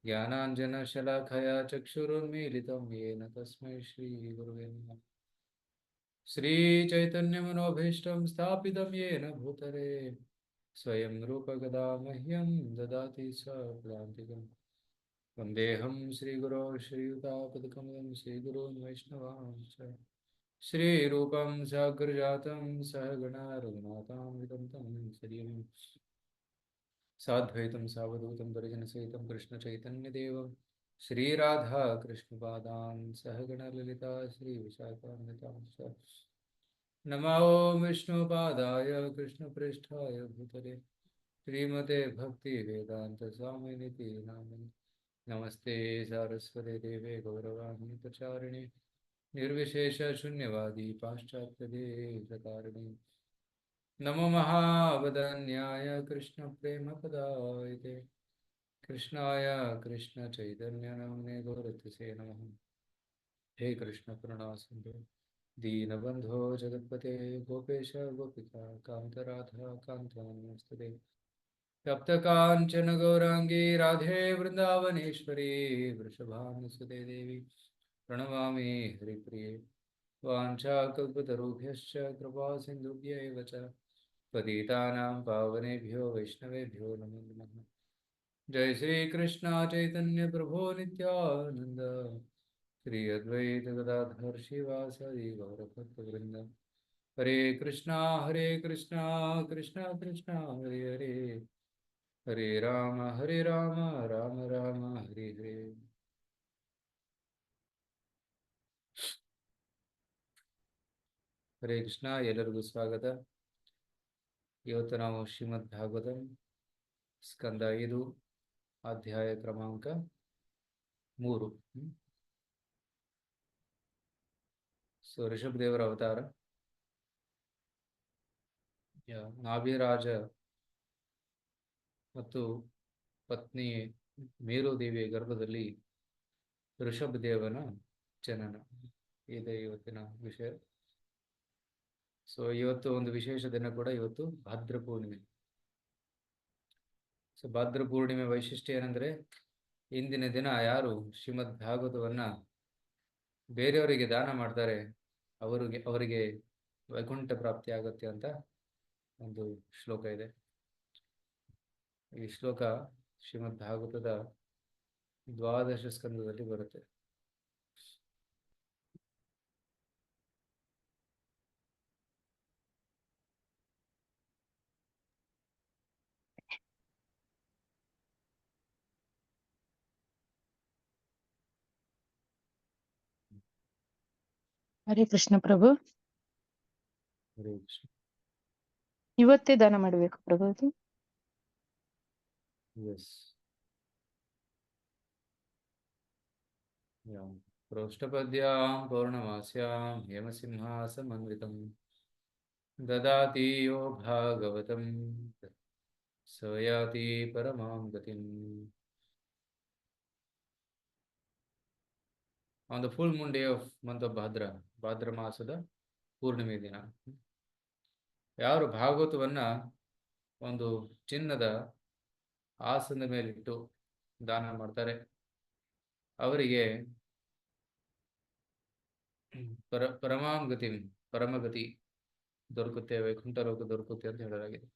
ज्ञानाञ्जनशलाखया चक्षुरुन्मीलितं येन तस्मै श्रीगुरुवे नमः। श्रीचैतन्यमनोभीष्टं स्थापितं येन भूतले स्वयं रूपगदा मह्यं ददाति स्वपदान्तिकं। वन्देऽहं श्रीगुरो श्रीयुतापदकमलं श्रीगुरून् वैष्णवांश्च श्रीरूपं साग्रजातं सहगणा रघुनाथान्वितं तं सजीवं साद्वैतं सावधूतं परिजनसहितं कृष्णचैतन्यदेवं श्रीराधा कृष्णपादान् सहगणललिता श्रीविशाखान्वितांश्च नमो विष्णुपादाय कृष्णप्रेष्ठाय भूतले श्रीमते भक्तिवेदान्तस्वामिनिति नामिने नमस्ते सारस्वते देवे गौरवाणी प्रचारिणे निर्विशेषशून्यवादी पाश्चात्यदेशतारिणे नमो महावदन्याय कृष्णप्रेमपदायते कृष्णाय कृष्णचैतन्यनाम्ने गौरतसे नमः। हे कृष्ण करुणा सिन्धु दीनबन्धो जगत्पते गोपेश गोपिका कान्तराधा कान्त नमोस्तुते। तप्तकाञ्चन गौराङ्गी राधे वृन्दावनेश्वरी वृषभानुसुते देवी प्रणमामि हरिप्रिये। वाञ्छाकल्पतरुभ्यश्च कृपासिन्धुभ्यैव च पतितानां पावनेभ्यो वैष्णवेभ्यो नमो नमः। जय श्री कृष्ण चैतन्य प्रभो नित्यानंद श्री अद्वैत गदाधर शिवासादि गौरभक्तवृंद। हरे कृष्णा कृष्णा कृष्णा हरे हरे हरे राम राम राम हरे हरे। ಹರೇ ಕೃಷ್ಣ, ಎಲ್ಲರಿಗೂ ಸ್ವಾಗತ. ಇವತ್ತು ನಾವು ಶ್ರೀಮದ್ ಭಾಗವತಂ ಸ್ಕಂದ 5 ಅಧ್ಯಾಯ ಕ್ರಮಾಂಕ 3. ಸೊ ಋಷಭದೇವರ ಅವತಾರ. ನಾಭಿರಾಜ ಮತ್ತು ಪತ್ನಿ ಮೇರುದೇವಿಯ ಗರ್ಭದಲ್ಲಿ ಋಷಭದೇವನ ಜನನ ಇದೆ ಇವತ್ತಿನ ವಿಷಯ. ಸೊ ಇವತ್ತು ಒಂದು ವಿಶೇಷ ದಿನ ಕೂಡ. ಇವತ್ತು ಭಾದ್ರ ಪೂರ್ಣಿಮೆ. ಸೊ ಭಾದ್ರ ಪೂರ್ಣಿಮೆ ವೈಶಿಷ್ಟ್ಯ ಏನಂದ್ರೆ, ಇಂದಿನ ದಿನ ಯಾರು ಶ್ರೀಮದ್ ಭಾಗವತವನ್ನ ಬೇರೆಯವರಿಗೆ ದಾನ ಮಾಡ್ತಾರೆ ಅವರಿಗೆ ವೈಕುಂಠ ಪ್ರಾಪ್ತಿ ಆಗುತ್ತೆ ಅಂತ ಒಂದು ಶ್ಲೋಕ ಇದೆ. ಈ ಶ್ಲೋಕ ಶ್ರೀಮದ್ ಭಾಗವತದ 12 ಸ್ಕಂದದಲ್ಲಿ ಬರುತ್ತೆ. ಹರೇ ಕೃಷ್ಣ ಪ್ರಭು. ಹರೇ ಕೃಷ್ಣ. ಇವತ್ತೇ ದಾನ ಮಾಡಬೇಕು ಪ್ರಭು ಅದು? ಎಸ್. ಪ್ರೋಷ್ಠಪದ್ಯಾಂ ಪೌರ್ಣಮಾಸ್ಯಾಂ ಹೇಮಸಿಂಹಾಸಮನ್ವಿತಂ ದದಾತಿ ಯೋ ಭಾಗವತಂ ಸ ಯಾತಿ ಪರಮಾಂ ಗತಿಂ. On the full moon day of month of ಭಾದ್ರ ಮಾಸದ ಪೂರ್ಣಿಮೆ ದಿನ ಯಾರು ಭಾಗವತವನ್ನ ಒಂದು ಚಿನ್ನದ ಆಸನದ ಮೇಲಿಟ್ಟು ದಾನ ಮಾಡ್ತಾರೆ ಅವರಿಗೆ ಪರಮಾಂ ಗತಿ ಪರಮಗತಿ ದೊರಕುತ್ತೆ, ವೈಕುಂಠ ಲೋಕ ದೊರಕುತ್ತೆ ಅಂತ ಹೇಳಲಾಗಿದೆ.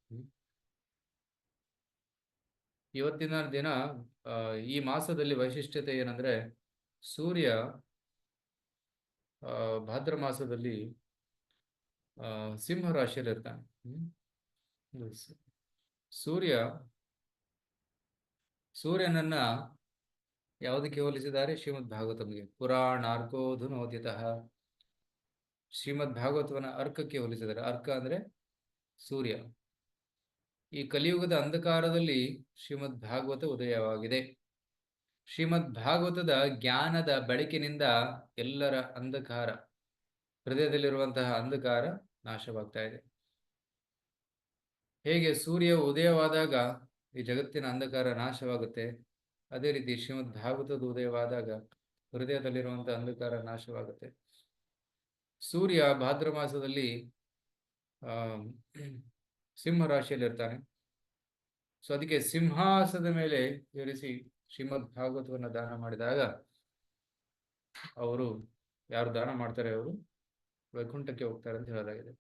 ಇವತ್ತಿನ ದಿನ ಈ ಮಾಸದಲ್ಲಿ ವೈಶಿಷ್ಟ್ಯತೆ ಏನಂದ್ರೆ, ಸೂರ್ಯ ಭಾದ್ರ ಮಾಸದಲ್ಲಿ ಸಿಂಹ ರಾಶಿಯಲ್ಲಿ ಇರ್ತಾನೆ. ಸೂರ್ಯನನ್ನ ಯಾವುದಕ್ಕೆ ಹೋಲಿಸಿದ್ದಾರೆ? ಶ್ರೀಮದ್ ಭಾಗವತಂಗೆ. ಪುರಾಣಾರ್ಕೋಧುನೋದಿತಃ. ಶ್ರೀಮದ್ ಭಾಗವತವನ್ನ ಅರ್ಕಕ್ಕೆ ಹೋಲಿಸಿದ್ದಾರೆ. ಅರ್ಕ ಅಂದ್ರೆ ಸೂರ್ಯ. ಈ ಕಲಿಯುಗದ ಅಂಧಕಾರದಲ್ಲಿ ಶ್ರೀಮದ್ ಭಾಗವತ ಉದಯವಾಗಿದೆ. ಶ್ರೀಮದ್ ಭಾಗವತದ ಜ್ಞಾನದ ಬೆಳಕಿನಿಂದ ಎಲ್ಲರ ಅಂಧಕಾರ, ಹೃದಯದಲ್ಲಿರುವಂತಹ ಅಂಧಕಾರ ನಾಶವಾಗ್ತಾ ಇದೆ. ಹೇಗೆ ಸೂರ್ಯ ಉದಯವಾದಾಗ ಈ ಜಗತ್ತಿನ ಅಂಧಕಾರ ನಾಶವಾಗುತ್ತೆ, ಅದೇ ರೀತಿ ಶ್ರೀಮದ್ ಭಾಗವತದ ಉದಯವಾದಾಗ ಹೃದಯದಲ್ಲಿರುವಂತಹ ಅಂಧಕಾರ ನಾಶವಾಗುತ್ತೆ. ಸೂರ್ಯ ಭಾದ್ರ ಮಾಸದಲ್ಲಿ ಸಿಂಹ ರಾಶಿಯಲ್ಲಿ ಇರ್ತಾನೆ. ಸೊ ಅದಕ್ಕೆ ಸಿಂಹಾಸನದ ಮೇಲೆ ಏರಿಸಿ ಶ್ರೀಮದ್ ಭಾಗವತವನ್ನು ದಾನ ಮಾಡಿದಾಗ ಅವರು ಯಾರು ದಾನ ಮಾಡ್ತಾರೆ ಅವರು ವೈಕುಂಠಕ್ಕೆ ಹೋಗ್ತಾರೆ ಅಂತ ಹೇಳಲಾಗಿದೆ.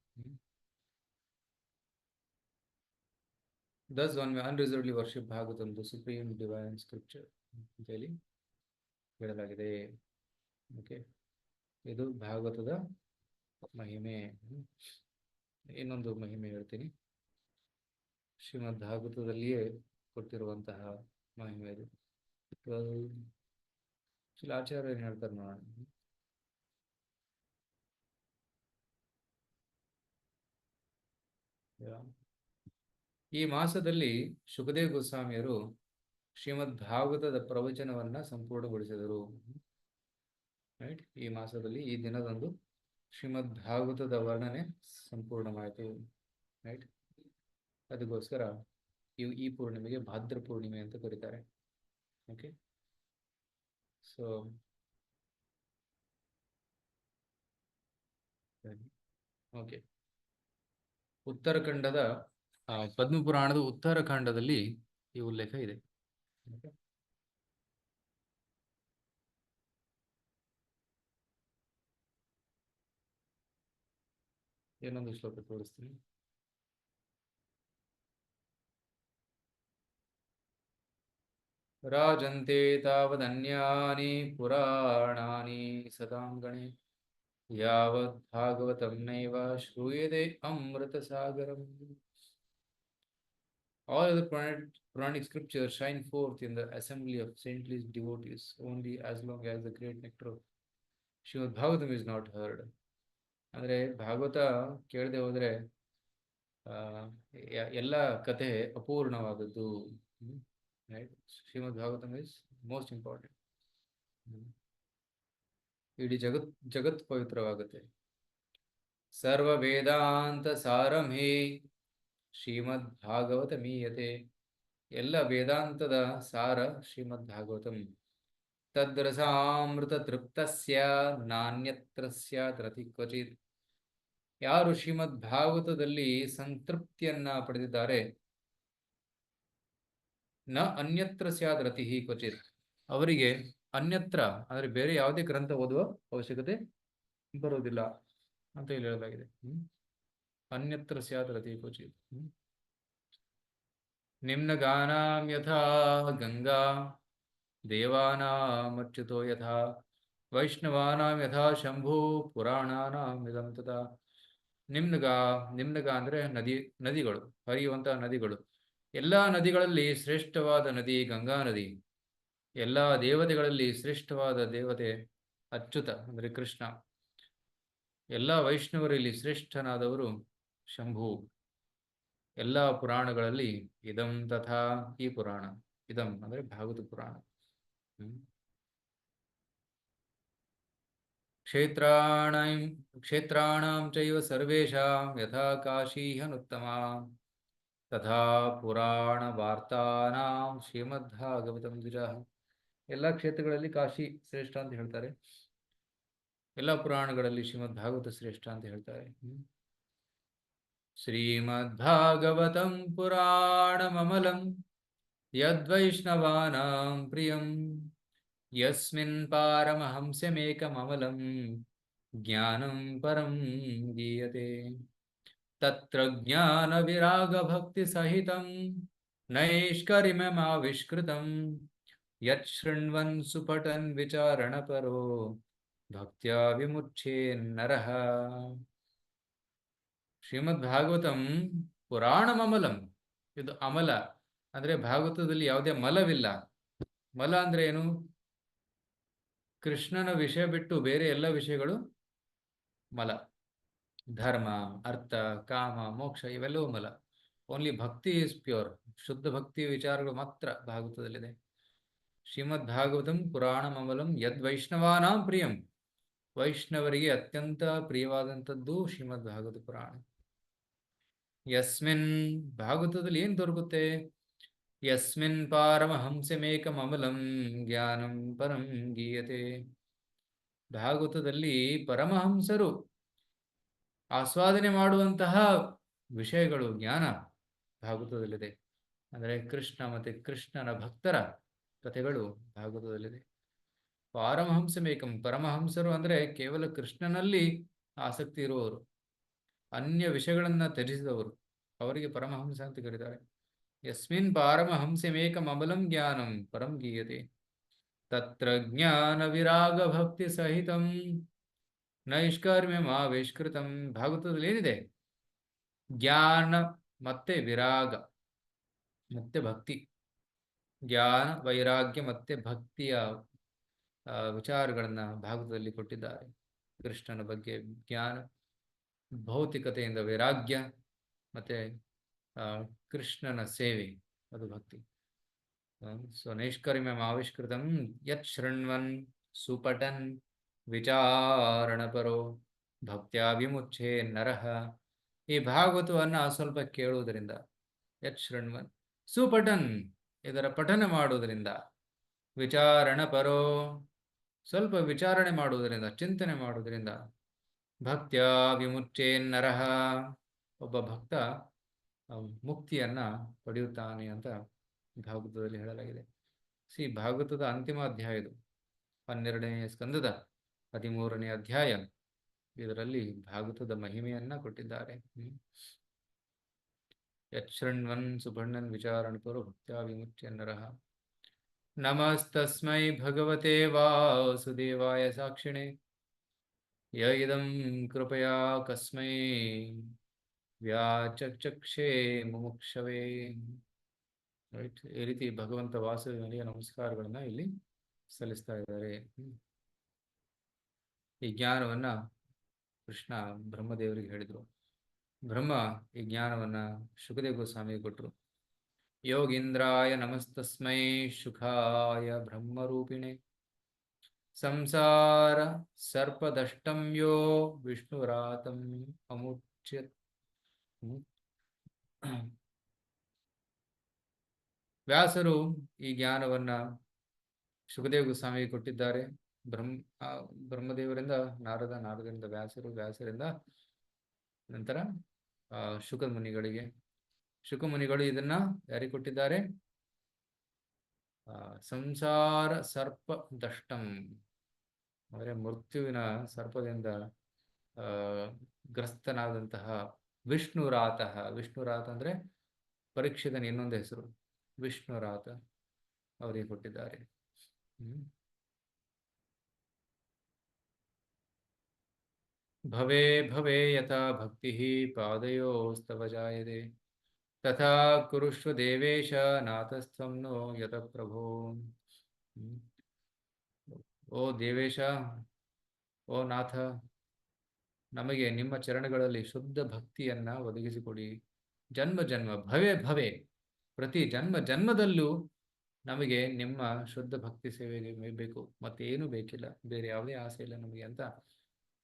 Thus one may unreservedly worship Bhagavatam, the supreme divine scripture ಅಂತ ಹೇಳಿ ಹೇಳಲಾಗಿದೆ. ಓಕೆ, ಇದು ಭಾಗವತದ ಮಹಿಮೆ. ಇನ್ನೊಂದು ಮಹಿಮೆ ಹೇಳ್ತೀನಿ. ಶ್ರೀಮದ್ ಭಾಗವತದಲ್ಲಿಯೇ ಕೊಟ್ಟಿರುವಂತಹ ಮಹಿಮೆ ಇದು. ಆಚಾರ್ಯ ಏನ್ ಹೇಳ್ತಾರೆ ನೋಡೋಣ. ಈ ಮಾಸದಲ್ಲಿ ಶುಕದೇವ್ ಗೋಸ್ವಾಮಿಯರು ಶ್ರೀಮದ್ ಭಾಗವತದ ಪ್ರವಚನವನ್ನ ಸಂಪೂರ್ಣಗೊಳಿಸಿದರು. ರೈಟ್, ಈ ಮಾಸದಲ್ಲಿ ಈ ದಿನದಂದು ಶ್ರೀಮದ್ ಭಾಗವತದ ವರ್ಣನೆ ಸಂಪೂರ್ಣವಾಯಿತು. ರೈಟ್, ಅದಕ್ಕೋಸ್ಕರ ಈ ಪೂರ್ಣಿಮೆಗೆ ಭಾದ್ರ ಪೂರ್ಣಿಮೆ ಅಂತ ಕರೀತಾರೆ. ಓಕೆ, ಸೊ ಓಕೆ, ಉತ್ತರಾಖಂಡದ ಪದ್ಮಪುರಾಣದ ಉತ್ತರಾಖಂಡದಲ್ಲಿ ಈ ಉಲ್ಲೇಖ ಇದೆ. ಏನೊಂದು ಶ್ಲೋಕ ತೋರಿಸ್ತೀನಿ. ರಾಜಂತೆ ತಾವದನ್ಯಾನಿ ಪುರಾಣಾನಿ ಸದಾಂಗಣೆ ಯಾವದ್ ಭಾಗವತಂ ನೈವ ಶ್ರೂಯತೆ ಅಮೃತ ಸಾಗರಂ. All other Puranic scriptures shine forth in the assembly of saintly devotees only as long as the great nectar of Srimad Bhagavatam is not heard. ಅಂದ್ರೆ ಭಾಗವತ ಕೇಳದೆ ಹೋದ್ರೆ ಎಲ್ಲ ಕಥೆ ಅಪೂರ್ಣವಾದದ್ದು. Right, Shrimad Bhagavatam is most important. ಇಡೀ ಜಗತ್ ಪವಿತ್ರವಾಗುತ್ತೆ. ಸರ್ವ ವೇದಾಂತ ಸಾರಮೇ ಶ್ರೀಮದ್ ಭಾಗವತ ಮೀಯತೆ. ಎಲ್ಲ ವೇದಾಂತದ ಸಾರ ಶ್ರೀಮದ್ ಭಾಗವತಂ. ತದ್ರಸಾಮೃತ ತೃಪ್ತಸ್ಯ ನಾನ್ಯತ್ರ ಸ್ಯಾತ್ ರತಿ ಕ್ವಚಿತ್. ಯಾರು ಶ್ರೀಮದ್ ಭಾಗವತದಲ್ಲಿ ಸಂತೃಪ್ತಿಯನ್ನ ಪಡೆದಿದ್ದಾರೆ, ನ ಅನ್ಯತ್ರ ಸ್ಯಾತ್ ರತಿ ಕ್ವಚಿತ್, ಅವರಿಗೆ ಅನ್ಯತ್ರ ಅಂದ್ರೆ ಬೇರೆ ಯಾವುದೇ ಗ್ರಂಥ ಓದುವ ಅವಶ್ಯಕತೆ ಬರುವುದಿಲ್ಲ ಅಂತ ಇಲ್ಲಿ ಹೇಳಲಾಗಿದೆ. ಅನ್ಯತ್ರ ಸ್ಯಾತ್ ರತಿ ಕ್ವಚಿತ್. ನಿಮ್ನಗಾನಾಂ ಯಥಾ ಗಂಗಾ ದೇವಾನಾಂ ಅಚ್ಯುತೋ ಯಥಾ ವೈಷ್ಣವಾನಾಂ ಯಥಾ ಶಂಭು ಪುರಾಣಾನಾಂ ಇದಂ ತಥಾ. ನಿಮ್ನಗ ಅಂದ್ರೆ ನದಿಗಳು, ಹರಿಯುವಂತಹ ನದಿಗಳು. ಎಲ್ಲಾ ನದಿಗಳಲ್ಲಿ ಶ್ರೇಷ್ಠವಾದ ನದಿ ಗಂಗಾ ನದಿ. ಎಲ್ಲಾ ದೇವತೆಗಳಲ್ಲಿ ಶ್ರೇಷ್ಠವಾದ ದೇವತೆ ಅಚ್ಯುತ ಅಂದ್ರೆ ಕೃಷ್ಣ. ಎಲ್ಲಾ ವೈಷ್ಣವರಲ್ಲಿ ಶ್ರೇಷ್ಠನಾದವರು ಶಂಭು. ಎಲ್ಲಾ ಪುರಾಣಗಳಲ್ಲಿ ಇದಂ ತಥಾ, ಈ ಪುರಾಣ. ಇದಂ ಅಂದ್ರೆ ಭಾಗವತ ಪುರಾಣ. ಕ್ಷೇತ್ರಾಣಾಂ ಚೈವ ಸರ್ವೇಷಾಂ ಯಥಾ ಕಾಶೀ ಹನುತ್ತಮಾ ತಥಾ ಪುರಾಣ ವಾರ್ತಾನಾಂ ಶ್ರೀಮದ್ಭಾಗವತಂ ದ್ವಿಜಃ. ಎಲ್ಲ ಕ್ಷೇತ್ರಗಳಲ್ಲಿ ಕಾಶಿ ಶ್ರೇಷ್ಠ ಅಂತ ಹೇಳ್ತಾರೆ, ಎಲ್ಲ ಪುರಾಣಗಳಲ್ಲಿ ಶ್ರೀಮದ್ ಭಾಗವತ ಶ್ರೇಷ್ಠ ಅಂತ ಹೇಳ್ತಾರೆ. ಶ್ರೀಮದ್ಭಾಗವತಂ ಪುರಾಣಮಮಲಂ ಯದ್ವೈಷ್ಣವಾನಾಂ ಪ್ರಿಯಂ ಯಸ್ಮಿನ್ ಪಾರಮಹಂಸ್ಯಮೇಕಮಮಲಂ ಜ್ಞಾನಂ ಪರಂ ಗೀಯತೆ. ತತ್ರ ಜ್ಞಾನ ವಿರಾಗ ಭಕ್ತಿ ಸಹಿತಂ ನೈಷ್ಕರ್ಮ್ಯಮಾವಿಷ್ಕೃತಂ ಯತ್ ಶೃಣ್ವನ್ ಸುಪಠನ್ ವಿಚಾರಣ ಪರೋ ಭಕ್ತ್ಯಾ ವಿಮುಚ್ಯೇನ್ನರಃ. ಶ್ರೀಮದ್ ಭಾಗವತಂ ಪುರಾಣಮಮಲಂ. ಇದು ಅಮಲ ಅಂದ್ರೆ ಭಾಗವತದಲ್ಲಿ ಯಾವುದೇ ಮಲವಿಲ್ಲ. ಮಲ ಅಂದ್ರೆ ಏನು? ಕೃಷ್ಣನ ವಿಷಯ ಬಿಟ್ಟು ಬೇರೆ ಎಲ್ಲ ವಿಷಯಗಳು ಮಲ. ಧರ್ಮ, ಅರ್ಥ, ಕಾಮ, ಮೋಕ್ಷ ಇವೆಲ್ಲವೂ ಮಲ. ಓನ್ಲಿ ಭಕ್ತಿ ಇಸ್ ಪ್ಯೂರ್. ಶುದ್ಧ ಭಕ್ತಿ ವಿಚಾರಗಳು ಮಾತ್ರ ಭಾಗವತದಲ್ಲಿದೆ. ಶ್ರೀಮದ್ ಭಾಗವತಂ ಪುರಾಣಮಮಲಂ ಯದ್ ವೈಷ್ಣವಾನಾಂ ಪ್ರಿಯಂ. ವೈಷ್ಣವರಿಗೆ ಅತ್ಯಂತ ಪ್ರಿಯವಾದಂಥದ್ದು ಶ್ರೀಮದ್ ಭಾಗವತ ಪುರಾಣ. ಯಸ್ಮಿನ್, ಭಾಗವತದಲ್ಲಿ ಏನ್ ದೊರಕುತ್ತೆ? ಯಸ್ಮಿನ್ ಪಾರಮಹಂಸಮೇಕಮಮಲಂ ಜ್ಞಾನಂ ಪರಂ ಗೀಯತೆ. ಭಾಗವತದಲ್ಲಿ ಪರಮಹಂಸರು ಆಸ್ವಾದನೆ ಮಾಡುವಂತಹ ವಿಷಯಗಳು, ಜ್ಞಾನ ಭಾಗವತದಲ್ಲಿದೆ. ಅಂದರೆ ಕೃಷ್ಣ ಮತ್ತು ಕೃಷ್ಣನ ಭಕ್ತರ ಕಥೆಗಳು ಭಾಗವತದಲ್ಲಿದೆ. ಪಾರಮಹಂಸಮೇಕಂ, ಪರಮಹಂಸರು ಅಂದರೆ ಕೇವಲ ಕೃಷ್ಣನಲ್ಲಿ ಆಸಕ್ತಿ ಇರುವವರು, ಅನ್ಯ ವಿಷಯಗಳನ್ನು ತ್ಯಜಿಸಿದವರು, ಅವರಿಗೆ ಪರಮಹಂಸ ಅಂತ ಕರೀತಾರೆ. ಯಸ್ಮಿನ್ ಪಾರಮಹಂಸಮೇಕಂ ಅಮಲಂ ಜ್ಞಾನಂ ಪರಂ ಗೀಯತೆ ತತ್ರ ಜ್ಞಾನ ವಿರಾಗ ಭಕ್ತಿ ಸಹಿತಂ ನೈಷ್ಕರ್ಮ್ಯಮಾವಿಷ್ಕೃತಂ. ಭಾಗವತದಲ್ಲಿ ಏನಿದೆ? ಜ್ಞಾನ ಮತ್ತೆ ವಿರಾಗ ಮತ್ತೆ ಭಕ್ತಿ, ಜ್ಞಾನ ವೈರಾಗ್ಯ ಮತ್ತೆ ಭಕ್ತಿಯ ವಿಚಾರಗಳನ್ನ ಭಾಗವತದಲ್ಲಿ ಕೊಟ್ಟಿದ್ದಾರೆ. ಕೃಷ್ಣನ ಬಗ್ಗೆ ಜ್ಞಾನ, ಭೌತಿಕತೆಯಿಂದ ವೈರಾಗ್ಯ, ಮತ್ತೆ ಕೃಷ್ಣನ ಸೇವೆ, ಅದು ಭಕ್ತಿ. ಸೊ ನೈಷ್ಕರ್ಮ್ಯಂ ಆವಿಷ್ಕೃತಂ ಯತ್ ಶೃಣ್ವನ್ ಸುಪಟನ್ ವಿಚಾರಣಪರೋ ಭಕ್ತ್ಯಾ ವಿಮುಚ್ಛೇ ನರಃ. ಈ ಭಾಗವತವನ್ನು ಸ್ವಲ್ಪ ಕೇಳುವುದರಿಂದ, ಯತ್ ಶೃಣ್ವನ್ ಸುಪಟನ್, ಇದರ ಪಠನ ಮಾಡುವುದರಿಂದ, ವಿಚಾರಣ ಪರೋ, ಸ್ವಲ್ಪ ವಿಚಾರಣೆ ಮಾಡುವುದರಿಂದ, ಚಿಂತನೆ ಮಾಡುವುದರಿಂದ, ಭಕ್ತ್ಯಾ ವಿಮುಚ್ಛೇ ನರಃ, ಒಬ್ಬ ಭಕ್ತ ಮುಕ್ತಿಯನ್ನ ಪಡೆಯುತ್ತಾನೆ ಅಂತ ಭಾಗವತದಲ್ಲಿ ಹೇಳಲಾಗಿದೆ. ಭಾಗವತದ ಅಂತಿಮ ಅಧ್ಯಾಯ ಇದು, 12ನೇ ಸ್ಕಂದದ 13ನೇ ಅಧ್ಯಾಯ. ಇದರಲ್ಲಿ ಭಾಗವತದ ಮಹಿಮೆಯನ್ನ ಕೊಟ್ಟಿದ್ದಾರೆ. ಯತ್ ಶೃಣ್ವನ್ ಸುಪರ್ಣನ್ ವಿಚಾರಣ ಪರೋ ಭಕ್ತ್ಯಾ ವಿಮುಚ್ಛೇ ನರಃ. ನಮಸ್ತಸ್ಮೈ ಭಗವತೆ ವಾಸುದೇವಾಯ ಸಾಕ್ಷಿಣೇ ಯ ಇದಂ ಕೃಪಯಾ ಕಸ್ಮೈ ವ್ಯಾಚಕ್ಷೇ ಮುಮುಕ್ಷವೇ. ರೈಟ್, ಈ ರೀತಿ ಭಗವಂತ ವಾಸುದೇವನಿಗೆ ನಮಸ್ಕಾರಗಳನ್ನ ಇಲ್ಲಿ ಸಲ್ಲಿಸ್ತಾ ಇದ್ದಾರೆ. ಈ ಜ್ಞಾನವನ್ನ ಕೃಷ್ಣ ಬ್ರಹ್ಮದೇವರಿಗೆ ಹೇಳಿದ್ರು. ಬ್ರಹ್ಮ ಈ ಜ್ಞಾನವನ್ನ ಶುಕದೇವ ಗೋಸ್ವಾಮಿಗೆ ಕೊಟ್ಟರು. ಯೋಗೀಂದ್ರಾಯ ನಮಸ್ತಸ್ಮೈ ಶುಖಾಯ ಬ್ರಹ್ಮರೂಪಿಣೆ ಸಂಸಾರ ಸರ್ಪದಷ್ಟಂ ಯೋ ವಿಷ್ಣುರಾತಂ ಅಮುಚ್ಯತ್. ವ್ಯಾಸರು ಈ ಜ್ಞಾನವನ್ನ ಶುಕದೇವ ಗೋಸ್ವಾಮಿಗೆ ಕೊಟ್ಟಿದ್ದಾರೆ. ಬ್ರಹ್ಮದೇವರಿಂದ ನಾರದ, ನಾರದರಿಂದ ವ್ಯಾಸರು, ವ್ಯಾಸರಿಂದ ನಂತರ ಶುಕ ಮುನಿಗಳಿಗೆ. ಶುಕ ಮುನಿಗಳು ಇದನ್ನ ಯಾರಿಗೆ ಕೊಟ್ಟಿದ್ದಾರೆ? ಸಂಸಾರ ಸರ್ಪ ದಷ್ಟಂ, ಅಂದರೆ ಮೃತ್ಯುವಿನ ಸರ್ಪದಿಂದ ಗ್ರಸ್ತನಾದಂತಹ ವಿಷ್ಣುರಾತ. ವಿಷ್ಣುರಾತ ಅಂದ್ರೆ ಪರೀಕ್ಷಿತನ ಇನ್ನೊಂದು ಹೆಸರು, ವಿಷ್ಣುರಾತ, ಅವರಿಗೆ ಕೊಟ್ಟಿದ್ದಾರೆ. ಭವೇ ಭವೇ ಯಥಾ ಭಕ್ತಿ ಪಾದಯೋಸ್ತವ ಜಾಯತೆ ತಥಾ ಕುರುಷ್ವ ದೇವೇಶ ನಾಥಸ್ಥಂ ನೋ ಯತ ಪ್ರಭೋ. ಓ ದೇವೇಶ, ಓ ನಾಥ, ನಮಗೆ ನಿಮ್ಮ ಚರಣಗಳಲ್ಲಿ ಶುದ್ಧ ಭಕ್ತಿಯನ್ನ ಒದಗಿಸಿಕೊಡಿ. ಜನ್ಮ ಜನ್ಮ, ಭವೇ ಭವೇ, ಪ್ರತಿ ಜನ್ಮ ಜನ್ಮದಲ್ಲೂ ನಮಗೆ ನಿಮ್ಮ ಶುದ್ಧ ಭಕ್ತಿ ಸೇವೆಗೆ ಬೇಕು, ಮತ್ತೆ ಏನು ಬೇಕಿಲ್ಲ, ಬೇರೆ ಯಾವುದೇ ಆಸೆ ಇಲ್ಲ ನಮಗೆ ಅಂತ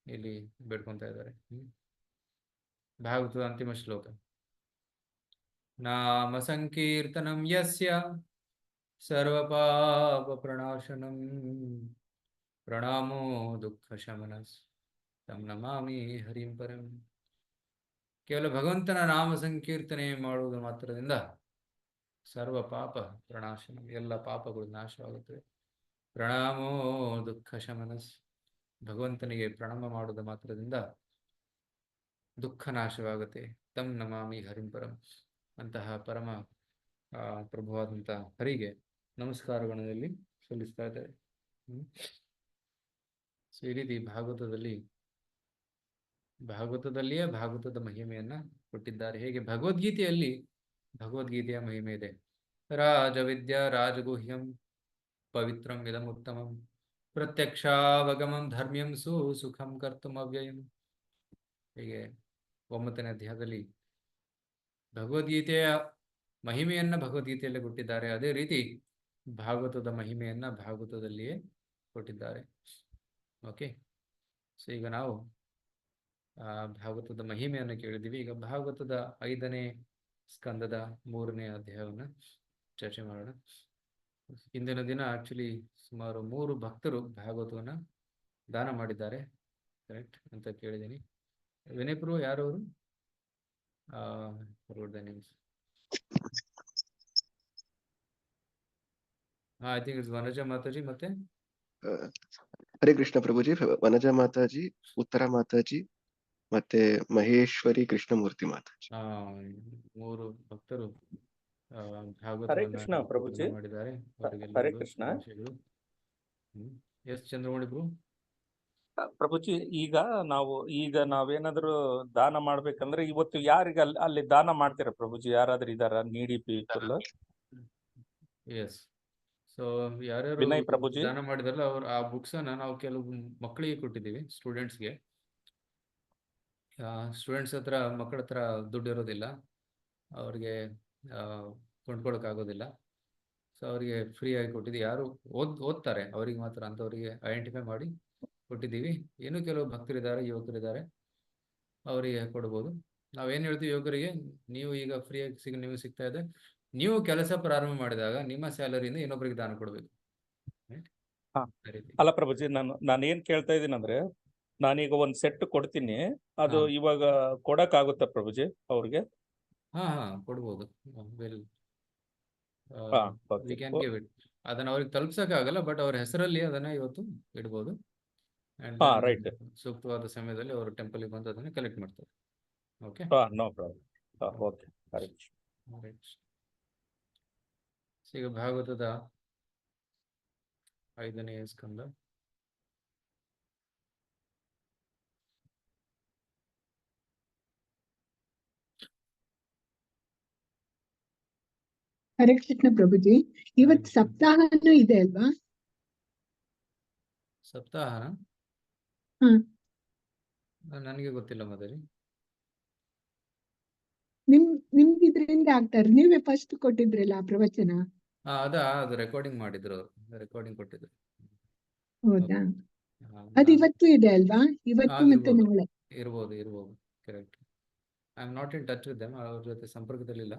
ಇಲ್ಲಿ ಬೇಡ್ಕೊತಾ ಇದ್ದಾರೆ. ಭಾಗವತದ ಅಂತಿಮ ಶ್ಲೋಕ. ನಾಮ ಸಂಕೀರ್ತನಂ ಯಸ್ಯ ಸರ್ವಪಾಪ ಪ್ರಣಾಶನಂ ಪ್ರಣಾಮೋ ದುಃಖ ಶಮನಸ್ ತಂ ನಮಾಮಿ ಹರಿಂ ಪರಂ. ಕೇವಲ ಭಗವಂತನ ನಾಮ ಸಂಕೀರ್ತನೆ ಮಾಡುವುದು ಮಾತ್ರದಿಂದ ಸರ್ವ ಪಾಪ ಪ್ರಣಾಶನ, ಎಲ್ಲ ಪಾಪಗಳು ನಾಶವಾಗುತ್ತವೆ. ಪ್ರಣಾಮೋ ದುಃಖ ಶಮನಸ್, ಭಗವಂತನಿಗೆ ಪ್ರಣಾಮ ಮಾಡುವುದು ಮಾತ್ರದಿಂದ ದುಃಖ ನಾಶವಾಗುತ್ತೆ. ತಂ ನಮಾಮಿ ಹರಿಂ ಪರಂ, ಅಂತಹ ಪರಮ ಪ್ರಭುವಾದಂಥ ಹರಿಗೆ ನಮಸ್ಕಾರಗಳಲ್ಲಿ ಸಲ್ಲಿಸ್ತಾ ಇದ್ದಾರೆ. ಸೊ ಈ ರೀತಿ ಭಾಗವತದಲ್ಲಿಯೇ ಭಾಗವತದ ಮಹಿಮೆಯನ್ನ ಕೊಟ್ಟಿದ್ದಾರೆ. ಹೇಗೆ ಭಗವದ್ಗೀತೆಯಲ್ಲಿ ಭಗವದ್ಗೀತೆಯ ಮಹಿಮೆ ಇದೆ. ರಾಜವಿದ್ಯಾ ರಾಜಗುಹ್ಯಂ ಪವಿತ್ರಂ ಇದಂ ಉತ್ತಮಂ ಪ್ರತ್ಯಕ್ಷಾವಗಮಂ ಧರ್ಮ್ಯಂ ಸುಖಂ ಕರ್ತುಂ ಅವ್ಯಯಂ. ಹೀಗೆ 9ನೇ ಅಧ್ಯಾಯದಲ್ಲಿ ಭಗವದ್ಗೀತೆಯ ಮಹಿಮೆಯನ್ನ ಭಗವದ್ಗೀತೆಯಲ್ಲಿ ಕೊಟ್ಟಿದ್ದಾರೆ. ಅದೇ ರೀತಿ ಭಾಗವತದ ಮಹಿಮೆಯನ್ನ ಭಾಗವತದಲ್ಲಿಯೇ ಕೊಟ್ಟಿದ್ದಾರೆ. ಓಕೆ, ಸೊ ಈಗ ನಾವು ಭಾಗವತದ ಮಹಿಮೆಯನ್ನು ಕೇಳಿದ್ದೀವಿ. ಈಗ ಭಾಗವತದ 5ನೇ ಸ್ಕಂದದ 3ನೇ ಅಧ್ಯಾಯವನ್ನು ಚರ್ಚೆ ಮಾಡೋಣ. ಇಂದಿನ ದಿನ ಆಕ್ಚುಲಿ ಸುಮಾರು 3 ಭಕ್ತರು ಭಾಗವತವನ್ನ ದಾನ ಮಾಡಿದ್ದಾರೆ, ಕರೆಕ್ಟ್ ಅಂತ ಕೇಳಿದ್ದೀನಿ. ವಿನಯಪುರ ಯಾರವರು? I think it's Vanaja Mataji ಮತ್ತೆ ಹರೇ ಕೃಷ್ಣ ಪ್ರಭುಜಿ, ವನಜಾ ಮಾತಾಜಿ, ಉತ್ತರ ಮಾತಾಜಿ ಮತ್ತೆ ಮಹೇಶ್ವರಿ ಕೃಷ್ಣಮೂರ್ತಿ ಮಾತಾಜಿ. 3 ಭಕ್ತರು ಹರೇ ಭಾಗವತವನ್ನ ಕೃಷ್ಣ ಪ್ರಭುಜಿ. ಪೂರ್ಣ ಮಾಡಿದ್ದಾರೆ. ಅವರಿಗೆಲ್ಲ ಹರೇ ಕೃಷ್ಣ ಶುಭಾಶಯಗಳು. S Chandramouli Bru. ಪ್ರಭುಜಿ, ಈಗ ನಾವೇನಾದ್ರೂ ದಾನ ಮಾಡ್ಬೇಕಂದ್ರೆ ಇವತ್ತು ಯಾರಿಗೆ ಅಲ್ಲಿ ದಾನ ಮಾಡ್ತೀರಾ ಪ್ರಭುಜಿ? ಯಾರಾದ್ರೂ ಇದಾರ ನೀಡಿ ಪೀಪಲ್? ಎಸ್. ಸೊ ಯಾರ್ಯಾರು ವಿನಯ್ ಪ್ರಭುಜಿ. ದಾನ ಮಾಡಿದಾರಲ್ಲ ಅವ್ರು ಆ ಬುಕ್ಸ್ ಅನ್ನ ನಾವು ಕೆಲವು ಮಕ್ಕಳಿಗೆ ಕೊಟ್ಟಿದ್ದೀವಿ, ಸ್ಟೂಡೆಂಟ್ಸ್ಗೆ. ಸ್ಟೂಡೆಂಟ್ಸ್ ಮಕ್ಕಳ ಹತ್ರ ದುಡ್ಡು ಇರೋದಿಲ್ಲ, ಅವ್ರಿಗೆ ಕೊಂಡ್ಕೊಳಕ್ಕಾಗೋದಿಲ್ಲ. ಸೊ ಅವರಿಗೆ ಫ್ರೀ ಆಗಿ ಕೊಟ್ಟಿದ್ದೀವಿ. ಯಾರು ಓದ್ತಾರೆ ಅವರಿಗೆ ಮಾತ್ರ ಅಂಥವರಿಗೆ ಐಡೆಂಟಿಫೈ ಮಾಡಿ ಕೊಟ್ಟಿದ್ದೀವಿ. ಇನ್ನೂ ಕೆಲವು ಭಕ್ತರಿದ್ದಾರೆ, ಯುವಕರಿದ್ದಾರೆ, ಅವರಿಗೆ ಕೊಡ್ಬೋದು. ನಾವೇನು ಹೇಳ್ತೀವಿ ಯುವಕರಿಗೆ, ನೀವು ಈಗ ಫ್ರೀಯಾಗಿ ನಿಮಗೆ ಸಿಗ್ತಾ ಇದೆ, ನೀವು ಕೆಲಸ ಪ್ರಾರಂಭ ಮಾಡಿದಾಗ ನಿಮ್ಮ ಸ್ಯಾಲರಿಯಿಂದ ಇನ್ನೊಬ್ಬರಿಗೆ ದಾನ ಕೊಡಬೇಕು. ಅಲ್ಲ ಪ್ರಭುಜಿ, ನಾನು ಏನ್ ಕೇಳ್ತಾ ಇದ್ದೀನಿ ಅಂದ್ರೆ, ನಾನೀಗ ಒಂದ್ ಸೆಟ್ ಕೊಡ್ತೀನಿ, ಅದು ಇವಾಗ ಕೊಡಕ್ ಆಗುತ್ತಾ ಪ್ರಭುಜಿ ಅವ್ರಿಗೆ? ಕೊಡ್ಬೋದು. Well, Okay. We can give it. ಅದನ್ನ ಅವ್ರಿಗೆ ತಲುಪ್ಸಕ್ಕಾಗಲ್ಲ, ಬಟ್ ಅವ್ರ ಹೆಸರಲ್ಲಿ ಅದನ್ನ ಇವತ್ತು ಇಡ್ಬೋದು. ರೈಟ್. ಸೂಕ್ತವಾದ ಸಮಯದಲ್ಲಿ ಅವರು ಟೆಂಪಲ್ಗೆ ಬಂದು ಅದನ್ನ ಕಲೆಕ್ಟ್ ಮಾಡ್ತಾರೆ. Okay, no problem. ಓಕೆ, ಈಗ ಭಾಗವತದ 5ನೇ ಸ್ಕಂದ. ಹರೇ ಕೃಷ್ಣ ಪ್ರಭುಜಿ, ಇವತ್ತು ಸಪ್ತಾಹನೂ ಇದೆ ಅಲ್ವಾ? ಸಪ್ತಾಹನ ನನಗೆ ಗೊತ್ತಿಲ್ಲ ಮಾತಾಡಿ. ನಿಮ್ಗಿದ್ರಿಂದ ಆಗ್ತಾರೆ, ನೀವೇ ಫಸ್ಟ್ ಕೊಟ್ಟಿದ್ರಲ್ಲ ಆ ಪ್ರವಚನ. ಅದು ರೆಕಾರ್ಡಿಂಗ್ ಮಾಡಿದ್ರು, ರೆಕಾರ್ಡಿಂಗ್ ಕೊಟ್ಟಿದ್ರು. ಹೌದಾ? ಅದು ಇವತ್ತು ಇದೆ ಅಲ್ವಾ? ಇವತ್ತು ಮತ್ತೆ ನಾಳೆ ಇರ್ಬೋದು. Correct. I am not in touch with them, ಅವ್ರ ಜೊತೆ ಸಂಪರ್ಕದಲ್ಲಿಲ್ಲ,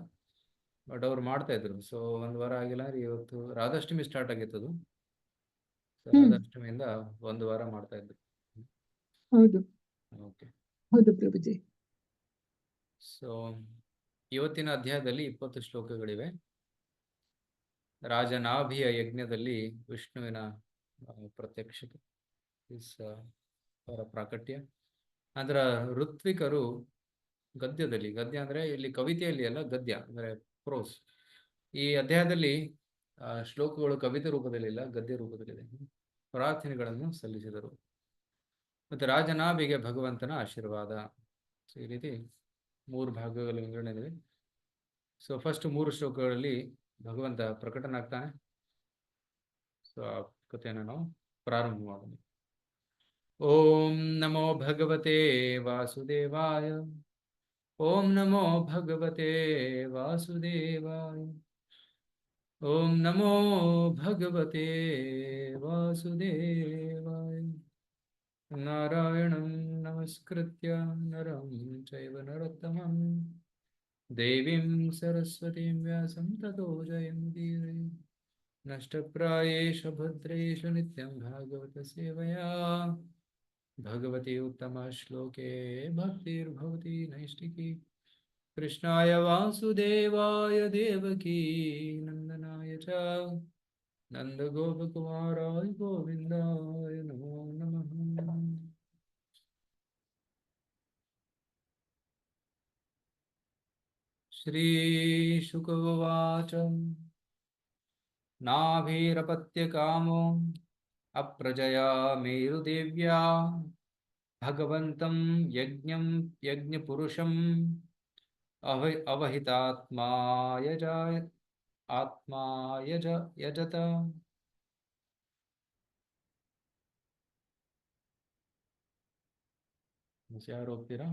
ಬಟ್ ಅವ್ರು ಮಾಡ್ತಾ ಇದ್ರು. ಸೊ 1 ವಾರ ಆಗಿಲ್ಲ, ಇವತ್ತು ರಾಧಾಷ್ಟಮಿ ಸ್ಟಾರ್ಟ್ ಆಗಿತ್ತದು. ರಾಧಾಷ್ಟಮಿಯಿಂದ 1 ವಾರ ಮಾಡ್ತಾ ಇದ್ರು. ಹೌದು. ಓಕೆ, ಹೌದು ಪ್ರಭುಜಿ. ಸೊ ಇವತ್ತಿನ ಅಧ್ಯಾಯದಲ್ಲಿ 20 ಶ್ಲೋಕಗಳಿವೆ. ರಾಜನಾಭಿಯ ಯಜ್ಞದಲ್ಲಿ ವಿಷ್ಣುವಿನ ಪ್ರತ್ಯಕ್ಷತೆ, ಅವರ ಪ್ರಾಕಟ್ಯ. ಅದರ ಋತ್ವಿಕರು ಗದ್ಯದಲ್ಲಿ, ಗದ್ಯ ಅಂದ್ರೆ ಇಲ್ಲಿ ಕವಿತೆಯಲ್ಲಿ ಅಲ್ಲ, ಗದ್ಯ ಅಂದ್ರೆ ಪ್ರೋಸ್. ಈ ಅಧ್ಯಾಯದಲ್ಲಿ ಶ್ಲೋಕಗಳು ಕವಿತೆ ರೂಪದಲ್ಲಿಲ್ಲ, ಗದ್ಯ ರೂಪದಲ್ಲಿದೆ. ಪ್ರಾರ್ಥನೆಗಳನ್ನು ಸಲ್ಲಿಸಿದರು. ಮತ್ತೆ ರಾಜನಾಭಿಗೆ ಭಗವಂತನ ಆಶೀರ್ವಾದ. ಸೊ ಈ ರೀತಿ 3 ಭಾಗಗಳ ವಿಂಗಡಣೆ ಇದೆ. ಸೊ ಫಸ್ಟ್ 3 ಶ್ಲೋಕಗಳಲ್ಲಿ ಭಗವಂತ ಪ್ರಕಟನಾಗ್ತಾನೆ. ಸೊ ಆ ಕಥೆಯನ್ನು ನಾವು ಪ್ರಾರಂಭ ಮಾಡೋಣ. ಓಂ ನಮೋ ಭಗವತೆ ವಾಸುದೇವಾಯ. ಓಂ ನಮೋ ಭಗವತೆ ವಾಸುದೇವಾಯ. ಓಂ ನಮೋ ಭಗವತೆ ವಾಸುದೇವಾಯ. ನಾರಾಯಣಂ ನಮಸ್ಕೃತ್ಯ ನರಂ ಚೈವ ನರೋತ್ತಮಂ ದೇವೀಂ ಸರಸ್ವತೀಂ ವ್ಯಾಸಂ ತತೋ ಜಯಮುದೀರಯೇ. ನಷ್ಟಪ್ರಾಯೇಷು ಭದ್ರೇಷು ನಿತ್ಯಂ ಭಾಗವತ ಸೇವಯಾ ಭಗವತಿ ಉತ್ತಮ ಶ್ಲೋಕೆ ಭಕ್ತಿರ್ಭವತಿ ನೈಷ್ಠಿಕಿ. ಕೃಷ್ಣಾಯ ವಾಸುದೇವಾಯ ದೇವಕೀ ನಂದನಾಯ ಚ ನಂದಗೋಪಕುಮಾರಾಯ ಗೋವಿಂದಾಯ ನಮೋ ನಮಃ. ಶ್ರೀ ಶುಕ ಉವಾಚ. ನಾಭೀರಪತ್ಯಕಾಮೋ ಅಪ್ರಜಯಾ ಮೇರುದೇವ್ಯಾ ಭಗವಂತಂ ಯಜ್ಞಪುರುಷಂ ಅವಹಿತಾತ್ಮಾ ಯಜತ. ಯಾರು ಹೋಗ್ತೀರಾ?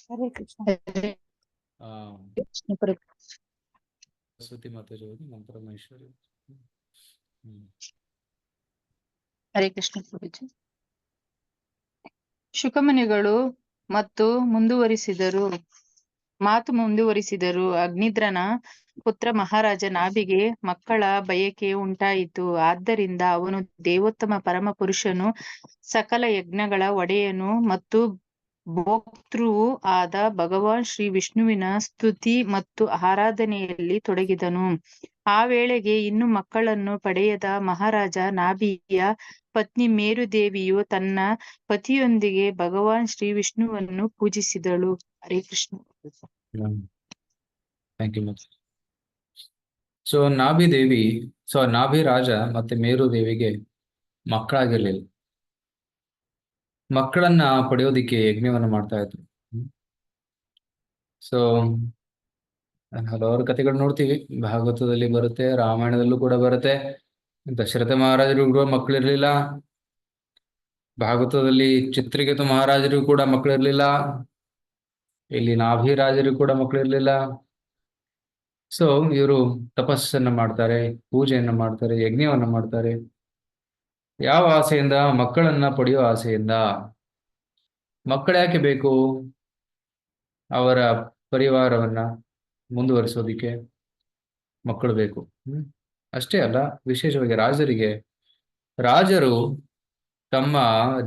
ಹರೇ ಕೃಷ್ಣ. ಸರಸ್ವತಿ ಮಾತಾಜಿ ಹೋಗಿ, ನಂತರ ಮಹೇಶ್ವರಿ. ಹರೇ ಕೃಷ್ಣ ಪ್ರಭುಜಿ. ಶುಕಮುನಿಗಳು ಮಾತು ಮುಂದುವರಿಸಿದರು. ಅಗ್ನಿದ್ರನ ಪುತ್ರ ಮಹಾರಾಜ ನಾಭಿಗೆ ಮಕ್ಕಳ ಬಯಕೆ ಉಂಟಾಯಿತು. ಆದ್ದರಿಂದ ಅವನು ದೇವೋತ್ತಮ ಪರಮ ಪುರುಷನು, ಸಕಲ ಯಜ್ಞಗಳ ಒಡೆಯನು ಮತ್ತು ಭೋಕ್ತೃ ಆದ ಭಗವಾನ್ ಶ್ರೀ ವಿಷ್ಣುವಿನ ಸ್ತುತಿ ಮತ್ತು ಆರಾಧನೆಯಲ್ಲಿ ತೊಡಗಿದನು. ಆ ವೇಳೆಗೆ ಇನ್ನು ಮಕ್ಕಳನ್ನು ಪಡೆಯದ ಮಹಾರಾಜ ನಾಭಿಯ ಪತ್ನಿ ಮೇರುದೇವಿಯು ತನ್ನ ಪತಿಯೊಂದಿಗೆ ಭಗವಾನ್ ಶ್ರೀ ವಿಷ್ಣುವನ್ನು ಪೂಜಿಸಿದಳು. Hare Krishna. Thank you. So Nabhi Raja ಮತ್ತೆ ಮೇರು ದೇವಿಗೆ ಮಕ್ಕಳಾಗಿರ್ಲಿಲ್ಲ. ಮಕ್ಕಳನ್ನ ಪಡೆಯೋದಿಕ್ಕೆ ಯಜ್ಞವನ್ನು ಮಾಡ್ತಾ ಇದ್ರು. ಸೊ ಹಲವಾರು ಕಥೆಗಳು ನೋಡ್ತೀವಿ, ಭಾಗವತದಲ್ಲಿ ಬರುತ್ತೆ, ರಾಮಾಯಣದಲ್ಲೂ ಕೂಡ ಬರುತ್ತೆ. ದಶರಥ ಮಹಾರಾಜರಿಗೂ ಕೂಡ ಮಕ್ಕಳಿರ್ಲಿಲ್ಲ. ಭಾಗವತದಲ್ಲಿ ಚಿತ್ರಕೇತು ಮಹಾರಾಜರಿಗೂ ಕೂಡ ಮಕ್ಕಳಿರ್ಲಿಲ್ಲ. ಇಲ್ಲಿ ನಾಭಿರಾಜರಿಗೂ ಕೂಡ ಮಕ್ಕಳಿರ್ಲಿಲ್ಲ. ಸೊ ಇವರು ತಪಸ್ಸನ್ನ ಮಾಡ್ತಾರೆ, ಪೂಜೆಯನ್ನ ಮಾಡ್ತಾರೆ, ಯಜ್ಞವನ್ನ ಮಾಡ್ತಾರೆ. ಯಾವ ಆಸೆಯಿಂದ? ಮಕ್ಕಳನ್ನ ಪಡೆಯೋ ಆಸೆಯಿಂದ. ಮಕ್ಕಳು ಯಾಕೆ ಬೇಕು? ಅವರ ಪರಿವಾರವನ್ನ ಮುಂದುವರಿಸೋದಿಕ್ಕೆ ಮಕ್ಕಳು ಬೇಕು. ಅಷ್ಟೇ ಅಲ್ಲ, ವಿಶೇಷವಾಗಿ ರಾಜರು ತಮ್ಮ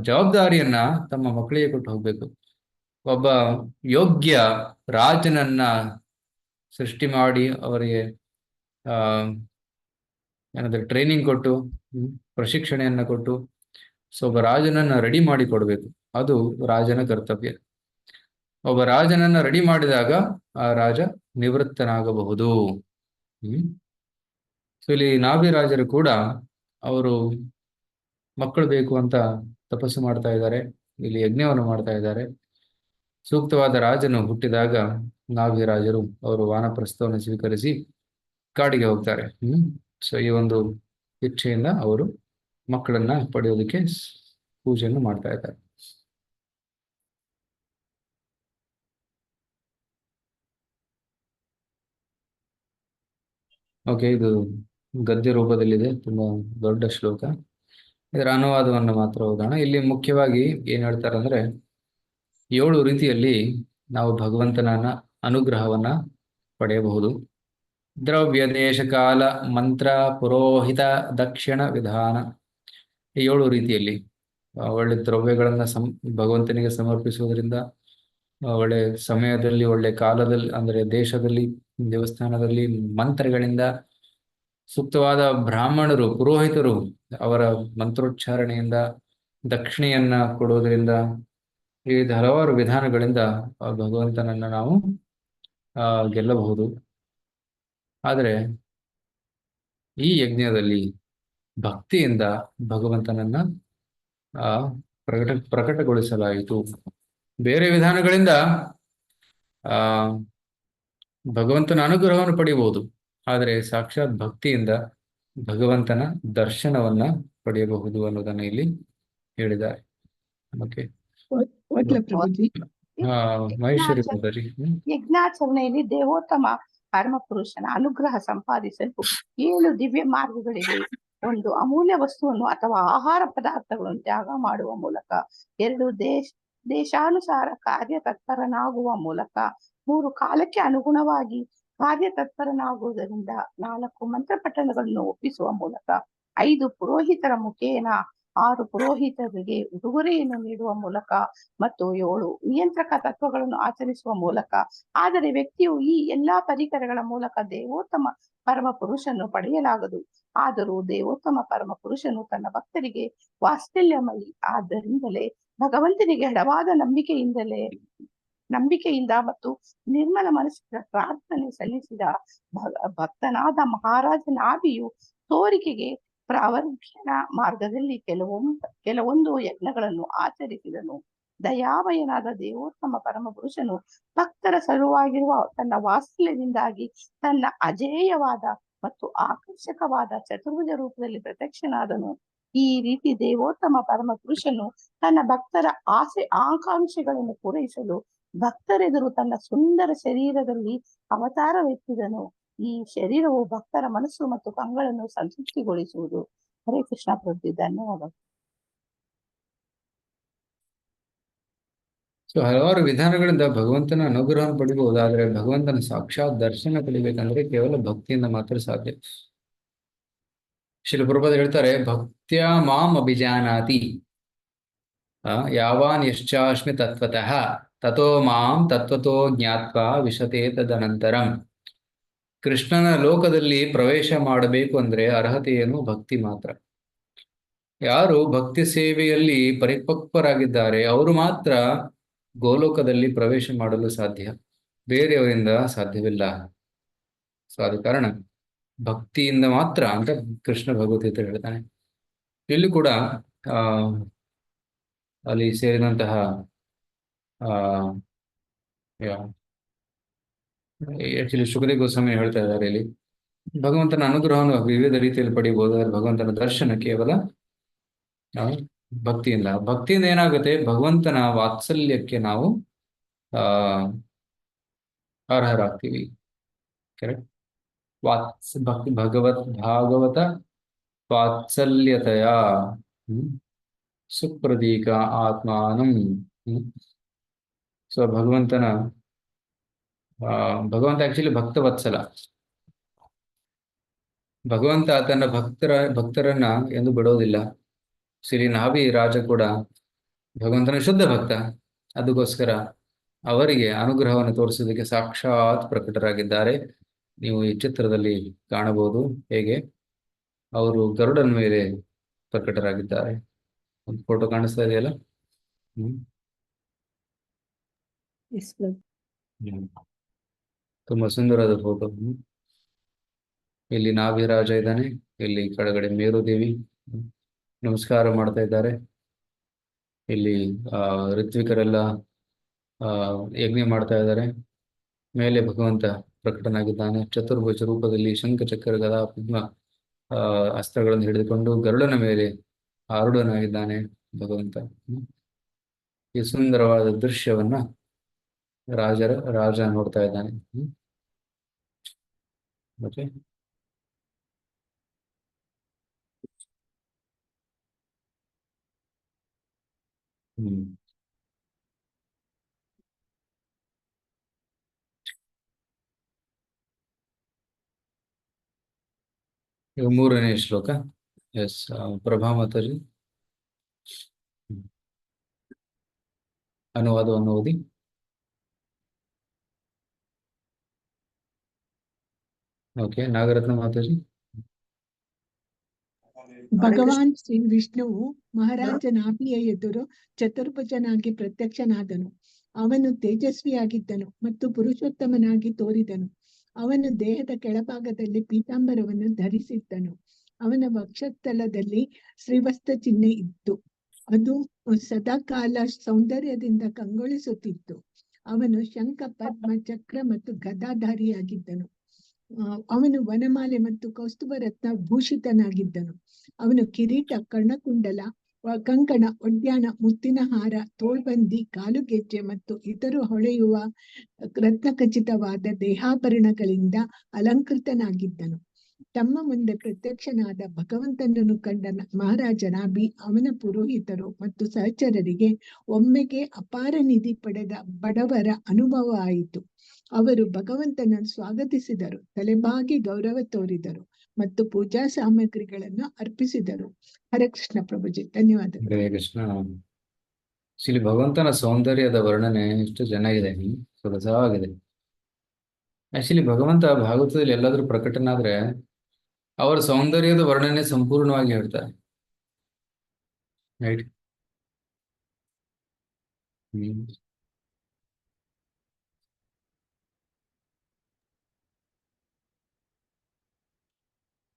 ಜವಾಬ್ದಾರಿಯನ್ನ ತಮ್ಮ ಮಕ್ಕಳಿಗೆ ಕೊಟ್ಟು ಹೋಗ್ಬೇಕು. ಒಬ್ಬ ಯೋಗ್ಯ ರಾಜನನ್ನ ಸೃಷ್ಟಿ ಮಾಡಿ ಅವರಿಗೆ ಏನಾದ್ರೆ ಟ್ರೈನಿಂಗ್ ಕೊಟ್ಟು ಪ್ರಶಿಕ್ಷಣೆಯನ್ನ ಕೊಟ್ಟು ಒಬ್ಬ ರಾಜನನ್ನ ರೆಡಿ ಮಾಡಿ ಕೊಡ್ಬೇಕು. ಅದು ರಾಜನ ಕರ್ತವ್ಯ. ಒಬ್ಬ ರಾಜನನ್ನ ರೆಡಿ ಮಾಡಿದಾಗ ಆ ರಾಜ ನಿವೃತ್ತನಾಗಬಹುದು. ಸೊ ಇಲ್ಲಿ ನಾಭಿರಾಜರು ಕೂಡ ಅವರು ಮಕ್ಕಳು ಬೇಕು ಅಂತ ತಪಸ್ಸು ಮಾಡ್ತಾ ಇದ್ದಾರೆ, ಇಲ್ಲಿ ಯಜ್ಞವನ್ನು ಮಾಡ್ತಾ ಇದ್ದಾರೆ. ಸೂಕ್ತವಾದ ರಾಜನು ಹುಟ್ಟಿದಾಗ ನಾಭಿರಾಜರು ಅವರು ವಾನಪ್ರಸ್ಥವನ್ನು ಸ್ವೀಕರಿಸಿ ಕಾಡಿಗೆ ಹೋಗ್ತಾರೆ. ಸೊ ಈ ಒಂದು ಇಚ್ಛೆಯಿಂದ ಅವರು ಮಕ್ಕಳನ್ನ ಪಡೆಯೋದಕ್ಕೆ ಪೂಜೆಯನ್ನು ಮಾಡ್ತಾ ಇದ್ದಾರೆ. ಓಕೆ, ಇದು ಗದ್ಯ ರೂಪದಲ್ಲಿದೆ, ತುಂಬಾ ದೊಡ್ಡ ಶ್ಲೋಕ. ಇದರ ಅನುವಾದವನ್ನು ಮಾತ್ರ ಓದೋಣ. ಇಲ್ಲಿ ಮುಖ್ಯವಾಗಿ ಏನ್ ಹೇಳ್ತಾರೆ ಅಂದ್ರೆ, 7 ರೀತಿಯಲ್ಲಿ ನಾವು ಭಗವಂತನ ಅನುಗ್ರಹವನ್ನ ಪಡೆಯಬಹುದು. ದ್ರವ್ಯ, ದೇಶ, ಕಾಲ, ಮಂತ್ರ, ಪುರೋಹಿತ, ದಕ್ಷಿಣ, ವಿಧಾನ. ಈ 7 ರೀತಿಯಲ್ಲಿ ಒಳ್ಳೆ ದ್ರವ್ಯಗಳನ್ನ ಭಗವಂತನಿಗೆ ಸಮರ್ಪಿಸುವುದರಿಂದ, ಒಳ್ಳೆ ಸಮಯದಲ್ಲಿ, ಒಳ್ಳೆ ಕಾಲದಲ್ಲಿ, ಅಂದ್ರೆ ದೇಶದಲ್ಲಿ, ದೇವಸ್ಥಾನದಲ್ಲಿ, ಮಂತ್ರಗಳಿಂದ, ಸೂಕ್ತವಾದ ಬ್ರಾಹ್ಮಣರು, ಪುರೋಹಿತರು ಅವರ ಮಂತ್ರೋಚ್ಚಾರಣೆಯಿಂದ, ದಕ್ಷಿಣೆಯನ್ನ ಕೊಡುವುದರಿಂದ, ಈ ಹಲವಾರು ವಿಧಾನಗಳಿಂದ ಭಗವಂತನನ್ನ ನಾವು ಗೆಲ್ಲಬಹುದು. ಆದರೆ ಈ ಯಜ್ಞದಲ್ಲಿ ಭಕ್ತಿಯಿಂದ ಭಗವಂತನನ್ನ ಪ್ರಕಟಗೊಳಿಸಲಾಯಿತು. ಬೇರೆ ವಿಧಾನಗಳಿಂದ ಭಗವಂತನ ಅನುಗ್ರಹವನ್ನು ಪಡೆಯಬಹುದು, ಆದರೆ ಸಾಕ್ಷಾತ್ ಭಕ್ತಿಯಿಂದ ಭಗವಂತನ ದರ್ಶನವನ್ನ ಪಡೆಯಬಹುದು ಅನ್ನೋದನ್ನ ಇಲ್ಲಿ ಹೇಳಿದ್ದಾರೆ. ಓಕೆ, ಓದ್ಲಾ ಪ್ರಭುಜಿ? ಮಹೇಶ್ವರಿ ಬಂದರಿ. ಯಜ್ಞಾಚರಣೆಯಲ್ಲಿ ದೇವೋತ್ತಮ ಪರಮ ಪುರುಷನ ಅನುಗ್ರಹ ಸಂಪಾದಿಸಲು 7 ದಿವ್ಯ ಮಾರ್ಗಗಳಿವೆ. 1, ಅಮೂಲ್ಯ ವಸ್ತುವನ್ನು ಅಥವಾ ಆಹಾರ ಪದಾರ್ಥಗಳನ್ನು ತ್ಯಾಗ ಮಾಡುವ ಮೂಲಕ. 2, ದೇಶಾನುಸಾರ ಕಾರ್ಯತತ್ಪರನಾಗುವ ಮೂಲಕ. 3, ಕಾಲಕ್ಕೆ ಅನುಗುಣವಾಗಿ ಕಾರ್ಯತತ್ಪರನಾಗುವುದರಿಂದ. 4, ಮಂತ್ರ ಪಠಣಗಳನ್ನು ಒಪ್ಪಿಸುವ ಮೂಲಕ. 5, ಪುರೋಹಿತರ ಮುಖೇನ. 6, ಪುರೋಹಿತರಿಗೆ ಉಡುಗೊರೆಯನ್ನು ನೀಡುವ ಮೂಲಕ. ಮತ್ತು 7, ನಿಯಂತ್ರಕ ತತ್ವಗಳನ್ನು ಆಚರಿಸುವ ಮೂಲಕ. ಆದರೆ ವ್ಯಕ್ತಿಯು ಈ ಎಲ್ಲಾ ಪರಿಕರಗಳ ಮೂಲಕ ದೇವೋತ್ತಮ ಪರಮ ಪುರುಷನ್ನು ಪಡೆಯಲಾಗದು. ಆದರೂ ದೇವೋತ್ತಮ ಪರಮ ಪುರುಷನು ತನ್ನ ಭಕ್ತರಿಗೆ ವಾತ್ಸಲ್ಯಮಯಿ. ಆದ್ದರಿಂದಲೇ ಭಗವಂತನಿಗೆ ಎಡವಾದ ನಂಬಿಕೆಯಿಂದ ಮತ್ತು ನಿರ್ಮಲ ಮನಸ್ಸಿನ ಪ್ರಾರ್ಥನೆ ಸಲ್ಲಿಸಿದ ಭಕ್ತನಾದ ಮಹಾರಾಜ ನಾಭಿಯು ತೋರಿಕೆಗೆ ಪ್ರಾವರ್ಧ್ಯನ ಮಾರ್ಗದಲ್ಲಿ ಕೆಲವೊಂದು ಯಜ್ಞಗಳನ್ನು ಆಚರಿಸಿದನು. ದಯಾಮಯನಾದ ದೇವೋತ್ತಮ ಪರಮ ಪುರುಷನು ಭಕ್ತರ ಸಲುವಾಗಿರುವ ತನ್ನ ವಾತ್ಸಲ್ಯದಿಂದಾಗಿ ತನ್ನ ಅಜೇಯವಾದ ಮತ್ತು ಆಕರ್ಷಕವಾದ ಚತುರ್ಭುಜ ರೂಪದಲ್ಲಿ ಪ್ರತ್ಯಕ್ಷನಾದನು. ಈ ರೀತಿ ದೇವೋತ್ತಮ ಪರಮ ಪುರುಷನು ತನ್ನ ಭಕ್ತರ ಆಕಾಂಕ್ಷೆಗಳನ್ನು ಪೂರೈಸಲು ಭಕ್ತರೆದುರು ತನ್ನ ಸುಂದರ ಶರೀರದಲ್ಲಿ ಅವತಾರವೆತ್ತಿದನು. ಈ ಶರೀರವು ಭಕ್ತರ ಮನಸ್ಸು ಮತ್ತು ಕಂಗಳನ್ನು ಸಂತೃಪ್ತಿಗೊಳಿಸುವುದು. ಹರೇ ಕೃಷ್ಣ ಪ್ರಭು, ಧನ್ಯವಾದಗಳು. ಸೊ ಹಲವಾರು ವಿಧಾನಗಳಿಂದ ಭಗವಂತನ ಅನುಗ್ರಹವನ್ನು ಪಡಿಬಹುದು, ಆದರೆ ಭಗವಂತನ ಸಾಕ್ಷಾತ್ ದರ್ಶನ ಪಡಿಬೇಕಂದ್ರೆ ಕೇವಲ ಭಕ್ತಿಯಿಂದ ಮಾತ್ರ ಸಾಧ್ಯ. ಶ್ರೀಲ ಪ್ರಭುಪಾದರು ಹೇಳ್ತಾರೆ, ಭಕ್ತ್ಯಾ ಮಾಂ ಅಭಿಜಾನಾತಿ. ಯಾವಾನ್ ಯಶ್ಚಾಸ್ಮಿ ತತ್ವತಃ ತಥೋ ಮಾಂ ತತ್ವತೋ ಜ್ಞಾತ್ವಾ ವಿಶತೆ ತದನಂತರಂ. ಕೃಷ್ಣನ ಲೋಕದಲ್ಲಿ ಪ್ರವೇಶ ಮಾಡಬೇಕು ಅಂದ್ರೆ ಅರ್ಹತೆ ಏನು? ಭಕ್ತಿ ಮಾತ್ರ. ಯಾರು ಭಕ್ತಿ ಸೇವೆಯಲ್ಲಿ ಪರಿಪಕ್ವರಾಗಿದ್ದಾರೆ ಅವರು ಮಾತ್ರ ಗೋಲೋಕದಲ್ಲಿ ಪ್ರವೇಶ ಮಾಡಲು ಸಾಧ್ಯ, ಬೇರೆಯವರಿಂದ ಸಾಧ್ಯವಿಲ್ಲ. ಸೊ ಆದ ಕಾರಣ ಭಕ್ತಿಯಿಂದ ಮಾತ್ರ ಅಂತ ಕೃಷ್ಣ ಭಗವದ್ಗೀತೆ ಹೇಳ್ತಾನೆ. ಇಲ್ಲಿ ಕೂಡ ಆ ಅಲ್ಲಿ ಸೇರಿದಂತಹ ಆಕ್ಚುಲಿ ಶುಕದೇವ ಗೋಸ್ವಾಮಿ ಹೇಳ್ತಾ ಇದ್ದಾರೆ, ಇಲ್ಲಿ ಭಗವಂತನ ಅನುಗ್ರಹವನ್ನು ವಿವಿಧ ರೀತಿಯಲ್ಲಿ ಪಡಿಬಹುದು. ಭಗವಂತನ ದರ್ಶನ ಕೇವಲ ಭಕ್ತಿಯಿಂದ. ಭಕ್ತಿಯಿಂದ ಏನಾಗುತ್ತೆ? ಭಗವಂತನ ವಾತ್ಸಲ್ಯಕ್ಕೆ ನಾವು ಅರ್ಹರಾಗ್ತೀವಿ. ಕರೆಕ್ಟ್. ಭಾಗವತ ವಾತ್ಸಲ್ಯತೆಯ ಸುಪ್ರದೀಕ ಆತ್ಮಾನಂ. ಸೊ ಭಗವಂತ ಆಕ್ಚುಲಿ ಭಕ್ತವತ್ಸಲ. ಭಗವಂತ ತನ್ನ ಭಕ್ತರನ್ನ ಎಂದು ಬಿಡೋದಿಲ್ಲ. ಶ್ರೀ ನಾಭಿ ರಾಜ ಕೂಡ ಭಗವಂತನ ಶುದ್ಧ ಭಕ್ತ. ಅದಕ್ಕೋಸ್ಕರ ಅವರಿಗೆ ಅನುಗ್ರಹವನ್ನು ತೋರಿಸೋದಕ್ಕೆ ಸಾಕ್ಷಾತ್ ಪ್ರಕಟರಾಗಿದ್ದಾರೆ. ನೀವು ಈ ಚಿತ್ರದಲ್ಲಿ ಕಾಣಬಹುದು ಹೇಗೆ ಅವರು ಗರುಡನ ಮೇಲೆ ಪ್ರಕಟರಾಗಿದ್ದಾರೆ. ಒಂದು ಫೋಟೋ ಕಾಣಿಸ್ತಾ ಇದೆಯಲ್ಲ. ತುಂಬಾ ಸುಂದರವಾದ ಫೋಟೋ. ಇಲ್ಲಿ ನಾಭಿರಾಜ ಇದ್ದಾನೆ, ಇಲ್ಲಿ ಕೆಳಗಡೆ ಮೇರುದೇವಿ ನಮಸ್ಕಾರ ಮಾಡ್ತಾ ಇದ್ದಾರೆ. ಇಲ್ಲಿ ಋತ್ವಿಕರೆಲ್ಲ ಯಜ್ಞ ಮಾಡ್ತಾ ಇದ್ದಾರೆ. ಮೇಲೆ ಭಗವಂತ ಪ್ರಕಟನಾಗಿದ್ದಾನೆ. ಚತುರ್ಭುಜ ರೂಪದಲ್ಲಿ ಶಂಖ ಚಕ್ರ ಗದಾ ಪದ್ಮ ಅಸ್ತ್ರಗಳನ್ನು ಹಿಡಿದುಕೊಂಡು ಗರುಡನ ಮೇಲೆ ಆರೂಢನಾಗಿದ್ದಾನೆ ಭಗವಂತ. ಈ ಸುಂದರವಾದ ದೃಶ್ಯವನ್ನ ರಾಜ ನೋಡ್ತಾ ಇದ್ದಾನೆ. ಮತ್ತೆ ಈಗ 3ನೇ ಶ್ಲೋಕ. ಎಸ್, ಪ್ರಭಾ ಮಾತಾಜಿ ಅನುವಾದವನ್ನು ಓದಿ. ಓಕೆ, ನಾಗರತ್ನ ಮಾತಾಜಿ. ಭಗವಾನ್ ಶ್ರೀ ವಿಷ್ಣುವು ಮಹಾರಾಜ ನಾಭಿಯ ಎದುರು ಚತುರ್ಭುಜನಾಗಿ ಪ್ರತ್ಯಕ್ಷನಾದನು. ಅವನು ತೇಜಸ್ವಿಯಾಗಿದ್ದನು ಮತ್ತು ಪುರುಷೋತ್ತಮನಾಗಿ ತೋರಿದನು. ಅವನು ದೇಹದ ಕೆಳಭಾಗದಲ್ಲಿ ಪೀತಾಂಬರವನ್ನು ಧರಿಸಿದ್ದನು. ಅವನ ವಕ್ಷಸ್ಥಲದಲ್ಲಿ ಶ್ರೀವಸ್ತ ಚಿಹ್ನೆ ಇತ್ತು. ಅದು ಸದಾಕಾಲ ಸೌಂದರ್ಯದಿಂದ ಕಂಗೊಳಿಸುತ್ತಿತ್ತು. ಅವನು ಶಂಖ, ಪದ್ಮ, ಚಕ್ರ ಮತ್ತು ಗದಾಧಾರಿಯಾಗಿದ್ದನು. ಅವನು ವನಮಾಲೆ ಮತ್ತು ಕೌಸ್ತುಭ ರತ್ನ ಭೂಷಿತನಾಗಿದ್ದನು. ಅವನು ಕಿರೀಟ, ಕರ್ಣಕುಂಡಲ, ಕಂಕಣ, ಒಡ್ಯಾಣ, ಮುತ್ತಿನ ಹಾರ, ತೋಳ್ಬಂದಿ, ಕಾಲುಗೆಜ್ಜೆ ಮತ್ತು ಇತರ ಹೊಳೆಯುವ ರತ್ನಖಚಿತವಾದ ದೇಹಾಭರಣಗಳಿಂದ ಅಲಂಕೃತನಾಗಿದ್ದನು. ತಮ್ಮ ಮುಂದೆ ಪ್ರತ್ಯಕ್ಷನಾದ ಭಗವಂತನನ್ನು ಕಂಡ ಮಹಾರಾಜ ನಾಭಿ, ಅವನ ಪುರೋಹಿತರು ಮತ್ತು ಸಹಚರರಿಗೆ ಒಮ್ಮೆಗೆ ಅಪಾರ ನಿಧಿ ಪಡೆದ ಬಡವರ ಅನುಭವ ಆಯಿತು. ಅವರು ಭಗವಂತನನ್ನು ಸ್ವಾಗತಿಸಿದರು, ತಲೆಬಾಗಿ ಗೌರವ ತೋರಿದರು ಮತ್ತು ಪೂಜಾ ಸಾಮಗ್ರಿಗಳನ್ನು ಅರ್ಪಿಸಿದರು. ಹರೇ ಕೃಷ್ಣ ಪ್ರಭುಜಿ, ಧನ್ಯವಾದಗಳು. ಹರೇ ಕೃಷ್ಣ. ಇಲ್ಲಿ ಭಗವಂತನ ಸೌಂದರ್ಯದ ವರ್ಣನೆ ಎಷ್ಟು ಚೆನ್ನಾಗಿದೆ, ಸೊಗಸಾಗಿದೆ. ಆಕ್ಚುಲಿ ಭಗವಂತ ಭಾಗವತದಲ್ಲಿ ಎಲ್ಲಾದ್ರೂ ಪ್ರಕಟನಾದ್ರೆ ಅವರ ಸೌಂದರ್ಯದ ವರ್ಣನೆ ಸಂಪೂರ್ಣವಾಗಿ ಹೇಳ್ತಾರೆ. ರೈಟ್.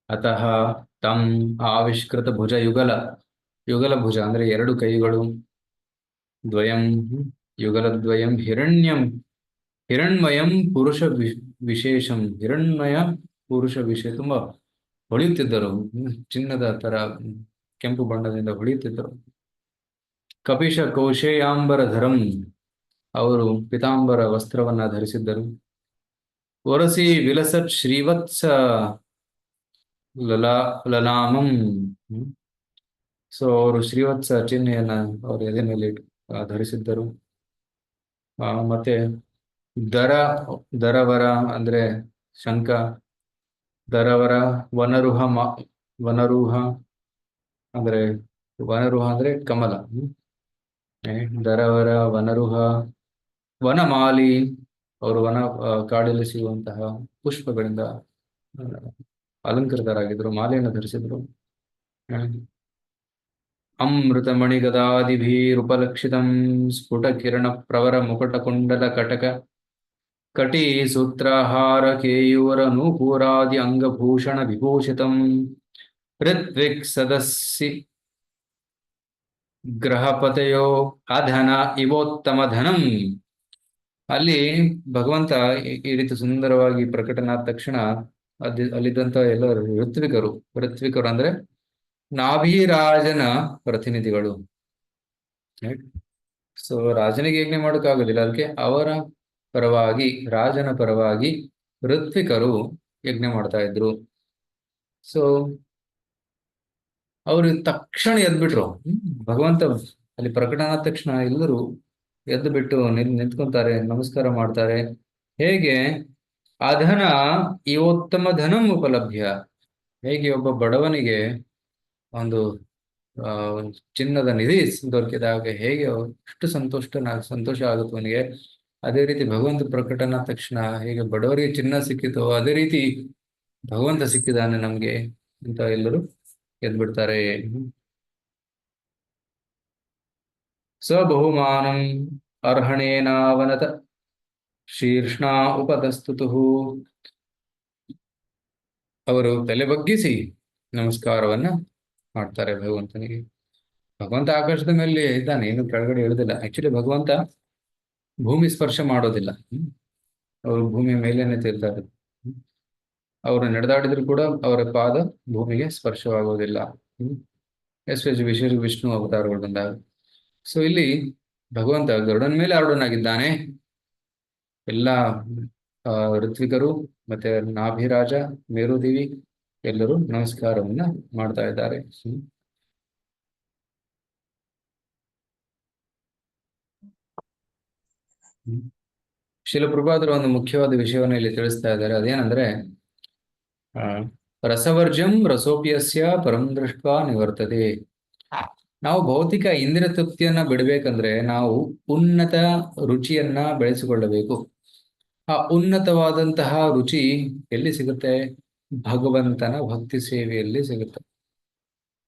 ಅತಃ ತಂ ಆವಿಷ್ಕೃತ ಭುಜ ಯುಗಲ ಭುಜ ಅಂದ್ರೆ 2 ಕೈಗಳು, ದ್ವಯಂ ಯುಗಲದ್ವಯಂ ಹಿರಣ್ಮಯಂ ಪುರುಷ ವಿಶೇಷಂ. ಹಿರಣ್ಮಯ ಪುರುಷ ವಿಶೇಷ. ತುಂಬಾ ಹೊಳೆಯುತ್ತಿದ್ದರು, ಚಿನ್ನದ ತರ ಕೆಂಪು ಬಣ್ಣದಿಂದ ಹೊಳೆಯುತ್ತಿದ್ದರು. ಕಪಿಶ ಕೌಶೇಯಾಂಬರಧರಂ, ಅವರು ಪಿತಾಂಬರ ವಸ್ತ್ರವನ್ನ ಧರಿಸಿದ್ದರು. ವರಸಿ ವಿಲಸತ್ ಶ್ರೀವತ್ಸ ಲಲಾಮಂ. ಸೊ ಅವರು ಶ್ರೀವತ್ಸ ಚಿಹ್ನೆಯನ್ನ ಅವರು ಎದೆ ಮೇಲೆ ಧರಿಸಿದ್ದರು. ಮತ್ತೆ ದರವರ ಅಂದ್ರೆ ಶಂಖ, ದರವರ, ವನರುಹ ಅಂದ್ರೆ ಕಮಲ, ದರವರ, ವನರುಹ, ವನಮಾಲಿ, ಅವರು ಕಾಡಲ್ಲಿ ಸಿಗುವಂತಹ ಪುಷ್ಪಗಳಿಂದ ಅಲಂಕೃತರಾಗಿದ್ರು, ಮಾಲೆಯನ್ನು ಧರಿಸಿದ್ರು. ಅಮೃತಮಣಿಗದಾದಿಭಿರುಪಲಕ್ಷಿತಂ ಸ್ಫುಟ ಕಿರಣ ಪ್ರವರ ಮುಕಟ ಕುಂಡಲ ಕಟಕ ಕಟಿ ಸೂತ್ರಹಾರ ಕೇಯೂರ ನೂಪುರಾದಿ ಅಂಗಭೂಷಣ ವಿಭೂಷಿತಂ ಋತ್ವಿಕ್ ಸದಸ್ಸಿ ಗ್ರಹಪತಯೋ ಅಧನ ಇವೋತ್ತಮ ಧನಂ. ಅಲ್ಲಿ ಭಗವಂತ ಈ ರೀತಿ ಸುಂದರವಾಗಿ ಪ್ರಕಟನಾದ ತಕ್ಷಣ ಅಲ್ಲಿದ್ದಂತ ಎಲ್ಲ ಋತ್ವಿಕರು ಅಂದ್ರೆ ನಾಭಿರಾಜನ ಪ್ರತಿನಿಧಿಗಳು. ಸೊ ರಾಜನಿಗೆ ಯಜ್ಞ ಮಾಡೋಕ್ಕಾಗೋದಿಲ್ಲ, ಅದಕ್ಕೆ ಅವರ ಪರವಾಗಿ, ರಾಜನ ಪರವಾಗಿ ಋತ್ವಿಕರು ಯಜ್ಞ ಮಾಡ್ತಾ ಇದ್ರು. ಸೊ ಅವರು ತಕ್ಷಣ ಎದ್ಬಿಟ್ರು. ಭಗವಂತ ಅಲ್ಲಿ ಪ್ರಕಟನಾದ ತಕ್ಷಣ ಎಲ್ಲರೂ ಎದ್ದು ಬಿಟ್ಟು ನಿಂತ್ಕೊಂತಾರೆ, ನಮಸ್ಕಾರ ಮಾಡ್ತಾರೆ. ಹೇಗೆ ಅಧನ ಇವೋತ್ತಮ ಧನಂ ಉಪಲಭ್ಯ, ಹೇಗೆ ಒಬ್ಬ ಬಡವನಿಗೆ ಒಂದು ಚಿನ್ನದ ನಿಧಿ ದೊರಕಿದಾಗ ಹೇಗೆ ಅಷ್ಟು ಸಂತೋಷ ಆಗುತ್ತೆ ಅವನಿಗೆ, ಅದೇ ರೀತಿ ಭಗವಂತ ಪ್ರಕಟನಾದ ತಕ್ಷಣ ಹೇಗೆ ಬಡವರಿಗೆ ಚಿನ್ನ ಸಿಕ್ಕಿತೋ ಅದೇ ರೀತಿ ಭಗವಂತ ಸಿಕ್ಕಿದಾನೆ ನಮ್ಗೆ ಅಂತ ಎಲ್ಲರೂ ಎದ್ಬಿಡ್ತಾರೆ. ಸ ಬಹುಮಾನಂ ಅರ್ಹಣೇನಾವನತ ಶೀರ್ಷ್ಣಾ ಉಪತಸ್ತುತು. ಅವರು ತಲೆ ಬಗ್ಗಿಸಿ ನಮಸ್ಕಾರವನ್ನ ಮಾಡ್ತಾರೆ ಭಗವಂತನಿಗೆ. ಭಗವಂತ ಆಕಾಶದ ಮೇಲೆ ಇದ್ದಾನೆ, ಏನು ಕೆಳಗಡೆ ಇಳುದಿಲ್ಲ. ಆಕ್ಚುಲಿ ಭಗವಂತ ಭೂಮಿ ಸ್ಪರ್ಶ ಮಾಡೋದಿಲ್ಲ, ಅವರು ಭೂಮಿಯ ಮೇಲೇನೆ ತಿರ್ತಾರೆ. ಅವರು ನಡೆದಾಡಿದ್ರು ಕೂಡ ಅವರ ಪಾದ ಭೂಮಿಗೆ ಸ್ಪರ್ಶವಾಗುವುದಿಲ್ಲ, ವಿಷ್ಣು ಅವತಾರಗಳು ಬಂದಾಗ. ಸೊ ಇಲ್ಲಿ ಭಗವಂತ ಗರುಡನ ಮೇಲೆ ಆರೂಢನಾಗಿದ್ದಾನೆ. ಎಲ್ಲ ಋತ್ವಿಕರು ಮತ್ತೆ ನಾಭಿರಾಜ, ಮೇರುದೇವಿ ಎಲ್ಲರೂ ನಮಸ್ಕಾರವನ್ನ ಮಾಡ್ತಾ ಇದ್ದಾರೆ. ಶಿಲಪ್ರಭಾದರು ಒಂದು ಮುಖ್ಯವಾದ ವಿಷಯವನ್ನು ಇಲ್ಲಿ ತಿಳಿಸ್ತಾ ಇದ್ದಾರೆ. ಅದೇನಂದ್ರೆ ರಸವರ್ಜಂ ರಸೋಪ್ಯಸ್ಯ ಪರಂ ದೃಷ್ಟ ನಿವರ್ತದೆ. ನಾವು ಭೌತಿಕ ಇಂದ್ರಿಯ ತೃಪ್ತಿಯನ್ನ ಬಿಡಬೇಕಂದ್ರೆ ನಾವು ಉನ್ನತ ರುಚಿಯನ್ನ ಬೆಳೆಸಿಕೊಳ್ಳಬೇಕು. ಆ ಉನ್ನತವಾದಂತಹ ರುಚಿ ಎಲ್ಲಿ ಸಿಗುತ್ತೆ? ಭಗವಂತನ ಭಕ್ತಿ ಸೇವೆಯಲ್ಲಿ ಸಿಗುತ್ತೆ.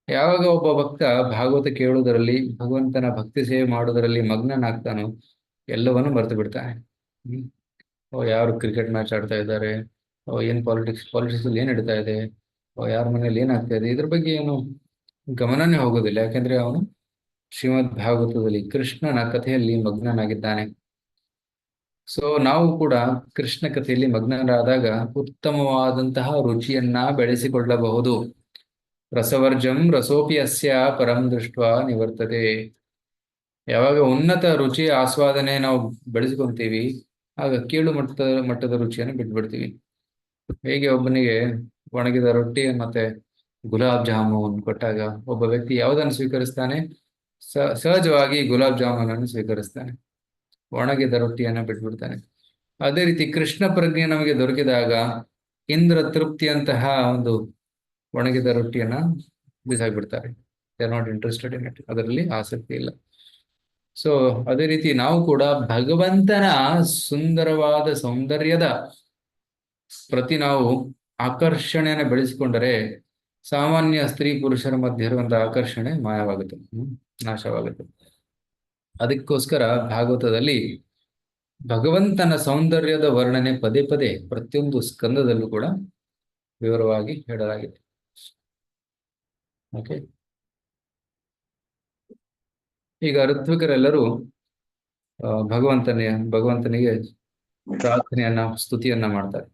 ಯಾವಾಗ ಒಬ್ಬ ಭಕ್ತ ಭಾಗವತ ಕೇಳುವುದರಲ್ಲಿ, ಭಗವಂತನ ಭಕ್ತಿ ಸೇವೆ ಮಾಡುವುದರಲ್ಲಿ ಮಗ್ನನಾಗ್ತಾನೋ ಎಲ್ಲವನ್ನೂ ಮರೆತು ಬಿಡ್ತಾನೆ. ಯಾರು ಕ್ರಿಕೆಟ್ ಮ್ಯಾಚ್ ಆಡ್ತಾ ಇದ್ದಾರೆ, ಏನ್ ಪಾಲಿಟಿಕ್ಸ್ ಅಲ್ಲಿ ಏನ್ ನಡೀತಾ ಇದೆ, ಯಾರ ಮನೇಲಿ ಏನಾಗ್ತಾ ಇದೆ, ಇದ್ರ ಬಗ್ಗೆ ಏನು ಗಮನನೇ ಹೋಗೋದಿಲ್ಲ. ಯಾಕಂದ್ರೆ ಅವನು ಶ್ರೀಮದ್ ಭಾಗವತದಲ್ಲಿ ಕೃಷ್ಣನ ಕಥೆಯಲ್ಲಿ ಮಗ್ನನಾಗಿದ್ದಾನೆ. ಸೊ ನಾವು ಕೂಡ ಕೃಷ್ಣ ಕಥೆಯಲ್ಲಿ ಮಗ್ನರಾದಾಗ ಉತ್ತಮವಾದಂತಹ ರುಚಿಯನ್ನ ಬೆಳೆಸಿಕೊಳ್ಳಬಹುದು. ರಸವರ್ಜಂ ರಸೋಪಿ ಅಸ್ಯ ಪರಂ ದೃಷ್ಟ ನಿವರ್ತದೆ. ಯಾವಾಗ ಉನ್ನತ ರುಚಿಯ ಆಸ್ವಾದನೆ ನಾವು ಬೆಳೆಸ್ಕೊಂತೀವಿ, ಆಗ ಕೀಳು ಮಟ್ಟದ ರುಚಿಯನ್ನು ಬಿಟ್ಬಿಡ್ತೀವಿ. ಹೇಗೆ ಒಬ್ಬನಿಗೆ ಒಣಗಿದ ರೊಟ್ಟಿ ಮತ್ತೆ ಗುಲಾಬ್ ಜಾಮೂನ್ ಕೊಟ್ಟಾಗ ಒಬ್ಬ ವ್ಯಕ್ತಿ ಯಾವುದನ್ನು ಸ್ವೀಕರಿಸ್ತಾನೆ? ಸಹಜವಾಗಿ ಗುಲಾಬ್ ಜಾಮೂನ್ ಅನ್ನು ಸ್ವೀಕರಿಸ್ತಾನೆ, ಒಣಗಿದ ರೊಟ್ಟಿಯನ್ನು ಬಿಟ್ಬಿಡ್ತಾನೆ. ಅದೇ ರೀತಿ ಕೃಷ್ಣ ಪ್ರಜ್ಞೆ ನಮಗೆ ದೊರಕಿದಾಗ ಇಂದ್ರ ತೃಪ್ತಿಯಂತಹ ಒಂದು ಒಣಗಿದ ರೊಟ್ಟಿಯನ್ನ ಬಿಸಾಕ್ಬಿಡ್ತಾರೆ. They are not interested in it, ಅದರಲ್ಲಿ ಆಸಕ್ತಿ ಇಲ್ಲ. ಸೊ ಅದೇ ರೀತಿ ನಾವು ಕೂಡ ಭಗವಂತನ ಸುಂದರವಾದ ಸೌಂದರ್ಯದ ಪ್ರತಿ ನಾವು ಆಕರ್ಷಣೆಯನ್ನು ಬೆಳೆಸಿಕೊಂಡರೆ ಸಾಮಾನ್ಯ ಸ್ತ್ರೀ ಪುರುಷರ ಮಧ್ಯೆ ಇರುವಂತಹ ಆಕರ್ಷಣೆ ಮಾಯವಾಗುತ್ತೆ, ನಾಶವಾಗುತ್ತೆ. ಅದಕ್ಕೋಸ್ಕರ ಭಾಗವತದಲ್ಲಿ ಭಗವಂತನ ಸೌಂದರ್ಯದ ವರ್ಣನೆ ಪದೇ ಪದೇ ಪ್ರತಿಯೊಂದು ಸ್ಕಂದದಲ್ಲೂ ಕೂಡ ವಿವರವಾಗಿ ಹೇಳಲಾಗಿದೆ. ಓಕೆ, ಈಗ ಋತ್ವಿಕರೆಲ್ಲರೂ ಭಗವಂತನಿಗೆ ಪ್ರಾರ್ಥನೆಯನ್ನ, ಸ್ತುತಿಯನ್ನ ಮಾಡ್ತಾರೆ.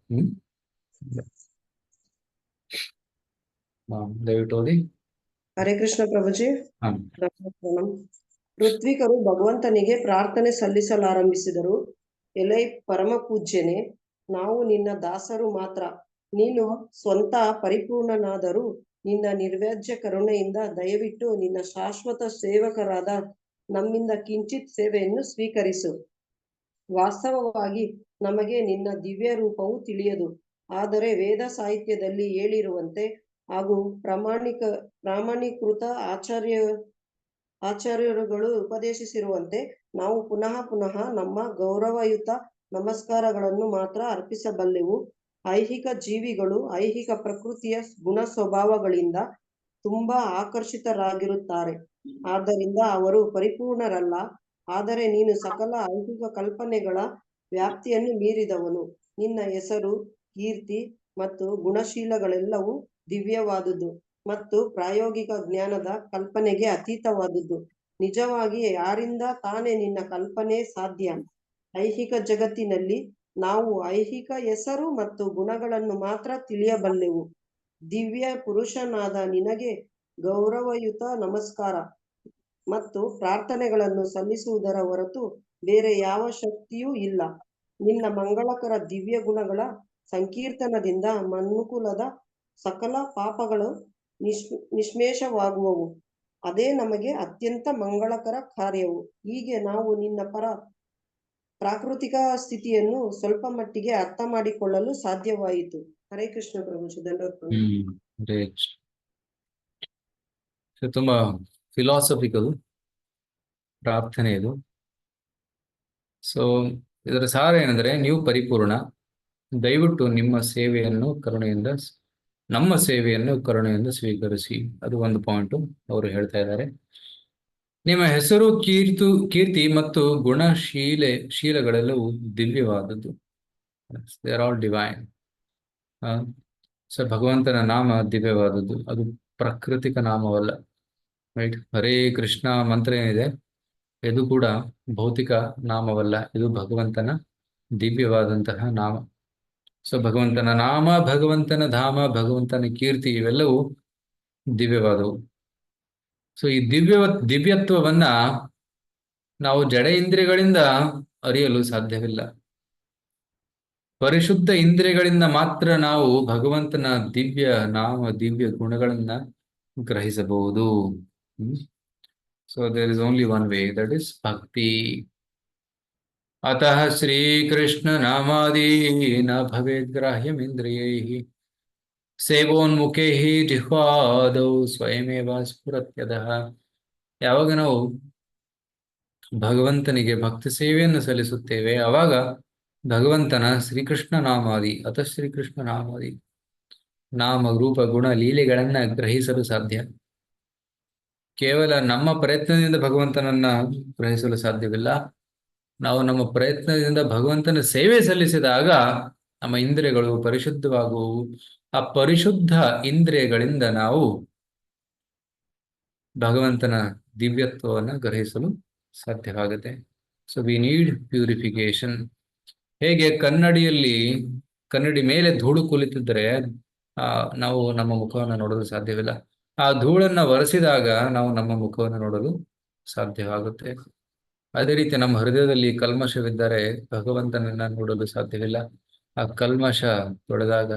ದಯವಿಟ್ಟು ಓದಿ. ಹರೇ ಕೃಷ್ಣ ಪ್ರಭುಜಿ. ಹ. ಋತ್ವಿಕರು ಭಗವಂತನಿಗೆ ಪ್ರಾರ್ಥನೆ ಸಲ್ಲಿಸಲಾರಂಭಿಸಿದರು. ಎಲೈ ಪರಮ ಪೂಜ್ಯನೆ, ನಾವು ನಿನ್ನ ದಾಸರು ಮಾತ್ರ. ನೀನು ಸ್ವಂತ ಪರಿಪೂರ್ಣನಾದರೂ ನಿನ್ನ ನಿರ್ವ್ಯಾಜ್ಯ ಕರುಣೆಯಿಂದ ದಯವಿಟ್ಟು ನಿನ್ನ ಶಾಶ್ವತ ಸೇವಕರಾದ ನಮ್ಮಿಂದ ಕಿಂಚಿತ್ ಸೇವೆಯನ್ನು ಸ್ವೀಕರಿಸು. ವಾಸ್ತವವಾಗಿ ನಮಗೆ ನಿನ್ನ ದಿವ್ಯ ರೂಪವು ತಿಳಿಯದು. ಆದರೆ ವೇದ ಸಾಹಿತ್ಯದಲ್ಲಿ ಹೇಳಿರುವಂತೆ ಹಾಗೂ ಪ್ರಾಮಾಣೀಕೃತ ಆಚಾರ್ಯರುಗಳು ಉಪದೇಶಿಸಿರುವಂತೆ ನಾವು ಪುನಃ ಪುನಃ ನಮ್ಮ ಗೌರವಯುತ ನಮಸ್ಕಾರಗಳನ್ನು ಮಾತ್ರ ಅರ್ಪಿಸಬಲ್ಲೆವು. ಐಹಿಕ ಜೀವಿಗಳು ಐಹಿಕ ಪ್ರಕೃತಿಯ ಗುಣ ಸ್ವಭಾವಗಳಿಂದ ತುಂಬಾ ಆಕರ್ಷಿತರಾಗಿರುತ್ತಾರೆ. ಆದ್ದರಿಂದ ಅವರು ಪರಿಪೂರ್ಣರಲ್ಲ. ಆದರೆ ನೀನು ಸಕಲ ಐಹಿಕ ಕಲ್ಪನೆಗಳ ವ್ಯಾಪ್ತಿಯನ್ನು ಮೀರಿದವನು. ನಿನ್ನ ಹೆಸರು, ಕೀರ್ತಿ ಮತ್ತು ಗುಣಶೀಲಗಳೆಲ್ಲವೂ ದಿವ್ಯವಾದುದು ಮತ್ತು ಪ್ರಾಯೋಗಿಕ ಜ್ಞಾನದ ಕಲ್ಪನೆಗೆ ಅತೀತವಾದುದು. ನಿಜವಾಗಿ ಯಾರಿಂದ ತಾನೇ ನಿನ್ನ ಕಲ್ಪನೆ ಸಾಧ್ಯ? ಐಹಿಕ ಜಗತ್ತಿನಲ್ಲಿ ನಾವು ಐಹಿಕ ಹೆಸರು ಮತ್ತು ಗುಣಗಳನ್ನು ಮಾತ್ರ ತಿಳಿಯಬಲ್ಲೆವು. ದಿವ್ಯ ಪುರುಷನಾದ ನಿನಗೆ ಗೌರವಯುತ ನಮಸ್ಕಾರ ಮತ್ತು ಪ್ರಾರ್ಥನೆಗಳನ್ನು ಸಲ್ಲಿಸುವುದರ ಹೊರತು ಬೇರೆ ಯಾವ ಶಕ್ತಿಯೂ ಇಲ್ಲ. ನಿನ್ನ ಮಂಗಳಕರ ದಿವ್ಯ ಗುಣಗಳ ಸಂಕೀರ್ತನದಿಂದ ಮನುಕುಲದ ಸಕಲ ಪಾಪಗಳು ನಿಷ್ಮೇಷವಾಗುವವು. ಅದೇ ನಮಗೆ ಅತ್ಯಂತ ಮಂಗಳಕರ ಕಾರ್ಯವು. ಹೀಗೆ ನಾವು ನಿನ್ನ ಪ್ರಾಕೃತಿಕ ಸ್ಥಿತಿಯನ್ನು ಸ್ವಲ್ಪ ಮಟ್ಟಿಗೆ ಅರ್ಥ ಮಾಡಿಕೊಳ್ಳಲು ಸಾಧ್ಯವಾಯಿತು. ಹರೇ ಕೃಷ್ಣ ಪ್ರಭುಜಿ. ದಂಡೋತ್ ತುಂಬಾ ಫಿಲಾಸಫಿಕಲ್ ಪ್ರಾರ್ಥನೆ ಇದು. ಸೊ ಇದರ ಸಾರ ಏನಂದ್ರೆ, ನೀವು ಪರಿಪೂರ್ಣ, ದಯವಿಟ್ಟು ನಿಮ್ಮ ಸೇವೆಯನ್ನು ಕರುಣೆಯಿಂದ, ನಮ್ಮ ಸೇವೆಯನ್ನು ಕರುಣೆಯಿಂದ ಸ್ವೀಕರಿಸಿ. ಅದು ಒಂದು ಪಾಯಿಂಟು ಅವರು ಹೇಳ್ತಾ ಇದ್ದಾರೆ. ನಿಮ್ಮ ಹೆಸರು, ಕೀರ್ತಿ ಮತ್ತು ಶೀಲಗಳೆಲ್ಲವೂ ದಿವ್ಯವಾದದ್ದು. They are all divine. So ಭಗವಂತನ ನಾಮ ದಿವ್ಯವಾದದ್ದು, ಅದು ಪ್ರಾಕೃತಿಕ ನಾಮವಲ್ಲ. ರೈಟ್? ಹರೇ ಕೃಷ್ಣ ಮಂತ್ರ ಏನಿದೆ, ಇದು ಕೂಡ ಭೌತಿಕ ನಾಮವಲ್ಲ, ಇದು ಭಗವಂತನ ದಿವ್ಯವಾದಂತಹ ನಾಮ. ಸೊ ಭಗವಂತನ ನಾಮ, ಭಗವಂತನ ಧಾಮ, ಭಗವಂತನ ಕೀರ್ತಿ ಇವೆಲ್ಲವೂ ದಿವ್ಯವಾದವು. ಸೊ ಈ ದಿವ್ಯತ್ವವನ್ನ ನಾವು ಜಡ ಇಂದ್ರಿಯಗಳಿಂದ ಅರಿಯಲು ಸಾಧ್ಯವಿಲ್ಲ. ಪರಿಶುದ್ಧ ಇಂದ್ರಿಯಗಳಿಂದ ಮಾತ್ರ ನಾವು ಭಗವಂತನ ದಿವ್ಯ ನಾಮ, ದಿವ್ಯ ಗುಣಗಳನ್ನ ಗ್ರಹಿಸಬಹುದು. So there is only one way, that is bhakti. ಅತಃ ಶ್ರೀಕೃಷ್ಣ ನಾಮಾದಿ ನ ಭವೇದ್ ಗ್ರಾಹ್ಯಮಿಂದ್ರಿಯೈಃ ಸೇವೋನ್ಮುಖೈಃ ಜಿಹ್ವಾದೌ ಸ್ವಯಮೇವ ಸ್ಫುರತ್ಯದಃ. ಯಾವಾಗ ನಾವು ಭಗವಂತನಿಗೆ ಭಕ್ತಿ ಸೇವೆಯನ್ನು ಸಲ್ಲಿಸುತ್ತೇವೆ, ಆವಾಗ ಭಗವಂತನ ಶ್ರೀಕೃಷ್ಣ ನಾಮಾದಿ, ಅತಃ ಶ್ರೀಕೃಷ್ಣ ನಾಮಾದಿ ನಾಮ, ರೂಪ, ಗುಣ, ಲೀಲೆಗಳನ್ನ ಗ್ರಹಿಸಲು ಸಾಧ್ಯ. ಕೇವಲ ನಮ್ಮ ಪ್ರಯತ್ನದಿಂದ ಭಗವಂತನನ್ನ ಗ್ರಹಿಸಲು ಸಾಧ್ಯವಿಲ್ಲ. ನಾವು ನಮ್ಮ ಪ್ರಯತ್ನದಿಂದ ಭಗವಂತನ ಸೇವೆ ಸಲ್ಲಿಸಿದಾಗ ನಮ್ಮ ಇಂದ್ರಿಯಗಳು ಪರಿಶುದ್ಧವಾಗುವು. ಆ ಪರಿಶುದ್ಧ ಇಂದ್ರಿಯಗಳಿಂದ ನಾವು ಭಗವಂತನ ದಿವ್ಯತ್ವವನ್ನು ಗ್ರಹಿಸಲು ಸಾಧ್ಯವಾಗುತ್ತೆ. So we need purification. ಹೇಗೆ ಕನ್ನಡಿ ಮೇಲೆ ಧೂಳು ಕುಳಿತಿದ್ದರೆ ನಾವು ನಮ್ಮ ಮುಖವನ್ನು ನೋಡಲು ಸಾಧ್ಯವಿಲ್ಲ. ಆ ಧೂಳನ್ನ ಒರೆಸಿದಾಗ ನಾವು ನಮ್ಮ ಮುಖವನ್ನು ನೋಡಲು ಸಾಧ್ಯವಾಗುತ್ತೆ. ಅದೇ ರೀತಿ ನಮ್ಮ ಹೃದಯದಲ್ಲಿ ಕಲ್ಮಶವಿದ್ದರೆ ಭಗವಂತನನ್ನ ನೋಡಲು ಸಾಧ್ಯವಿಲ್ಲ. ಆ ಕಲ್ಮಶ ತೊಳೆದಾಗ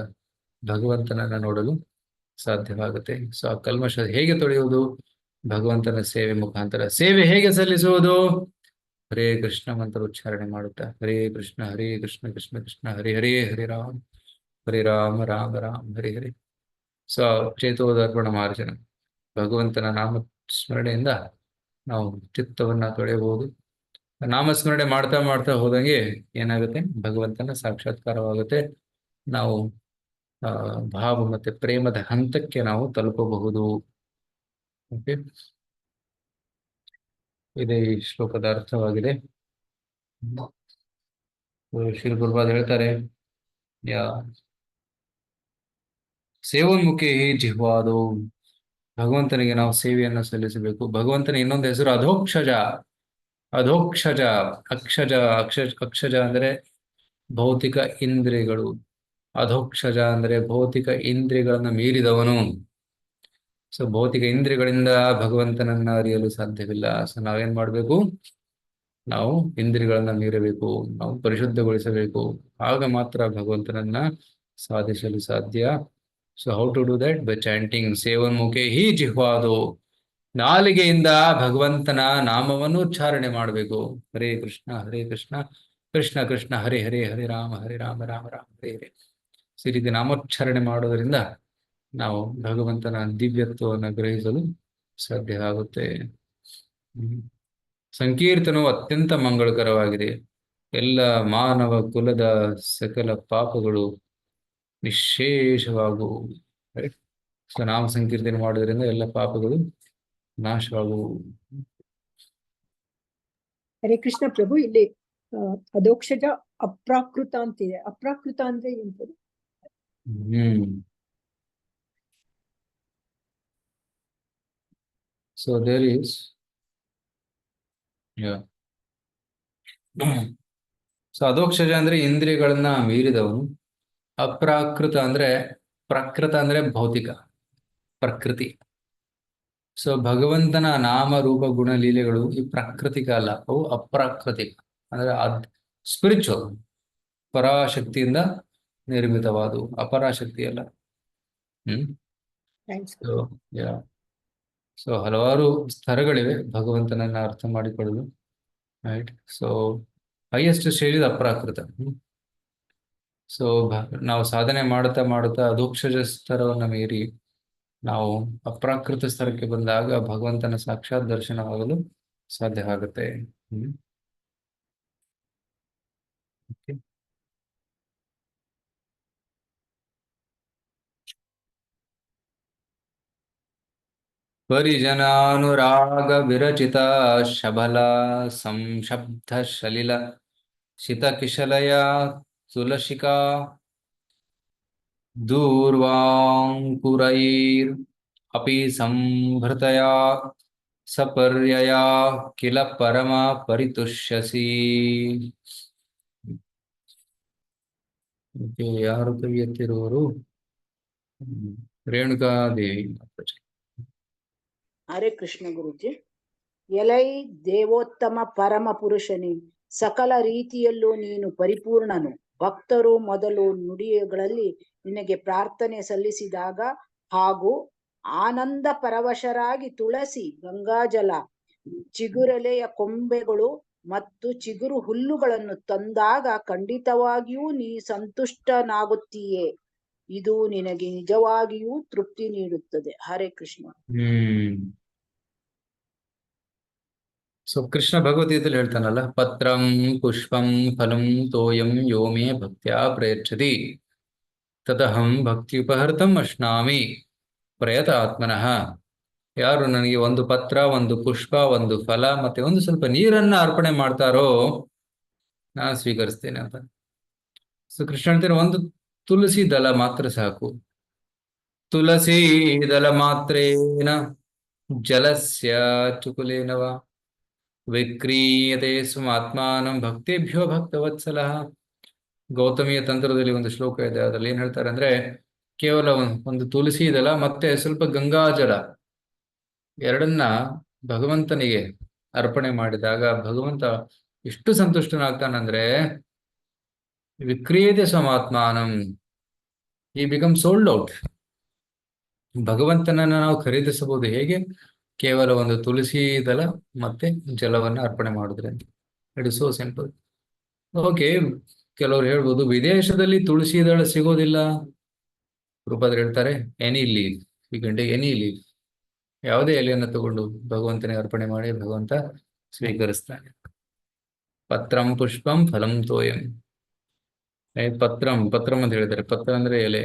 ಭಗವಂತನನ್ನ ನೋಡಲು ಸಾಧ್ಯವಾಗುತ್ತೆ. ಸೊ ಆ ಕಲ್ಮಶ ಹೇಗೆ ತೊಳೆಯುವುದು? ಭಗವಂತನ ಸೇವೆ ಮುಖಾಂತರ. ಸೇವೆ ಹೇಗೆ ಸಲ್ಲಿಸುವುದು? ಹರೇ ಕೃಷ್ಣ ಮಂತ್ರ ಉಚ್ಚಾರಣೆ ಮಾಡುತ್ತಾ, ಹರೇ ಕೃಷ್ಣ ಕೃಷ್ಣ ಕೃಷ್ಣ ಹರೇ ಹರೇ, ಹರೇ ರಾಮ ರಾಮ ರಾಮ ಹರೇ ಹರೇ. ಸೊ ಚೇತೋದರ್ಪಣ ಮಾರ್ಜನ, ಭಗವಂತನ ನಾಮ ಸ್ಮರಣೆಯಿಂದ ನಾವು ಚಿತ್ತವನ್ನ ತೊಳೆಯಬಹುದು. ನಾಮಸ್ಮರಣೆ ಮಾಡ್ತಾ ಮಾಡ್ತಾ ಹೋದಂಗೆ ಏನಾಗುತ್ತೆ? ಭಗವಂತನ ಸಾಕ್ಷಾತ್ಕಾರವಾಗುತ್ತೆ. ನಾವು ಭಾವ ಮತ್ತೆ ಪ್ರೇಮದ ಹಂತಕ್ಕೆ ನಾವು ತಲುಪಬಹುದು. ಓಕೆ, ಇದೇ ಈ ಶ್ಲೋಕದ ಅರ್ಥವಾಗಿದೆ. ಶ್ರೀ ಗುರುಪಾದ ಹೇಳ್ತಾರೆ, ಸೇವೋನ್ಮುಖಿ ಜಿಹ್ವಾದು, ಭಗವಂತನಿಗೆ ನಾವು ಸೇವೆಯನ್ನು ಸಲ್ಲಿಸಬೇಕು. ಭಗವಂತನ ಇನ್ನೊಂದು ಹೆಸರು ಅಧೋಕ್ಷಜ. ಅಕ್ಷಜ ಅಂದರೆ ಭೌತಿಕ ಇಂದ್ರಿಯಗಳು. ಅಧೋಕ್ಷಜ ಅಂದರೆ ಭೌತಿಕ ಇಂದ್ರಿಯಗಳನ್ನು ಮೀರಿದವನು. ಸೊ ಭೌತಿಕ ಇಂದ್ರಿಯಗಳಿಂದ ಭಗವಂತನನ್ನ ಅರಿಯಲು ಸಾಧ್ಯವಿಲ್ಲ. ಸೊ ನಾವೇನ್ ಮಾಡ್ಬೇಕು? ನಾವು ಇಂದ್ರಿಯಗಳನ್ನ ಮೀರಬೇಕು, ನಾವು ಪರಿಶುದ್ಧಗೊಳಿಸಬೇಕು. ಆಗ ಮಾತ್ರ ಭಗವಂತನನ್ನ ಸಾಧಿಸಲು ಸಾಧ್ಯ. So how to do that? By chanting ಸೇವನ್ಮುಖೇ ಹಿ ಜಿಹ್ವಾದೋ. ನಾಲಿಗೆಯಿಂದ ಭಗವಂತನ ನಾಮವನ್ನು ಉಚ್ಚಾರಣೆ ಮಾಡಬೇಕು. ಹರೇ ಕೃಷ್ಣ ಕೃಷ್ಣ ಕೃಷ್ಣ ಹರೇ ಹರೇ, ಹರೇ ರಾಮ ರಾಮ ರಾಮ ಹರೇ ಹರೇ. ಈ ರೀತಿ ನಾಮೋಚ್ಚಾರಣೆ ಮಾಡೋದರಿಂದ ನಾವು ಭಗವಂತನ ದಿವ್ಯತ್ವವನ್ನು ಗ್ರಹಿಸಲು ಸಾಧ್ಯ ಆಗುತ್ತೆ. ಸಂಕೀರ್ತನವು ಅತ್ಯಂತ ಮಂಗಳಕರವಾಗಿದೆ. ಎಲ್ಲ ಮಾನವ ಕುಲದ ಸಕಲ ಪಾಪಗಳು ನಿಶೇಷವಾಗುವು. ಸೊ ನಾಮ ಸಂಕೀರ್ತನೆ ಮಾಡೋದ್ರಿಂದ ಎಲ್ಲ ಪಾಪಗಳು ನಾಶವಾಗುವು. ಹರೇ ಕೃಷ್ಣ ಪ್ರಭು, ಇಲ್ಲಿ ಅಧೋಕ್ಷಜ ಅಪ್ರಾಕೃತ ಅಂತಿದೆ. ಅಪ್ರಾಕೃತ ಅಂದ್ರೆ ಎಂತದು? So there is, yeah. So Adhokshaja ಅಂದ್ರೆ ಇಂದ್ರಿಯಗಳನ್ನ ಮೀರಿದವನು. ಅಪ್ರಾಕೃತ ಅಂದ್ರೆ, ಪ್ರಕೃತ ಅಂದ್ರೆ ಭೌತಿಕ ಪ್ರಕೃತಿ. ಸೊ ಭಗವಂತನ ನಾಮ ರೂಪ ಗುಣ ಲೀಲೆಗಳು ಈ ಪ್ರಾಕೃತಿಕ ಅಲ್ಲ, ಅವು ಅಪ್ರಾಕೃತಿಕ ಅಂದ್ರೆ ಸ್ಪಿರಿಚುವಲ್, ಪರಾಶಕ್ತಿಯಿಂದ ನಿರ್ಮಿತವಾದವು, ಅಪರಾಶಕ್ತಿ ಅಲ್ಲ. ಸೊ ಹಲವಾರು ಸ್ತರಗಳಿವೆ ಭಗವಂತನನ್ನ ಅರ್ಥ ಮಾಡಿಕೊಳ್ಳಲು. ರೈಟ್. ಸೊ ಹೈಯೆಸ್ಟ್ ಸ್ಟೇಜ್ ಇದು ಅಪ್ರಾಕೃತ. ಸೊ ನಾವು ಸಾಧನೆ ಮಾಡುತ್ತಾ ಮಾಡುತ್ತಾ ಅಧೋಕ್ಷಜ ಸ್ತರವನ್ನು ಮೀರಿ ನಾವು ಅಪ್ರಾಕೃತ ಸ್ತರಕ್ಕೆ ಬಂದಾಗ ಭಗವಂತನ ಸಾಕ್ಷಾತ್ ದರ್ಶನವಾಗಲು ಸಾಧ್ಯ ಆಗುತ್ತೆ. ಪರಿಜನಾನುರಾಗ ವಿರಚಿತ ಶಬಲ ಸಂಶಬ್ದ ಶಲಿಲ ಶಿತಕಿಶಲಯ ತುಲಸಿಕಾ ದೂರ್ವಾಂಕುರೈರ್ ಅಪಿ ಸಂಭೃತಯಾ ಸಪರ್ಯಯಾ ಕಿಲ ಪರಮ ಪರಿತುಷ್ಯಸಿ. ಯಾರು ಕೈ ಎತ್ತಿರುವರು? ರೇಣುಕಾದೇವಿ ಮಾತಾಜಿ. ಹರೇ ಕೃಷ್ಣ ಗುರುಜಿ. ಎಲೈ ದೇವೋತ್ತಮ ಪರಮ ಪುರುಷನೇ, ಸಕಲ ರೀತಿಯಲ್ಲೂ ನೀನು ಪರಿಪೂರ್ಣನು. ಭಕ್ತರು ಮೊದಲು ನುಡಿಗಳಲ್ಲಿ ನಿನಗೆ ಪ್ರಾರ್ಥನೆ ಸಲ್ಲಿಸಿದಾಗ ಹಾಗೂ ಆನಂದ ಪರವಶರಾಗಿ ತುಳಸಿ, ಗಂಗಾಜಲ, ಚಿಗುರೆಲೆಯ ಕೊಂಬೆಗಳು ಮತ್ತು ಚಿಗುರು ಹುಲ್ಲುಗಳನ್ನು ತಂದಾಗ ಖಂಡಿತವಾಗಿಯೂ ನೀ ಸಂತುಷ್ಟನಾಗುತ್ತೀಯೇ. ಇದು ನಿನಗೆ ನಿಜವಾಗಿಯೂ ತೃಪ್ತಿ ನೀಡುತ್ತದೆ. ಹರೇ ಕೃಷ್ಣ. ಸೊ ಕೃಷ್ಣ ಭಗವದ್ಗೀತೆಯಲ್ಲಿ ಹೇಳ್ತಾನಲ್ಲ, ಪತ್ರಂ ಪುಷ್ಪಂ ಫಲಂ ತೋಯಂ ಯೋ ಮೇ ಭಕ್ತ್ಯಾ ಪ್ರಯಚ್ಛತಿ ತದಹಂ ಭಕ್ತಿ ಉಪಹರ್ತಂ ಅಶ್ನಾಮಿ ಪ್ರಯತ ಆತ್ಮನಃ. ಯಾರು ನನಗೆ ಒಂದು ಪತ್ರ, ಒಂದು ಪುಷ್ಪ, ಒಂದು ಫಲ ಮತ್ತೆ ಒಂದು ಸ್ವಲ್ಪ ನೀರನ್ನ ಅರ್ಪಣೆ ಮಾಡ್ತಾರೋ ನಾನು ಸ್ವೀಕರಿಸ್ತೇನೆ ಅಂತ. ಸೊ ಕೃಷ್ಣ ಹೇಳ್ತಾರೆ, ಒಂದು ತುಳಸಿ ದಳ ಮಾತ್ರ ಸಾಕು. ತುಳಸಿ ದಳ ಮಾತ್ರೇನ ಜಲಸ್ಯ ಚುಕುಲೇನವ ವಿಕ್ರೀಯತೆ ಸ್ವಾತ್ಮಾನಂ ಭಕ್ತೇಭ್ಯೋ ಭಕ್ತವತ್ಸಲಃ. ಗೌತಮಿಯ ತಂತ್ರದಲ್ಲಿ ಒಂದು ಶ್ಲೋಕ ಇದೆ, ಅದರಲ್ಲಿ ಏನ್ ಹೇಳ್ತಾರೆ ಅಂದ್ರೆ, ಕೇವಲ ಒಂದು ತುಳಸಿ ದಳ ಮತ್ತೆ ಸ್ವಲ್ಪ ಗಂಗಾಜಲ ಎರಡನ್ನ ಭಗವಂತನಿಗೆ ಅರ್ಪಣೆ ಮಾಡಿದಾಗ ಭಗವಂತ ಎಷ್ಟು ಸಂತುಷ್ಟನಾಗ್ತಾನಂದ್ರೆ, ವಿಕ್ರಿಯತೆ ಸ್ವಮಾತ್ಮಾನಂ, ಈ ಬಿಕಮ್ ಸೋಲ್ಡ್ ಔಟ್. ಭಗವಂತನನ್ನ ನಾವು ಖರೀದಿಸಬಹುದು ಹೇಗೆ? ಕೇವಲ ಒಂದು ತುಳಸಿ ದಳ ಮತ್ತೆ ಜಲವನ್ನ ಅರ್ಪಣೆ ಮಾಡಿದ್ರೆ. It is so simple. Okay, ಕೆಲವರು ಹೇಳ್ಬೋದು ವಿದೇಶದಲ್ಲಿ ತುಳಸಿ ದಳ ಸಿಗೋದಿಲ್ಲ. ರೂಪಾದ್ರೆ ಹೇಳ್ತಾರೆ, any leave, you can take any leave, ಯಾವುದೇ ಎಲೆಯನ್ನು ತಗೊಂಡು ಭಗವಂತನಿಗೆ ಅರ್ಪಣೆ ಮಾಡಿ ಭಗವಂತ ಸ್ವೀಕರಿಸ್ತಾನೆ. ಪತ್ರಂ ಪುಷ್ಪಂ ಫಲಂ ತೋಯಂ. ಪತ್ರಂ ಅಂತ ಹೇಳಿದ್ದಾರೆ, ಪತ್ರ ಅಂದ್ರೆ ಎಲೆ,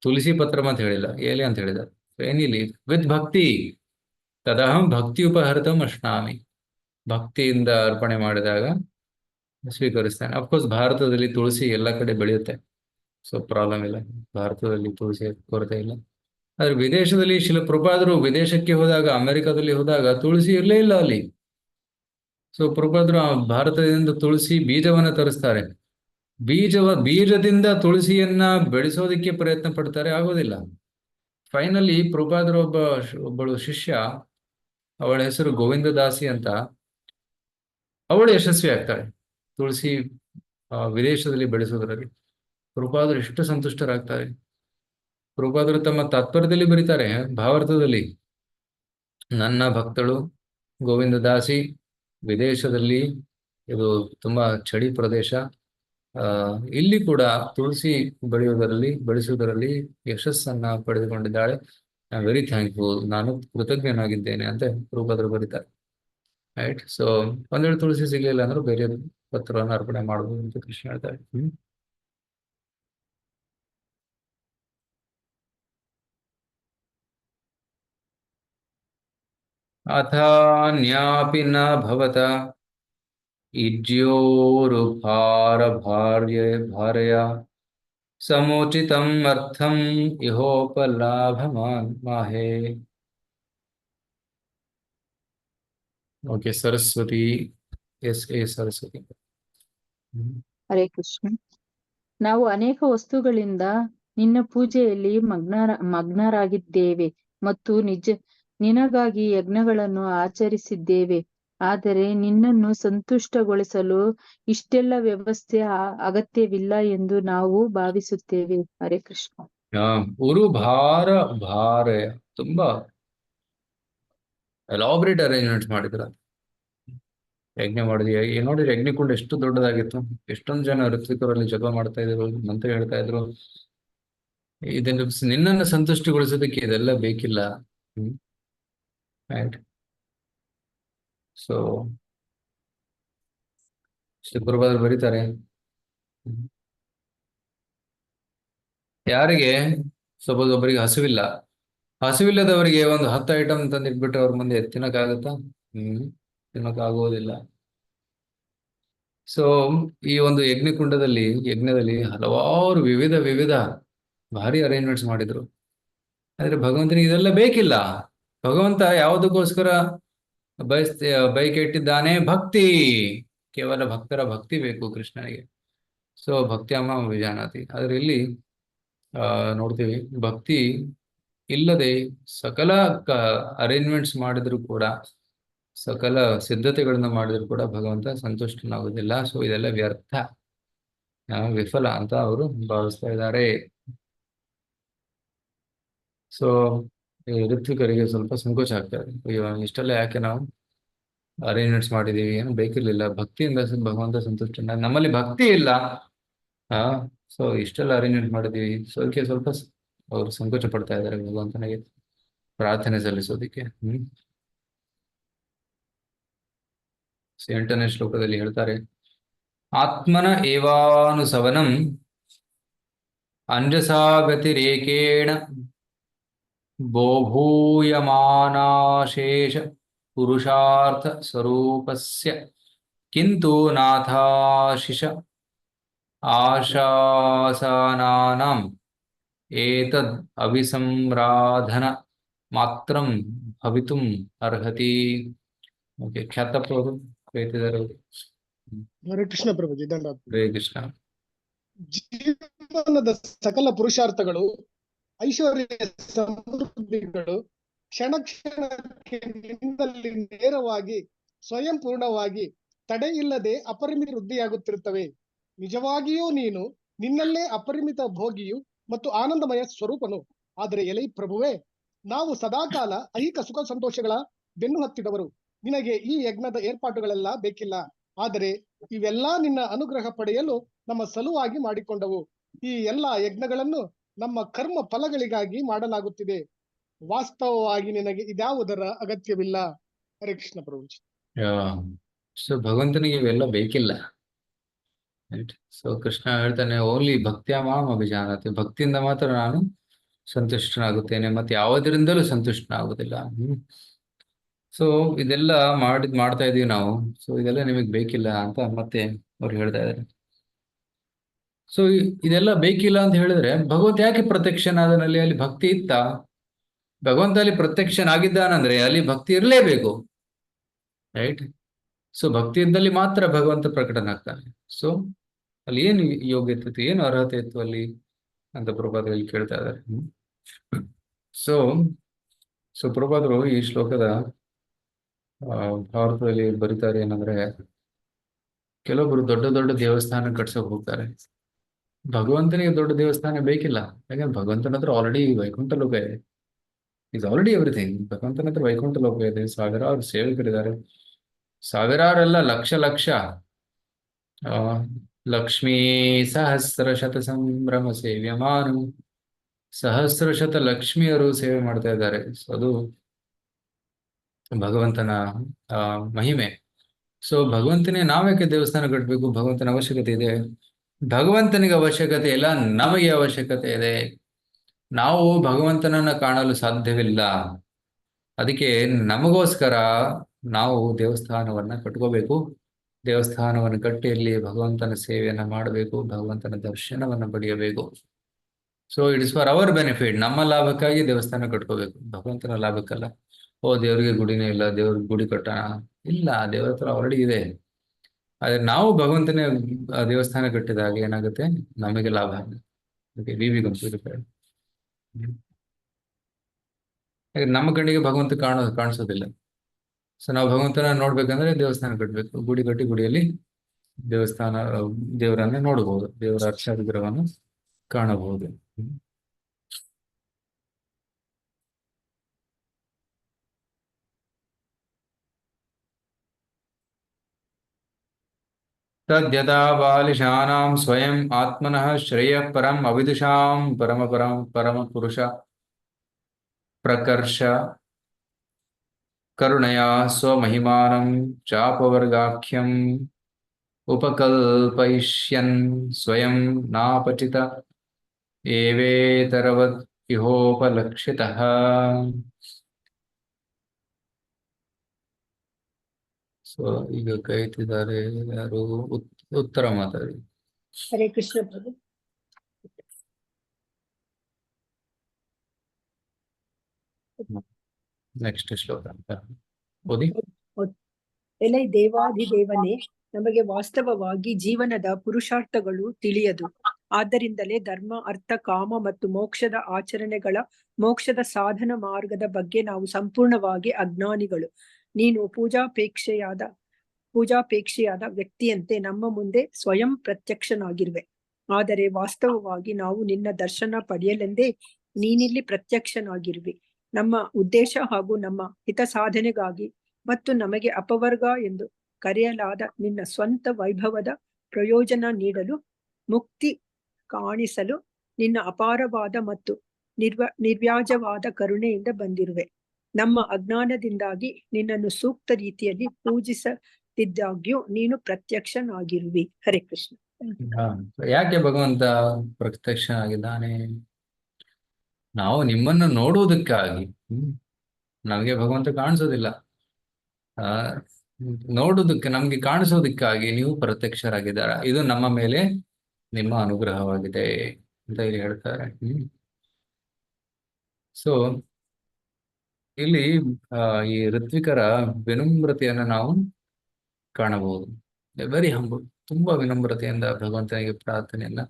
ತುಳಸಿ ಪತ್ರಂ ಅಂತ ಹೇಳಿಲ್ಲ, ಎಲೆ ಅಂತ ಹೇಳಿದ್ದಾರೆ. ಎನಿ ಲೀವ್ ವಿತ್ ಭಕ್ತಿ ತದಹಂ ಭಕ್ತಿ ಉಪಹರ್ತಂ ಅಶ್ನಾಮಿ. ಭಕ್ತಿಯಿಂದ ಅರ್ಪಣೆ ಮಾಡಿದಾಗ ಸ್ವೀಕರಿಸ್ತಾನೆ. ಅಫ್ಕೋರ್ಸ್ ಭಾರತದಲ್ಲಿ ತುಳಸಿ ಎಲ್ಲ ಕಡೆ ಬೆಳೆಯುತ್ತೆ, ಸೊ ಪ್ರಾಬ್ಲಮ್ ಇಲ್ಲ, ಭಾರತದಲ್ಲಿ ತುಳಸಿ ಕೊರತೆ ಇಲ್ಲ. ಆದ್ರೆ ವಿದೇಶದಲ್ಲಿ ಪ್ರಭುಪಾದರು ವಿದೇಶಕ್ಕೆ ಹೋದಾಗ, ಅಮೆರಿಕದಲ್ಲಿ ಹೋದಾಗ ತುಳಸಿ ಇರಲೇ ಇಲ್ಲ ಅಲ್ಲಿ. ಸೊ ಪ್ರಭುಪಾದರು ಭಾರತದಿಂದ ತುಳಸಿ ಬೀಜವನ್ನ ತರಿಸ್ತಾರೆ. ಬೀಜದಿಂದ ತುಳಸಿಯನ್ನ ಬೆಳೆಸೋದಕ್ಕೆ ಪ್ರಯತ್ನ ಪಡ್ತಾರೆ, ಆಗೋದಿಲ್ಲ. ಫೈನಲಿ ಪ್ರಭುಪಾದರು ಒಬ್ಬಳು ಶಿಷ್ಯ, ಅವಳ ಹೆಸರು ಗೋವಿಂದ ದಾಸಿ ಅಂತ, ಅವಳು ಯಶಸ್ವಿ ಆಗ್ತಾಳೆ ತುಳಸಿ ವಿದೇಶದಲ್ಲಿ ಬೆಳೆಸೋದ್ರಲ್ಲಿ. ಪ್ರಭುಪಾದರು ಎಷ್ಟು ಸಂತುಷ್ಟರಾಗ್ತಾರೆ. ಪ್ರಭುಪಾದರು ತಮ್ಮ ತಾತ್ಪರ್ಯದಲ್ಲಿ ಬರೀತಾರೆ, ಭಾವಾರ್ಥದಲ್ಲಿ, ನನ್ನ ಭಕ್ತಳು ಗೋವಿಂದ ದಾಸಿ ವಿದೇಶದಲ್ಲಿ, ಇದು ತುಂಬಾ ಚಳಿ ಪ್ರದೇಶ, ಇಲ್ಲಿ ಕೂಡ ತುಳಸಿ ಬೆಳೆಸುವುದರಲ್ಲಿ ಯಶಸ್ಸನ್ನ ಪಡೆದುಕೊಂಡಿದ್ದಾಳೆ. ವೆರಿ ಥ್ಯಾಂಕ್ಫುಲ್, ನಾನು ಕೃತಜ್ಞನಾಗಿದ್ದೇನೆ ಅಂತ ಪ್ರಭುಪಾದರು ಬರೀತಾರೆ. ರೈಟ್. ಸೊ ಒಂದ್ ವೇಳೆ ತುಳಸಿ ಸಿಗ್ಲಿಲ್ಲ ಅಂದ್ರೆ ಬೇರೆ ಪತ್ರವನ್ನು ಅರ್ಪಣೆ ಮಾಡಬಹುದು ಅಂತ ಕೃಷ್ಣ ಹೇಳ್ತಾರೆ. ಅಥಾನ್ಯಾಪಿ ನ ಭವತ ಭಾರ್ಯ ಸಮುಚಿತಂ ಅರ್ಥಂ ಇಹೋಪಲಾಭಮಾನ್ ಮಾಹೇ. ಓಕೆ, ಸರಸ್ವತಿ. ಸರಸ್ವತಿ. ಹರೇ ಕೃಷ್ಣ. ನಾವು ಅನೇಕ ವಸ್ತುಗಳಿಂದ ನಿನ್ನ ಪೂಜೆಯಲ್ಲಿ ಮಗ್ನರಾಗಿದ್ದೇವೆ ಮತ್ತು ನಿನಗಾಗಿ ಯಜ್ಞಗಳನ್ನು ಆಚರಿಸಿದ್ದೇವೆ. ಆದರೆ ನಿನ್ನನ್ನು ಸಂತುಷ್ಟಗೊಳಿಸಲು ಇಷ್ಟೆಲ್ಲ ವ್ಯವಸ್ಥೆ ಅಗತ್ಯವಿಲ್ಲ ಎಂದು ನಾವು ಭಾವಿಸುತ್ತೇವೆ. ಹರೇ ಕೃಷ್ಣ. ಉರು ಭಾರ ತುಂಬಾ ಎಲಾಬ್ರೇಟ್ ಅರೇಂಜ್ಮೆಂಟ್ಸ್ ಮಾಡಿದ್ರ. ಯಜ್ಞ ಮಾಡಿದ್ವಿ, ನೋಡಿದ್ರೆ ಯಜ್ಞಕುಂಡ ಎಷ್ಟು ದೊಡ್ಡದಾಗಿತ್ತು, ಎಷ್ಟೊಂದು ಜನ ಋತ್ವಿಕರಲ್ಲಿ ಜಪ ಮಾಡ್ತಾ ಇದ್ರು, ಮಂತ್ರ ಹೇಳ್ತಾ ಇದ್ರು. ಇದನ್ನು ನಿನ್ನನ್ನು ಸಂತುಷ್ಟಿಗೊಳಿಸೋದಕ್ಕೆ ಇದೆಲ್ಲ ಬೇಕಿಲ್ಲ. ರೈಟ್. ಸೊ ಶ್ರೀಗುರುಬಾದರು ಬರೀತಾರೆ, ಯಾರಿಗೆ ಸಪೋಸ್ ಒಬ್ಬರಿಗೆ ಹಸುವಿಲ್ಲದವರಿಗೆ ಒಂದು 10 ಐಟಮ್ ತಂದಿಟ್ಬಿಟ್ಟು ಅವ್ರ ಮುಂದೆ ತಿನ್ನಕ್ಕಾಗತ್ತಾ? ತಿನ್ನಕ್ಕಾಗೋದಿಲ್ಲ. ಸೊ ಈ ಒಂದು ಯಜ್ಞದಲ್ಲಿ ಹಲವಾರು ವಿವಿಧ ಭಾರಿ ಅರೇಂಜ್ಮೆಂಟ್ಸ್ ಮಾಡಿದ್ರು. ಆದ್ರೆ ಭಗವಂತನಿಗೆ ಇದೆಲ್ಲ ಬೇಕಿಲ್ಲ. ಭಗವಂತ ಯಾವುದಕ್ಕೋಸ್ಕರ ಬೈಕ್ ಇಟ್ಟಿದ್ದಾನೆ? ಭಕ್ತಿ. ಕೇವಲ ಭಕ್ತರ ಭಕ್ತಿ ಬೇಕು ಕೃಷ್ಣನಿಗೆ. ಸೊ ಭಕ್ತಿ ಅಮ್ಮ ವಿಜಾನಾತಿ. ಆದ್ರೆ ಇಲ್ಲಿ ನೋಡ್ತೀವಿ, ಭಕ್ತಿ ಇಲ್ಲದೆ ಸಕಲ ಅರೇಂಜ್ಮೆಂಟ್ಸ್ ಮಾಡಿದ್ರು ಕೂಡ, ಸಕಲ ಸಿದ್ಧತೆಗಳನ್ನ ಮಾಡಿದ್ರು ಕೂಡ ಭಗವಂತ ಸಂತುಷ್ಟನಾಗುವುದಿಲ್ಲ. ಸೊ ಇದೆಲ್ಲ ವ್ಯರ್ಥ, ವಿಫಲ ಅಂತ ಅವರು ಭಾವಿಸ್ತಾ ಇದ್ದಾರೆ. ಸೊ ಋತ್ವಿಕರಿಗೆ ಸ್ವಲ್ಪ ಸಂಕೋಚ ಆಗ್ತದೆ, ಇಷ್ಟೆಲ್ಲ ಯಾಕೆ ನಾವು ಅರೇಂಜ್ಮೆಂಟ್ಸ್ ಮಾಡಿದೀವಿ, ಏನು ಬೇಕಿರ್ಲಿಲ್ಲ, ಭಕ್ತಿಯಿಂದ ಭಗವಂತ ಸಂತುಷ್ಟ. ನಮ್ಮಲ್ಲಿ ಭಕ್ತಿ ಇಲ್ಲ, ಸೊ ಇಷ್ಟೆಲ್ಲ ಅರೇಂಜ್ಮೆಂಟ್ ಮಾಡಿದೀವಿ. ಸೊ ಅದಕ್ಕೆ ಸ್ವಲ್ಪ ಅವರು ಸಂಕೋಚ ಪಡ್ತಾ ಇದ್ದಾರೆ ಭಗವಂತನಿಗೆ ಪ್ರಾರ್ಥನೆ ಸಲ್ಲಿಸೋದಿಕ್ಕೆ. 8ನೇ ಶ್ಲೋಕದಲ್ಲಿ ಹೇಳ್ತಾರೆ, ಆತ್ಮನ ಏವಾನುಸವನಂ ಅಂಜಸಾ ಗತಿರೇಕೇಣ ಬೋಭೂಯಮಾನಾಶೇಷ ಪುರುಷಾರ್ಥ ಸ್ವರೂಪಸ್ಯ ಕಿಂತು ನಾಥಾಶಿಷ ಆಶಾಸನಾನಾಂ ಏತದ್ ಅವಿಸಂರಾಧನ ಮಾತ್ರಂ ಭವಿತುಂ ಅರ್ಹತಿ. ಓಕೆ, ಖ್ಯಾತಪ್ರಭು ಹೇಳ್ತಿದ್ದಾರೆ. ಹರೇ ಕೃಷ್ಣ ಪ್ರಭುಜಿ, ದಂಡ. ಹರೇ ಕೃಷ್ಣ. ಜೀವನದ ಸಕಲ ಪುರುಷಾರ್ಥಗಳು, ಐಶ್ವರ್ಯ ಸಮೃದ್ಧಿಗಳು ಕ್ಷಣ ಕ್ಷಣಕ್ಕೆ ನಿನ್ನಲ್ಲಿ ನೇರವಾಗಿ ಸ್ವಯಂ ಪೂರ್ಣವಾಗಿ ತಡೆ ಇಲ್ಲದೆ ಅಪರಿಮಿತ ವೃದ್ಧಿಯಾಗುತ್ತಿರುತ್ತವೆ. ನಿಜವಾಗಿಯೂ ನೀನು ನಿನ್ನಲ್ಲೇ ಅಪರಿಮಿತ ಭೋಗಿಯು ಮತ್ತು ಆನಂದಮಯ ಸ್ವರೂಪನು. ಆದರೆ ಎಲೈ ಪ್ರಭುವೇ, ನಾವು ಸದಾಕಾಲ ಐಹಿಕ ಸುಖ ಸಂತೋಷಗಳ ಬೆನ್ನು ಹತ್ತಿದವರು. ನಿನಗೆ ಈ ಯಜ್ಞದ ಏರ್ಪಾಟುಗಳೆಲ್ಲ ಬೇಕಿಲ್ಲ. ಆದರೆ ಇವೆಲ್ಲ ನಿನ್ನ ಅನುಗ್ರಹ ಪಡೆಯಲು ನಮ್ಮ ಸಲುವಾಗಿ ಮಾಡಿಕೊಂಡವು. ಈ ಎಲ್ಲಾ ಯಜ್ಞಗಳನ್ನು ನಮ್ಮ ಕರ್ಮ ಫಲಗಳಿಗಾಗಿ ಮಾಡಲಾಗುತ್ತಿದೆ. ವಾಸ್ತವವಾಗಿ ನಿನಗೆ ಇದ್ಯಾವುದರ ಅಗತ್ಯವಿಲ್ಲ. ಹರೇ ಕೃಷ್ಣ ಪ್ರಭುಜಿ. ಸೊ ಭಗವಂತನಿಗೆ ಇವೆಲ್ಲ ಬೇಕಿಲ್ಲ. ಸೊ ಕೃಷ್ಣ ಹೇಳ್ತಾನೆ, ಓನ್ಲಿ ಭಕ್ತಿಯ ಮಾಂ ಅಭಿಜಾನತೆ, ಭಕ್ತಿಯಿಂದ ಮಾತ್ರ ನಾನು ಸಂತುಷ್ಟನಾಗುತ್ತೇನೆ, ಮತ್ತೆ ಯಾವುದರಿಂದಲೂ ಸಂತುಷ್ಟನಾಗುವುದಿಲ್ಲ. ಸೊ ಇದೆಲ್ಲ ಮಾಡ್ತಾ ಇದೀವಿ ನಾವು. ಸೊ ಇದೆಲ್ಲ ನಿಮಗೆ ಬೇಕಿಲ್ಲ ಅಂತ ಮತ್ತೆ ಅವ್ರು ಹೇಳ್ತಾ ಇದ್ದಾರೆ. ಸೊ ಇದೆಲ್ಲ ಬೇಕಿಲ್ಲ ಅಂತ ಹೇಳಿದ್ರೆ ಭಗವಂತ ಯಾಕೆ ಪ್ರತ್ಯಕ್ಷನಾದನಲ್ಲಿ? ಅಲ್ಲಿ ಭಕ್ತಿ ಇತ್ತ? ಭಗವಂತ ಅಲ್ಲಿ ಪ್ರತ್ಯಕ್ಷನಾಗಿದ್ದಾನಂದ್ರೆ ಅಲ್ಲಿ ಭಕ್ತಿ ಇರಲೇಬೇಕು, ರೈಟ್? ಸೊ ಭಕ್ತಿ ಇದ್ದಲ್ಲಿ ಮಾತ್ರ ಭಗವಂತ ಪ್ರಕಟನಾಗ್ತಾನೆ. ಸೊ ಅಲ್ಲಿ ಏನು ಯೋಗ್ಯತೆ ಇತ್ತು, ಏನು ಅರ್ಹತೆ ಇತ್ತು ಅಲ್ಲಿ ಅಂತ ಪ್ರಭುಪಾದರು ಕೇಳ್ತಾ ಇದ್ದಾರೆ. ಸೊ ಪ್ರಭುಪಾದರು ಈ ಶ್ಲೋಕದ ಭಾರತದಲ್ಲಿ ಬರೀತಾರೆ ಏನಂದ್ರೆ, ಕೆಲವೊಬ್ರು ದೊಡ್ಡ ದೊಡ್ಡ ದೇವಸ್ಥಾನ ಕಟ್ಸೋಕೆ ಹೋಗ್ತಾರೆ. ಭಗವಂತನಿಗೆ ದೊಡ್ಡ ದೇವಸ್ಥಾನ ಬೇಕಿಲ್ಲ. ಯಾಕಂದ್ರೆ ಭಗವಂತನ ಹತ್ರ ಆಲ್ರೆಡಿ ವೈಕುಂಠ ಲೋಕ ಇದೆ. Is already everything. ಭಗವಂತನ ಹತ್ರ ವೈಕುಂಠ ಲೋಕ ಇದೆ, ಸಾವಿರಾರು ಸೇವಕರಿದ್ದಾರೆ, ಸಾವಿರಾರಲ್ಲ ಲಕ್ಷ ಲಕ್ಷ್ಮೀ ಸಹಸ್ರಶತ ಸಂಭ್ರಮ ಸೇವ್ಯಮಾನು, ಸಹಸ್ರಶತ ಲಕ್ಷ್ಮಿಯರು ಸೇವೆ ಮಾಡ್ತಾ ಇದ್ದಾರೆ. ಅದು ಭಗವಂತನ ಮಹಿಮೆ. ಸೊ ಭಗವಂತನೇ ನಾವೇಕೆ ದೇವಸ್ಥಾನ ಕಟ್ಟಬೇಕು? ಭಗವಂತನ ಅವಶ್ಯಕತೆ ಇದೆ? ಭಗವಂತನಿಗೆ ಅವಶ್ಯಕತೆ ಇಲ್ಲ, ನಮಗೆ ಅವಶ್ಯಕತೆ ಇದೆ. ನಾವು ಭಗವಂತನನ್ನ ಕಾಣಲು ಸಾಧ್ಯವಿಲ್ಲ. ಅದಕ್ಕೆ ನಮಗೋಸ್ಕರ ನಾವು ದೇವಸ್ಥಾನವನ್ನ ಕಟ್ಕೋಬೇಕು. ದೇವಸ್ಥಾನವನ್ನು ಕಟ್ಟಿ ಅಲ್ಲಿ ಭಗವಂತನ ಸೇವೆಯನ್ನ ಮಾಡಬೇಕು, ಭಗವಂತನ ದರ್ಶನವನ್ನು ಪಡೆಯಬೇಕು. So it's for our benefit. ನಮ್ಮ ಲಾಭಕ್ಕಾಗಿ ದೇವಸ್ಥಾನ ಕಟ್ಕೋಬೇಕು, ಭಗವಂತನ ಲಾಭಕ್ಕಲ್ಲ. ಓ ದೇವರಿಗೆ ಗುಡಿನೇ ಇಲ್ಲ, ದೇವ್ರಿಗೆ ಗುಡಿ ಕಟ್ಟೋಣ, ಇಲ್ಲ, ದೇವರ ಹತ್ರ ಆಲ್ರೆಡಿ ಇದೆ. ಆದ್ರೆ ನಾವು ಭಗವಂತನೇ ದೇವಸ್ಥಾನ ಕಟ್ಟಿದಾಗ ಏನಾಗುತ್ತೆ? ನಮಗೆ ಲಾಭ. ನಮ್ಮ ಕಣ್ಣಿಗೆ ಭಗವಂತ ಕಾಣಿಸೋದಿಲ್ಲ. ಸೊ ನಾವು ಭಗವಂತನ ನೋಡ್ಬೇಕಂದ್ರೆ ದೇವಸ್ಥಾನ ಕಟ್ಟಬೇಕು. ಗುಡಿ ಕಟ್ಟಿ ಗುಡಿಯಲ್ಲಿ ದೇವರನ್ನ ನೋಡಬಹುದು, ದೇವರ ಅರ್ಚ ವಿಗ್ರಹವನ್ನು ಕಾಣಬಹುದು. ತದ್ಯಥಾ ಬಾಲಿಶಾನಾಂ ಸ್ವಯಂ ಆತ್ಮನಃ ಶ್ರೇಯಃ ಪರಂ ಅವಿದುಷಾಂ ಪರಮ ಪುರುಷ ಪ್ರಕರ್ಷ ಕರುಣಯಾ ಸ್ವಮಹಿಮಾನಂ ಚಾಪವರ್ಗಾಖ್ಯಂ ಉಪಕಲ್ಪಯಿಷ್ಯನ್ ಸ್ವಯಂ ನಾಪಚಿತ ಏವೇತರವದ್ ಇಹೋಪಲಕ್ಷಿತಃ. ಸೊ ಈಗ ಕೈತಿದ್ದಾರೆ ಯಾರು? ಉತ್ತರ ಮಾತಾಡಿ. ಹರೇ ಕೃಷ್ಣ ಪ್ರಭು. ನೆಕ್ಸ್ಟ್ ಶ್ಲೋಕ ಓದಿ. ಎಲೈ ದೇವಾಧಿದೇವನೇ, ನಮಗೆ ವಾಸ್ತವವಾಗಿ ಜೀವನದ ಪುರುಷಾರ್ಥಗಳು ತಿಳಿಯದು. ಆದ್ದರಿಂದಲೇ ಧರ್ಮ, ಅರ್ಥ, ಕಾಮ ಮತ್ತು ಮೋಕ್ಷದ ಆಚರಣೆಗಳ ಮೋಕ್ಷದ ಸಾಧನ ಮಾರ್ಗದ ಬಗ್ಗೆ ನಾವು ಸಂಪೂರ್ಣವಾಗಿ ಅಜ್ಞಾನಿಗಳು. ನೀನು ಪೂಜಾಪೇಕ್ಷೆಯಾದ ವ್ಯಕ್ತಿಯಂತೆ ನಮ್ಮ ಮುಂದೆ ಸ್ವಯಂ ಪ್ರತ್ಯಕ್ಷನಾಗಿರುವೆ. ಆದರೆ ವಾಸ್ತವವಾಗಿ ನಾವು ನಿನ್ನ ದರ್ಶನ ಪಡೆಯಲೆಂದೇ ನೀನಿಲ್ಲಿ ಪ್ರತ್ಯಕ್ಷನಾಗಿರುವೆ. ನಮ್ಮ ಉದ್ದೇಶ ಹಾಗೂ ನಮ್ಮ ಹಿತ ಸಾಧನೆಗಾಗಿ ಮತ್ತು ನಮಗೆ ಅಪವರ್ಗ ಎಂದು ಕರೆಯಲಾದ ನಿನ್ನ ಸ್ವಂತ ವೈಭವದ ಪ್ರಯೋಜನ ನೀಡಲು, ಮುಕ್ತಿ ಕಾಣಿಸಲು ನಿನ್ನ ಅಪಾರವಾದ ಮತ್ತು ನಿರ್ವ್ಯಾಜವಾದ ಕರುಣೆಯಿಂದ ಬಂದಿರುವೆ. ನಮ್ಮ ಅಜ್ಞಾನದಿಂದಾಗಿ ನಿನ್ನನ್ನು ಸೂಕ್ತ ರೀತಿಯಲ್ಲಿ ಪೂಜಿಸದಿದ್ದಾಗ್ಯೂ ನೀನು ಪ್ರತ್ಯಕ್ಷನಾಗಿರುವಿ. ಹರೇ ಕೃಷ್ಣ. ಯಾಕೆ ಭಗವಂತ ಪ್ರತ್ಯಕ್ಷ ಆಗಿದ್ದಾನೆ? ನಾವು ನಿಮ್ಮನ್ನು ನೋಡುವುದಕ್ಕಾಗಿ. ನಮಗೆ ಭಗವಂತ ಕಾಣಿಸೋದಿಲ್ಲ, ನೋಡುವುದಕ್ಕೆ, ನಮ್ಗೆ ಕಾಣಿಸೋದಕ್ಕಾಗಿ ನೀವು ಪ್ರತ್ಯಕ್ಷರಾಗಿದ್ದಾರ. ಇದು ನಮ್ಮ ಮೇಲೆ ನಿಮ್ಮ ಅನುಗ್ರಹವಾಗಿದೆ ಅಂತ ಇಲ್ಲಿ ಹೇಳ್ತಾರೆ. ಸೊ ಇಲ್ಲಿ ಈ ಋತ್ವಿಕರ ವಿನಮ್ರತೆಯನ್ನು ನಾವು ಕಾಣಬಹುದು. ವೆರಿ ಹಂಬಲ್, ತುಂಬಾ ವಿನಮ್ರತೆಯಿಂದ ಭಗವಂತನಿಗೆ ಪ್ರಾರ್ಥನೆಯನ್ನ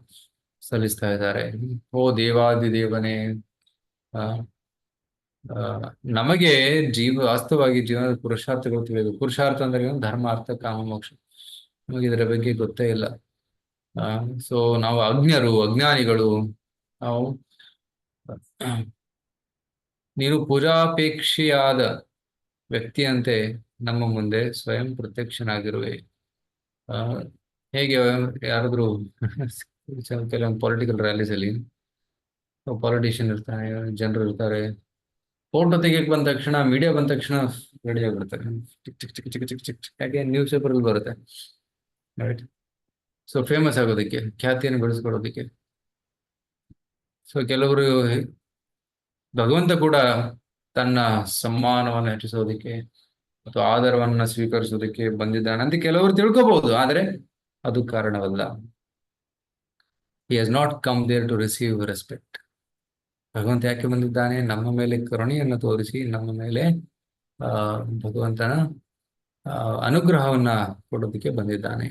ಸಲ್ಲಿಸ್ತಾ ಇದ್ದಾರೆ. ಓ ದೇವಾದಿದೇವನೇ, ನಮಗೆ ವಾಸ್ತವವಾಗಿ ಜೀವನದ ಪುರುಷಾರ್ಥಗಳು ತಿಳಿಯಬೇಕು. ಪುರುಷಾರ್ಥ ಅಂದ್ರೆ ಏನು? ಧರ್ಮ, ಅರ್ಥ, ಕಾಮ, ಮೋಕ್ಷ. ನಮಗೆ ಇದರ ಬಗ್ಗೆ ಗೊತ್ತೇ ಇಲ್ಲ. ಸೊ ನಾವು ಅಜ್ಞಾನಿಗಳು. ನಾವು ನೀನು ಪೂಜಾಪೇಕ್ಷೆಯಾದ ವ್ಯಕ್ತಿಯಂತೆ ನಮ್ಮ ಮುಂದೆ ಸ್ವಯಂ ಪ್ರತ್ಯಕ್ಷನಾಗಿರುವೆ. ಹೇಗೆ ಯಾರಾದ್ರೂ ಕೆಲವೊಂದು ಪೊಲಿಟಿಕಲ್ ರ್ಯಾಲೀಸ್ ಅಲ್ಲಿ ಪಾಲಿಟಿಷಿಯನ್ ಇರ್ತಾನೆ, ಜನರು ಇರ್ತಾರೆ, ಫೋಟೋ ತೆಗಿಯಕ್ಕೆ ಬಂದ ತಕ್ಷಣ, ಮೀಡಿಯಾ ಬಂದ ತಕ್ಷಣ ರೆಡಿ ಆಗಿಬಿಡ್ತಾರೆ. ಚಿಕ್ ಚಿಕ್ ಚಿಕ್ ಚಿಕ್ ಚಿಕ್ ಚಿಕ್ ಯಾಕೆ ನ್ಯೂಸ್ ಪೇಪರ್ ಅಲ್ಲಿ ಬರುತ್ತೆ, ರೈಟ್? ಸೊ ಫೇಮಸ್ ಆಗೋದಕ್ಕೆ, ಖ್ಯಾತಿಯನ್ನು ಬೆಳೆಸ್ಕೊಳ್ಳೋದಕ್ಕೆ. ಸೊ ಕೆಲವರು ಭಗವಂತ ಕೂಡ ತನ್ನ ಸಮ್ಮಾನವನ್ನು ಹೆಚ್ಚಿಸೋದಕ್ಕೆ ಅಥವಾ ಆಧಾರವನ್ನ ಸ್ವೀಕರಿಸೋದಕ್ಕೆ ಬಂದಿದ್ದಾನೆ ಅಂತ ಕೆಲವರು ತಿಳ್ಕೋಬಹುದು, ಆದರೆ ಅದು ಕಾರಣವಲ್ಲ. He has not come there to receive respect. ಭಗವಂತ ಯಾಕೆ ಬಂದಿದ್ದಾನೆ? ನಮ್ಮ ಮೇಲೆ ಕರುಣೆಯನ್ನು ತೋರಿಸಿ, ನಮ್ಮ ಮೇಲೆ ಭಗವಂತನ ಅನುಗ್ರಹವನ್ನ ಕೊಡೋದಕ್ಕೆ ಬಂದಿದ್ದಾನೆ.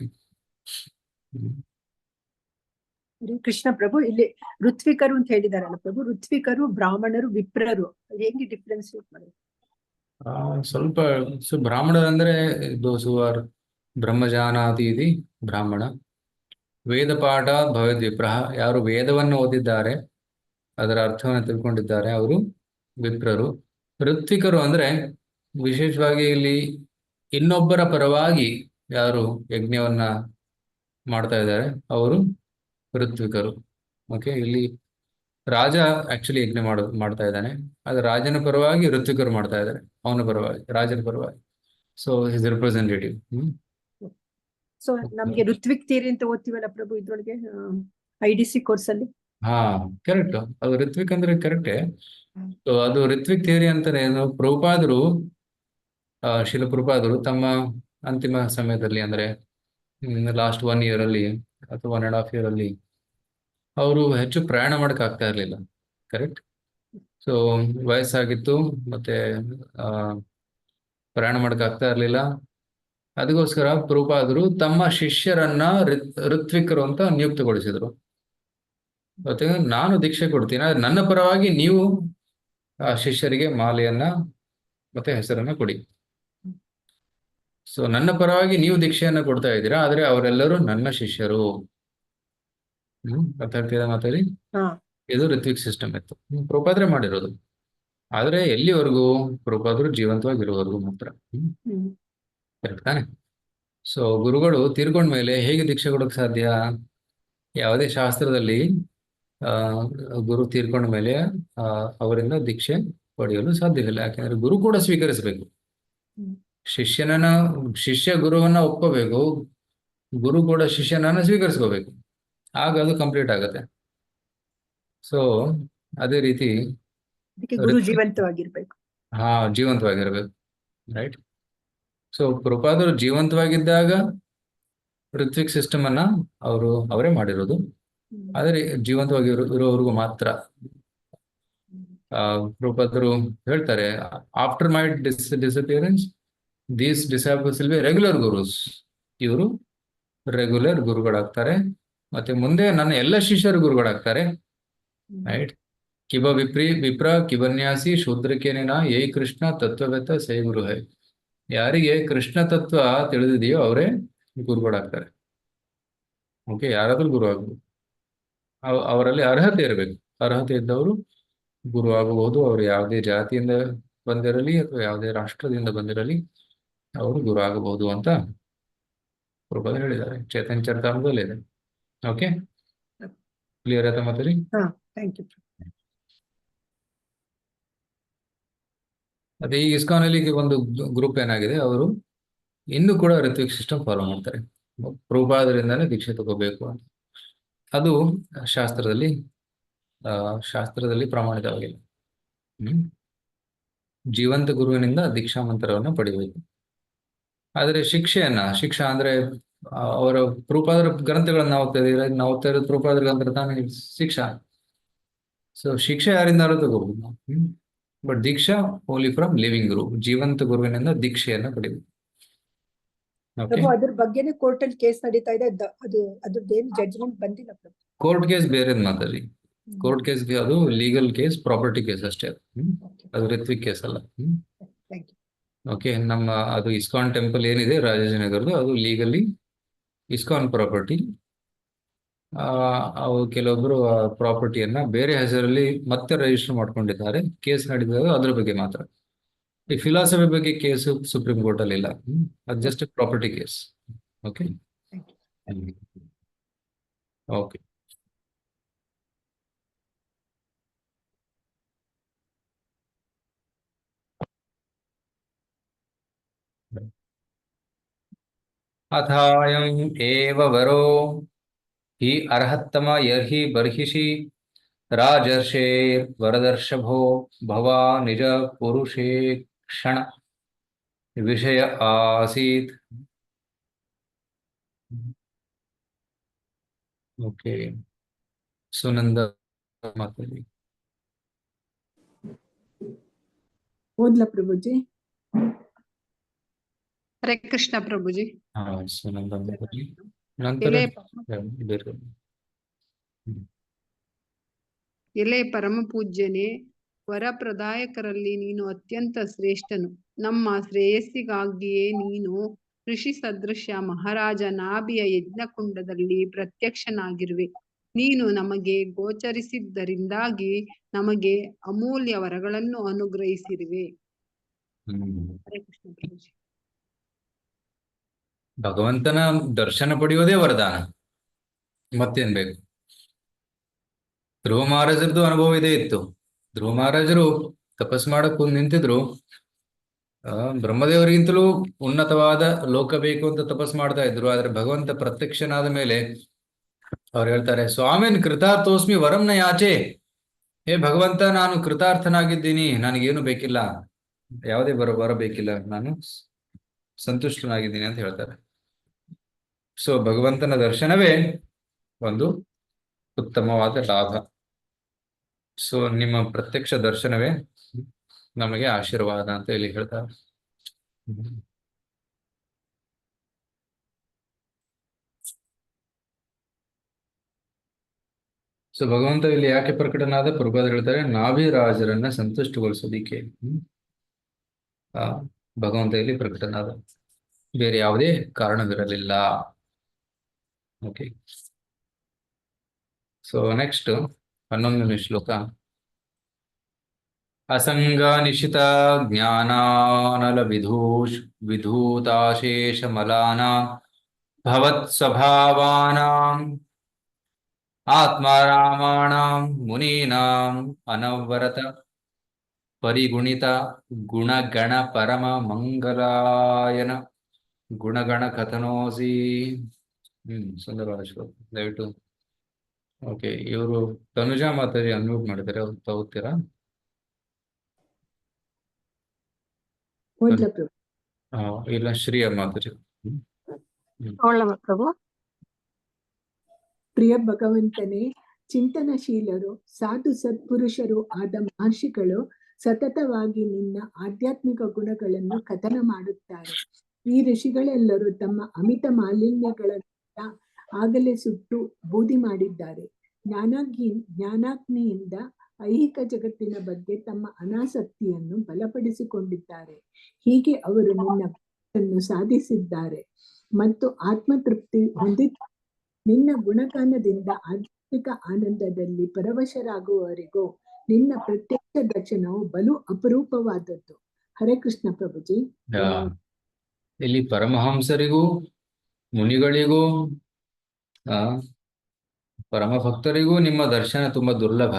ಕೃಷ್ಣ ಪ್ರಭು, ಇಲ್ಲಿ ಋತ್ವಿಕರು ಅಂತ ಹೇಳಿದಾರಲ್ಲ ಪ್ರಭು, ಋತ್ವಿಕರು, ಬ್ರಾಹ್ಮಣರು, ವಿಪ್ರರು, ಹೇಗೆ ಡಿಫ್ರೆನ್ಶಿಯೇಟ್ ಮಾಡೋದು? ಸ್ವಲ್ಪ ಬ್ರಾಹ್ಮಣರಂದ್ರೆ ದೋಸ್ ಹೂ ಆರ್ ಬ್ರಹ್ಮಜಾನಾತಿ ಇತಿ ಬ್ರಾಹ್ಮಣ. ವೇದ ಪಾಠ ಭವೇದ್ ವಿಪ್ರಹ, ಯಾರು ವೇದವನ್ನು ಓದಿದ್ದಾರೆ, ಅದರ ಅರ್ಥವನ್ನು ತಿಳ್ಕೊಂಡಿದ್ದಾರೆ, ಅವರು ವಿಪ್ರರು. ಋತ್ವಿಕರು ಅಂದ್ರೆ ವಿಶೇಷವಾಗಿ ಇಲ್ಲಿ ಇನ್ನೊಬ್ಬರ ಪರವಾಗಿ ಯಾರು ಯಜ್ಞವನ್ನ ಮಾಡ್ತಾ ಇದ್ದಾರೆ, ಅವರು ಋತ್ವಿಕರು. ಓಕೆ, ಇಲ್ಲಿ ರಾಜ ಆಕ್ಚುಲಿ ಯಜ್ಞ ಮಾಡ್ತಾ ಇದ್ದಾನೆ. ಅದು ರಾಜನ ಪರವಾಗಿ ಋತ್ವಿಕರು ಮಾಡ್ತಾ ಇದ್ದಾರೆ, ಅವನ ಪರವಾಗಿ, ರಾಜನ ಪರವಾಗಿ. So his representative. ಸೊ ನಮ್ಗೆ ಋತ್ವಿಕ್ ಥಿಯರಿ ಅಂತ ಓದ್ತೀವಲ್ಲ ಪ್ರಭು ಇದ್ರೊಳಗೆ IDC ಕೋರ್ಸ್ ಅಲ್ಲಿ. ಹಾ, ಕರೆಕ್ಟ್. ಅದು ಋತ್ವಿಕ್ ಅಂದ್ರೆ ಕರೆಕ್ಟೇ. ಸೊ ಅದು ಋತ್ವಿಕ್ ಥಿಯರಿ ಅಂತಾನೆ. ಏನು ಪ್ರಭುಪಾದರು, ಶಿಲ ಪ್ರಭುಪಾದರು ತಮ್ಮ ಅಂತಿಮ ಸಮಯದಲ್ಲಿ, ಅಂದ್ರೆ ಲಾಸ್ಟ್ 1 year ಅಲ್ಲಿ ಅಥವಾ 1.5 year ಅಲ್ಲಿ ಅವರು ಹೆಚ್ಚು ಪ್ರಯಾಣ ಮಾಡಕ್ ಆಗ್ತಾ ಇರ್ಲಿಲ್ಲ. ಕರೆಕ್ಟ್. ಸೊ ವಯಸ್ಸಾಗಿತ್ತು, ಮತ್ತೆ ಪ್ರಯಾಣ ಮಾಡಕ್ ಆಗ್ತಾ ಇರ್ಲಿಲ್ಲ. ಅದಕ್ಕೋಸ್ಕರ ಪ್ರಭುಪಾದರು ತಮ್ಮ ಶಿಷ್ಯರನ್ನ ಋತ್ವಿಕರು ಅಂತ ನಿಯುಕ್ತಗೊಳಿಸಿದ್ರು. ಮತ್ತೆ ನಾನು ದೀಕ್ಷೆ ಕೊಡ್ತೀನಿ, ಆದ್ರೆ ನನ್ನ ಪರವಾಗಿ ನೀವು ಆ ಶಿಷ್ಯರಿಗೆ ಮಾಲೆಯನ್ನ ಮತ್ತೆ ಹೆಸರನ್ನ ಕೊಡಿ. ಸೊ ನನ್ನ ಪರವಾಗಿ ನೀವು ದೀಕ್ಷೆಯನ್ನ ಕೊಡ್ತಾ ಇದ್ದೀರಾ, ಆದ್ರೆ ಅವರೆಲ್ಲರೂ ನನ್ನ ಶಿಷ್ಯರು. ಅರ್ಥ ಆಗ್ತಿದೆ ಮಾತಾಡಿ. ಇದು ಋತ್ವಿಕ್ ಸಿಸ್ಟಮ್ ಇತ್ತು, ಪ್ರಭುಪಾದ್ರೆ ಮಾಡಿರೋದು. ಆದ್ರೆ ಎಲ್ಲಿವರೆಗೂ? ಪ್ರಭುಪಾದರು ಜೀವಂತವಾಗಿರುವವರೆಗೂ ಮಾತ್ರ. ಕರೆಕ್ಟ್ ತಾನೆ? ಸೊ ಗುರುಗಳು ತೀರ್ಕೊಂಡ್ಮೇಲೆ ಹೇಗೆ ದೀಕ್ಷೆ ಕೊಡೋಕೆ ಸಾಧ್ಯ? ಯಾವುದೇ ಶಾಸ್ತ್ರದಲ್ಲಿ ಗುರು ತೀರ್ಕೊಂಡ ಮೇಲೆ ಅವರಿಂದ ದೀಕ್ಷೆ ಪಡೆಯಲು ಸಾಧ್ಯವಿಲ್ಲ. ಯಾಕೆಂದ್ರೆ ಗುರು ಕೂಡ ಸ್ವೀಕರಿಸಬೇಕು. ಶಿಷ್ಯ ಗುರುವನ್ನ ಒಪ್ಕೋಬೇಕು, ಗುರು ಕೂಡ ಶಿಷ್ಯನನ್ನ ಸ್ವೀಕರಿಸ್ಕೋಬೇಕು, ಆಗ ಅದು ಕಂಪ್ಲೀಟ್ ಆಗತ್ತೆ. ಸೊ ಅದೇ ರೀತಿ ಗುರು ಜೀವಂತವಾಗಿರ್ಬೇಕು. ಹಾ, ಜೀವಂತವಾಗಿರ್ಬೇಕು. ರೈಟ್. ಸೊ ಪ್ರಭುಪಾದರು ಜೀವಂತವಾಗಿದ್ದಾಗ ಋತ್ವಿಕ್ ಸಿಸ್ಟಮ್ ಅನ್ನ ಅವರೇ ಮಾಡಿರೋದು. ಆದರೆ ಜೀವಂತವಾಗಿ ಇರೋವರೆಗೂ ಮಾತ್ರ. ಪ್ರಭುಪಾದರು ಹೇಳ್ತಾರೆ, after my disappearance these disciples will be regular gurus. ಇವರು ರೆಗ್ಯುಲರ್ ಗುರುಗಳಾಗ್ತಾರೆ, ಮತ್ತೆ ಮುಂದೆ ನನ್ನ ಎಲ್ಲ ಶಿಷ್ಯರು ಗುರುಗಳಾಗ್ತಾರೆ. ರೈಟ್. ವಿಪ್ರ ಕಿಬನ್ಯಾಸಿ ಶೂದ್ರಕೇನ ಯೈ ಕೃಷ್ಣ ತತ್ವವೇತ್ತ ಸೈ ಗುರು ಹೈ. ಯಾರಿಗೆ ಕೃಷ್ಣ ತತ್ವ ತಿಳಿದಿದೆಯೋ ಅವರೇ ಗುರುಗಳಾಗ್ತಾರೆ. ಓಕೆ, ಯಾರಾದ್ರೂ ಗುರು ಆಗ್ಬೋದು. ಅವರಲ್ಲಿ ಅರ್ಹತೆ ಇರಬೇಕು. ಅರ್ಹತೆ ಇದ್ದವರು ಗುರು ಆಗಬಹುದು. ಅವರು ಯಾವುದೇ ಜಾತಿಯಿಂದ ಬಂದಿರಲಿ ಅಥವಾ ಯಾವುದೇ ರಾಷ್ಟ್ರದಿಂದ ಬಂದಿರಲಿ, ಅವರು ಗುರು ಆಗಬಹುದು ಅಂತ ಪ್ರಭುಪಾದರು ಹೇಳಿದ್ದಾರೆ. ಚೇತನ್ ಚರಿತಾಮೃತದಲ್ಲಿ ಇದೆ. ಓಕೆ, ಕ್ಲಿಯರ್ ಆಯ್ತಾ ಮಾತಾಡಿ? Thank you. ಅದೇ ಈ ಇಸ್ಕಾನ್ ಅಲ್ಲಿ ಒಂದು ಗ್ರೂಪ್ ಏನಾಗಿದೆ, ಅವರು ಇನ್ನೂ ಕೂಡ ಋತ್ವಿಕ್ ಸಿಸ್ಟಮ್ ಫಾಲೋ ಮಾಡ್ತಾರೆ. ಪ್ರಭುಪಾದರಿಂದಾನೇ ದೀಕ್ಷೆ ತಗೋಬೇಕು ಅಂತ. ಅದು ಶಾಸ್ತ್ರದಲ್ಲಿ ಪ್ರಮಾಣಿತವಾಗಿಲ್ಲ. ಜೀವಂತ ಗುರುವಿನಿಂದ ದೀಕ್ಷಾ ಮಂತ್ರವನ್ನು ಪಡಿಬೇಕು. ಆದರೆ ಶಿಕ್ಷಾ ಅಂದ್ರೆ ಅವರ ಪ್ರಭುಪಾದರ ಗ್ರಂಥಗಳನ್ನ ನಾವು ಓದ್ತಾ ಇರೋದು ಪ್ರಭುಪಾದರ ಗ್ರಂಥ ತಾನೇ ಶಿಕ್ಷಾ. ಸೊ ಶಿಕ್ಷೆ ಯಾರಿಂದಾದ್ರೂ ತಗೋಬಹುದು ನಾವು. But diksha only from living guru, ಜೀವಂತ ಗುರುವಿನಿಂದ ದೀಕ್ಷೆಯನ್ನ ಪಡಿಬೇಕು. ಅದ್ರ ಬಗ್ಗೆನೇ ಕೋರ್ಟ್ ಅಲ್ಲಿ ಕೇಸ್ ನಡೀತಾ ಇದೆ. ಅದ್ರದ್ದೇನು ಜಡ್ಜ್ಮೆಂಟ್ ಬಂದಿಲ್ಲ. ಕೋರ್ಟ್ ಕೇಸ್ ಬೇರೆ ಮಾತಾಡಿ. ಕೋರ್ಟ್ ಕೇಸ್ಗೆ ಅದು ಲೀಗಲ್ ಕೇಸ್, ಪ್ರಾಪರ್ಟಿ ಕೇಸ್ ಅಷ್ಟೇ. ಅದು ರಿತ್ವಿಕ್ ಕೇಸ್ ಅಲ್ಲ. ಓಕೆ, ನಮ್ಮ ಅದು ಇಸ್ಕಾನ್ ಟೆಂಪಲ್ ಏನಿದೆ ರಾಜಾಜಿನಗರದು, ಅದು ಲೀಗಲಿ ಇಸ್ಕಾನ್ ಪ್ರಾಪರ್ಟಿ. ಕೆಲವೊಬ್ರು ಆ ಪ್ರಾಪರ್ಟಿಯನ್ನ ಬೇರೆ ಹೆಸರಲ್ಲಿ ಮತ್ತೆ ರಿಜಿಸ್ಟರ್ ಮಾಡ್ಕೊಂಡಿದ್ದಾರೆ. ಕೇಸ್ ನಡೆದಾಗ ಅದ್ರ ಬಗ್ಗೆ ಮಾತ್ರ. ಈ ಫಿಲಾಸಫಿ ಬಗ್ಗೆ ಕೇಸು ಸುಪ್ರೀಂ ಕೋರ್ಟ್ ಅಲ್ಲಿ ಇಲ್ಲ. ಅದು just property case. Okay okay. ಅಥಾಯಂ ಏವ ವರೋ ಹಿ ಅರ್ಹತ್ತಮ ಯರ್ಹಿ ಬರ್ಹಿಷಿ ರಾಜರ್ಷೇರ್ ವರದರ್ಶಭೋ ಭವಾ ನಿಜ ಪುರುಷೇಕ್ಷಣ ವಿಷಯ ಆಸೀತ್. ಓಕೆ, ಸುನಂದ ಮಾತಾಡಿ. ಓದ್ಲಾ ಪ್ರಭುಜಿ? ಹರೇ ಕೃಷ್ಣ ಪ್ರಭುಜಿ. ಸುನಂದ ಮಾತಾಡಿ. ನಂತರ ಎಲೆ ಪರಮ ಪೂಜ್ಯನೇ, ವರಪ್ರದಾಯಕರಲ್ಲಿ ನೀನು ಅತ್ಯಂತ ಶ್ರೇಷ್ಠನು. ನಮ್ಮ ಶ್ರೇಯಸ್ಸಿಗಾಗಿಯೇ ನೀನು ಋಷಿ ಸದೃಶ ಮಹಾರಾಜ ನಾಭಿಯ ಯಜ್ಞಕುಂಡದಲ್ಲಿ ಪ್ರತ್ಯಕ್ಷನಾಗಿರುವೆ. ನೀನು ನಮಗೆ ಗೋಚರಿಸಿದ್ದರಿಂದಾಗಿ ನಮಗೆ ಅಮೂಲ್ಯ ವರಗಳನ್ನು ಅನುಗ್ರಹಿಸಿರುವೆ. ಹರೇ ಕೃಷ್ಣ ಪ್ರಭುಜಿ. ಭಗವಂತನ ದರ್ಶನ ಪಡೆಯೋದೇ ವರದಾನ, ಮತ್ತೇನ್ ಬೇಕು? ಧ್ರುವ ಮಹಾರಾಜರದು ಅನುಭವ ಇದೇ ಇತ್ತು. ಧ್ರುವ ಮಹಾರಾಜರು ತಪಸ್ ಮಾಡಕ್ ನಿಂತಿದ್ರು. ಬ್ರಹ್ಮದೇವರಿಗಿಂತಲೂ ಉನ್ನತವಾದ ಲೋಕ ಬೇಕು ಅಂತ ತಪಸ್ ಮಾಡ್ತಾ ಇದ್ರು. ಆದ್ರೆ ಭಗವಂತ ಪ್ರತ್ಯಕ್ಷನಾದ ಮೇಲೆ ಅವ್ರು ಹೇಳ್ತಾರೆ, ಸ್ವಾಮಿನ್ ಕೃತಾರ್ಥೋಸ್ಮಿ ವರಂನ ಯಾಚೆ. ಹೇ ಭಗವಂತ, ನಾನು ಕೃತಾರ್ಥನಾಗಿದ್ದೀನಿ, ನನಗೇನು ಬೇಕಿಲ್ಲ, ಯಾವುದೇ ವರ ಬೇಕಿಲ್ಲ, ನಾನು ಸಂತುಷ್ಟನಾಗಿದ್ದೀನಿ ಅಂತ ಹೇಳ್ತಾರೆ. ಸೊ ಭಗವಂತನ ದರ್ಶನವೇ ಒಂದು ಉತ್ತಮವಾದ ಲಾಭ. ಸೊ ನಿಮ್ಮ ಪ್ರತ್ಯಕ್ಷ ದರ್ಶನವೇ ನಮಗೆ ಆಶೀರ್ವಾದ ಅಂತ ಇಲ್ಲಿ ಹೇಳ್ತಾರೆ. ಸೊ ಭಗವಂತ ಇಲ್ಲಿ ಯಾಕೆ ಪ್ರಕಟನಾದ? ಪ್ರಭುಪಾದ ಹೇಳ್ತಾರೆ, ನಾಭಿರಾಜರನ್ನ ಸಂತುಷ್ಟಗೊಳಿಸೋದಿಕ್ಕೆ ಭಗವಂತ ಇಲ್ಲಿ ಪ್ರಕಟನಾದ, ಬೇರೆ ಯಾವುದೇ ಕಾರಣವಿರಲಿಲ್ಲ. ಓಕೆ. ಸೊ ನೆಕ್ಸ್ಟ್ 11ನೇ ಶ್ಲೋಕ. ಅಸಂಗ ನಿಶಿತ ಜ್ಞಾನಾನಲ ವಿಧೂತಾಶೇಷ ಮಲಾನಾಂ ಭವತ್ ಸ್ವಭಾವಾನಾಂ ಆತ್ಮಾರಾಮಾಣಾಂ ಮುನೀನಾಂ ಅನವರತ ಪರಿಗುಣಿತ ಗುಣಗಣ ಪರಮ ಮಂಗಲಾಯನ ಗುಣಗಣ ಕಥನೋಸಿ. ಸುಂದರವಾದ ಶ್ಲೋಕ, ದಯವಿಟ್ಟು. ಓಕೆ, ಇವರು ತನುಜಾ ಮಾತಾಜಿ ಅನ್ಮ್ಯೂಟ್ ಮಾಡಿದ್ದಾರೆ, ಅವ್ರು ತಗೋತೀರಾ? ಓದ್ಲಾ ಪ್ರಭು? ಇಲ್ಲ, ಶ್ರೀಯ ಮಾತಾಜಿ. ಪ್ರಭು. ಪ್ರಿಯ ಭಗವಂತನೇ, ಚಿಂತನಶೀಲರು ಸಾಧು ಸತ್ಪುರುಷರು ಆದ ಮಹರ್ಷಿಗಳು ಸತತವಾಗಿ ನಿನ್ನ ಆಧ್ಯಾತ್ಮಿಕ ಗುಣಗಳನ್ನು ಕಥನ ಮಾಡುತ್ತಾರೆ. ಈ ಋಷಿಗಳೆಲ್ಲರೂ ತಮ್ಮ ಅಮಿತ ಮಾಲಿನ್ಯಗಳಿಂದ ಆಗಲೇ ಸುಟ್ಟು ಬೂದಿ ಮಾಡಿದ್ದಾರೆ. ಜ್ಞಾನಾಗ್ನಿಯಿಂದ ಐಹಿಕ ಜಗತ್ತಿನ ಬಗ್ಗೆ ತಮ್ಮ ಅನಾಸಕ್ತಿಯನ್ನು ಬಲಪಡಿಸಿಕೊಂಡಿದ್ದಾರೆ. ಹೀಗೆ ಅವರು ನಿನ್ನ ಸಾಧಿಸಿದ್ದಾರೆ ಮತ್ತು ಆತ್ಮತೃಪ್ತಿ ಹೊಂದಿದ್ದಾರೆ. ನಿನ್ನ ಗುಣಗಾನದಿಂದ ಆಧ್ಯಾತ್ಮಿಕ ಆನಂದದಲ್ಲಿ ಪರವಶರಾಗುವವರೆಗೂ ನಿನ್ನ ಪ್ರತ್ಯಕ್ಷ ದರ್ಶನವು ಬಲು ಅಪರೂಪವಾದದ್ದು. ಹರೇ ಕೃಷ್ಣ ಪ್ರಭುಜಿ. ಇಲ್ಲಿ ಪರಮಹಂಸರಿಗೂ ಮುನಿಗಳಿಗೂ ಪರಮ ಭಕ್ತರಿಗೂ ನಿಮ್ಮ ದರ್ಶನ ತುಂಬಾ ದುರ್ಲಭ.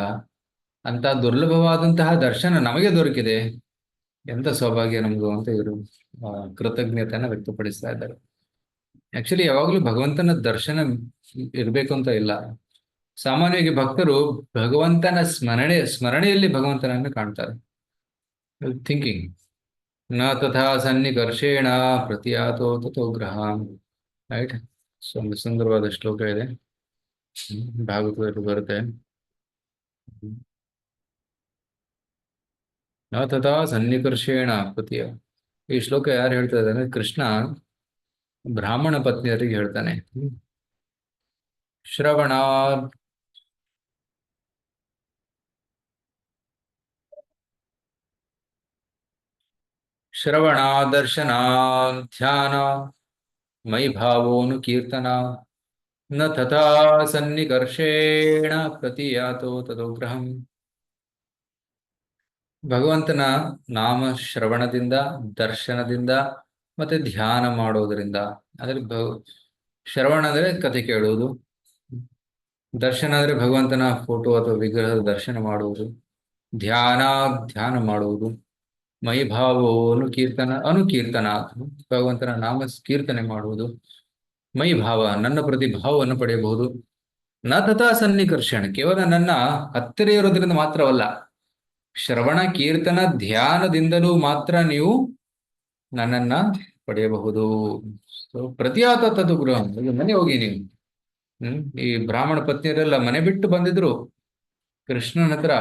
ಅಂತ ದುರ್ಲಭವಾದಂತಹ ದರ್ಶನ ನಮಗೆ ದೊರಕಿದೆ, ಎಂತ ಸೌಭಾಗ್ಯ ನಮ್ದು ಅಂತ ಇವರು ಕೃತಜ್ಞತೆಯನ್ನ ವ್ಯಕ್ತಪಡಿಸ್ತಾ ಇದ್ದಾರೆ. ಆಕ್ಚುಲಿ ಯಾವಾಗಲೂ ಭಗವಂತನ ದರ್ಶನ ಇರ್ಬೇಕು ಅಂತ ಇಲ್ಲ. ಸಾಮಾನ್ಯವಾಗಿ ಭಕ್ತರು ಭಗವಂತನ ಸ್ಮರಣೆಯಲ್ಲಿ ಭಗವಂತನನ್ನು ಕಾಣ್ತಾರೆ. ಥಿಂಕಿಂಗ್ ನ ತಥಾ ಸನ್ನಿಕರ್ಷೇಣ ಪ್ರತಿಯಾತೋ ತಥೋ ಗ್ರಹ. ರೈಟ್. ಸೊ ಒಂದು ಸುಂದರವಾದ ಶ್ಲೋಕ ಇದೆ, ಭಾಗವತದಲ್ಲಿ ಬರುತ್ತೆ. ನ ತಥಾ ಸನ್ನಿಕರ್ಷೇಣ ಪ್ರತಿಯ. ಈ ಶ್ಲೋಕ ಯಾರು ಹೇಳ್ತಾ ಇದ್ದಾರೆ ಅಂದ್ರೆ ಕೃಷ್ಣ ಬ್ರಾಹ್ಮಣ ಪತ್ನಿಯರಿಗೆ ಹೇಳ್ತಾನೆ. ಶ್ರವಣ ದರ್ಶನ ಧ್ಯಾನ ಮೈ ಭಾವೋನು ಕೀರ್ತನ ನ ತಥಾ ಸನ್ನಿಕರ್ಷೇಣ ಪ್ರತಿಯಾತೋ ತದೋಗ್ರಹಂ. ಭಗವಂತನ ನಾಮ ಶ್ರವಣದಿಂದ, ದರ್ಶನದಿಂದ ಮತ್ತೆ ಧ್ಯಾನ ಮಾಡೋದ್ರಿಂದ, ಅಂದ್ರೆ ಶ್ರವಣ ಅಂದ್ರೆ ಕಥೆ ಕೇಳುವುದು, ದರ್ಶನ ಅಂದ್ರೆ ಭಗವಂತನ ಫೋಟೋ ಅಥವಾ ವಿಗ್ರಹದ ದರ್ಶನ ಮಾಡುವುದು, ಧ್ಯಾನ ಮಾಡುವುದು, ಮೈಭಾವವನ್ನು ಅನುಕೀರ್ತನ ಭಗವಂತನ ನಾಮ ಕೀರ್ತನೆ ಮಾಡುವುದು, ಮೈಭಾವ ನನ್ನ ಪ್ರತಿ ಭಾವವನ್ನು ಪಡೆಯಬಹುದು. ನ ತಥಾ ಸನ್ನಿಕರ್ಷಣ, ಕೇವಲ ನನ್ನ ಹತ್ತಿರ ಇರೋದ್ರಿಂದ ಮಾತ್ರವಲ್ಲ, ಶ್ರವಣ ಕೀರ್ತನ ಧ್ಯಾನದಿಂದಲೂ ಮಾತ್ರ ನೀವು ನನ್ನನ್ನ ಪಡೆಯಬಹುದು. ಪ್ರತಿಯಾತ ತದು ಗೃಹ, ಮನೆ ಹೋಗಿ ನೀವು. ಈ ಬ್ರಾಹ್ಮಣ ಪತ್ನಿಯರೆಲ್ಲ ಮನೆ ಬಿಟ್ಟು ಬಂದಿದ್ರು ಕೃಷ್ಣನ ಹತ್ರ.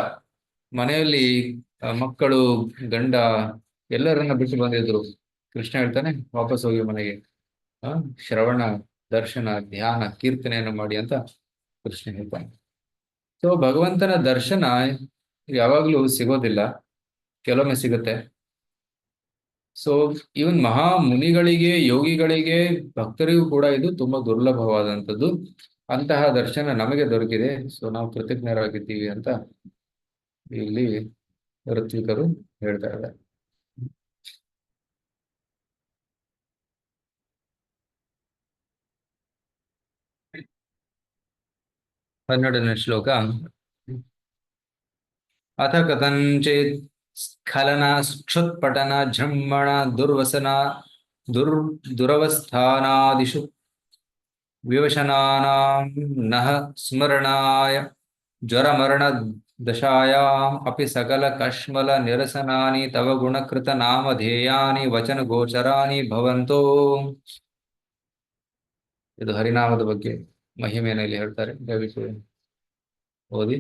ಮನೆಯಲ್ಲಿ ಮಕ್ಕಳು, ಗಂಡ ಎಲ್ಲರನ್ನ ಬಿಟ್ಟು ಬಂದಿದ್ರು. ಕೃಷ್ಣ ಹೇಳ್ತಾನೆ, ವಾಪಸ್ ಹೋಗಿ ಮನೆಗೆ, ಶ್ರವಣ ದರ್ಶನ ಧ್ಯಾನ ಕೀರ್ತನೆಯನ್ನು ಮಾಡಿ ಅಂತ ಕೃಷ್ಣ ಹೇಳ್ತಾನೆ. ಸೊ ಭಗವಂತನ ದರ್ಶನ ಯಾವಾಗ್ಲೂ ಸಿಗೋದಿಲ್ಲ, ಕೆಲವೊಮ್ಮೆ ಸಿಗುತ್ತೆ. ಸೊ ಇವನ್ ಮಹಾ ಮುನಿಗಳಿಗೆ, ಯೋಗಿಗಳಿಗೆ, ಭಕ್ತರಿಗೂ ಕೂಡ ಇದು ತುಂಬಾ ದುರ್ಲಭವಾದಂಥದ್ದು. ಅಂತಹ ದರ್ಶನ ನಮಗೆ ದೊರಕಿದೆ. ಸೊ ನಾವು ಕೃತಜ್ಞರಾಗಿದ್ದೀವಿ ಅಂತ ಇಲ್ಲಿ ಋತ್ವಿಕರು ಹೇಳ್ತಾ ಇದ್ದಾರೆ. ಹನ್ನೆರಡನೇ ಶ್ಲೋಕ. ಅಥ ಕಥಂಚಿತ್ ಸ್ಖಲನ ಕ್ಷುತ್ಪಟನ ಜೃಂಭಣ ದುರ್ವಸನ ದುರವಸ್ಥಾನಾದಿಷು ವಿವಶನಾನಾಂ ನಃ ಸ್ಮರಣಾಯ ಜ್ವರಮರಣ ದಶಾಯಾಂ ಅಪಿ ಸಕಲ ಕಶ್ಮಲ ನಿರಸನಾನಿ ತವ ಗುಣಕೃತ ನಾಮಧೇಯಾನಿ ವಚನ ಗೋಚರಾನಿ ಭವಂತೋ. ಇದು ಹರಿನಾಮದ ಬಗ್ಗೆ ಮಹಿಮೆಯನ್ನು ಇಲ್ಲಿ ಹೇಳ್ತಾರೆ. ದಯವಿಟ್ಟು ಓದಿ.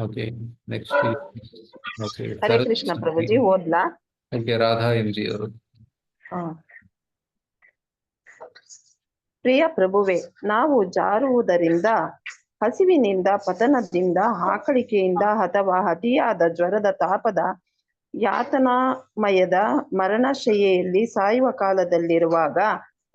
Okay, next. Okay, Hare Krishna ಪ್ರಭುಜಿ, ಓದ್ಲಾ? ಓಕೆ, ರಾಧಾ ಎಂ ಜಿ ಅವರು. ಪ್ರಿಯ ಪ್ರಭುವೆ, ನಾವು ಜಾರುವುದರಿಂದ, ಹಸಿವಿನಿಂದ, ಪತನದಿಂದ, ಆಕಳಿಕೆಯಿಂದ ಅಥವಾ ಅತಿಯಾದ ಜ್ವರದ ತಾಪದ ಯಾತನಾಮಯದ ಮರಣಶಯ್ಯೆಯಲ್ಲಿ ಸಾಯುವ ಕಾಲದಲ್ಲಿರುವಾಗ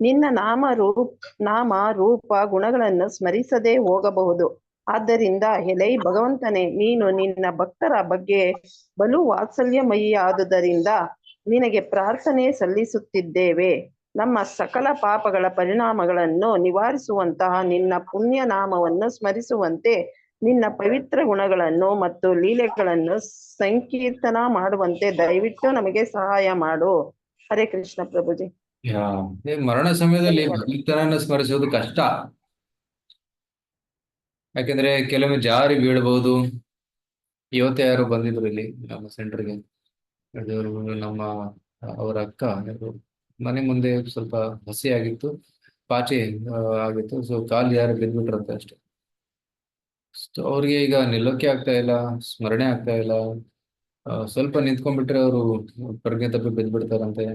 ನಿನ್ನ ನಾಮ ರೂಪ ಗುಣಗಳನ್ನು ಸ್ಮರಿಸದೆ ಹೋಗಬಹುದು. ಆದ್ದರಿಂದ ಎಲೈ ಭಗವಂತನೇ, ನೀನು ನಿನ್ನ ಭಕ್ತರ ಬಗ್ಗೆ ಬಲು ವಾತ್ಸಲ್ಯಮಯಿಯಾದುದರಿಂದ ನಿನಗೆ ಪ್ರಾರ್ಥನೆ ಸಲ್ಲಿಸುತ್ತಿದ್ದೇವೆ. ನಮ್ಮ ಸಕಲ ಪಾಪಗಳ ಪರಿಣಾಮಗಳನ್ನು ನಿವಾರಿಸುವಂತಹ ನಿನ್ನ ಪುಣ್ಯ ನಾಮವನ್ನು ಸ್ಮರಿಸುವಂತೆ, ನಿನ್ನ ಪವಿತ್ರ ಗುಣಗಳನ್ನು ಮತ್ತು ಲೀಲೆಗಳನ್ನು ಸಂಕೀರ್ತನ ಮಾಡುವಂತೆ ದಯವಿಟ್ಟು ನಮಗೆ ಸಹಾಯ ಮಾಡು. ಹರೇ ಕೃಷ್ಣ ಪ್ರಭುಜಿ. ಮರಣ ಸಮಯದಲ್ಲಿ ಭಗವಂತನನ್ನು ಸ್ಮರಿಸುವುದು ಕಷ್ಟ. ಯಾಕೆಂದ್ರೆ ಕೆಲವೊಮ್ಮೆ ಜಾರಿ ಬೀಳಬಹುದು. ಇವತ್ತೇ ಯಾರು ಬಂದಿದ್ರು ಇಲ್ಲಿ ನಮ್ಮ ಸೆಂಟರ್ಗೆ, ನಮ್ಮ ಅವರ ಅಕ್ಕ ಮನೆ ಮುಂದೆ ಸ್ವಲ್ಪ ಹಸಿ ಆಗಿತ್ತು, ಪಾಚಿ ಆಗಿತ್ತು. ಸೊ ಕಾಲು ಯಾರು ಬಿದ್ದ್ಬಿಟ್ರಂತೆ ಅಷ್ಟೇ. ಅವ್ರಿಗೆ ಈಗ ನಿಲ್ಲೋಕೆ ಆಗ್ತಾ ಇಲ್ಲ, ಸ್ಮರಣೆ ಆಗ್ತಾ ಇಲ್ಲ. ಸ್ವಲ್ಪ ನಿಂತ್ಕೊಂಡ್ಬಿಟ್ರೆ ಅವರು ಪ್ರಜ್ಞೆ ತಪ್ಪಿ ಬಿದ್ದ್ಬಿಡ್ತಾರಂತೆ.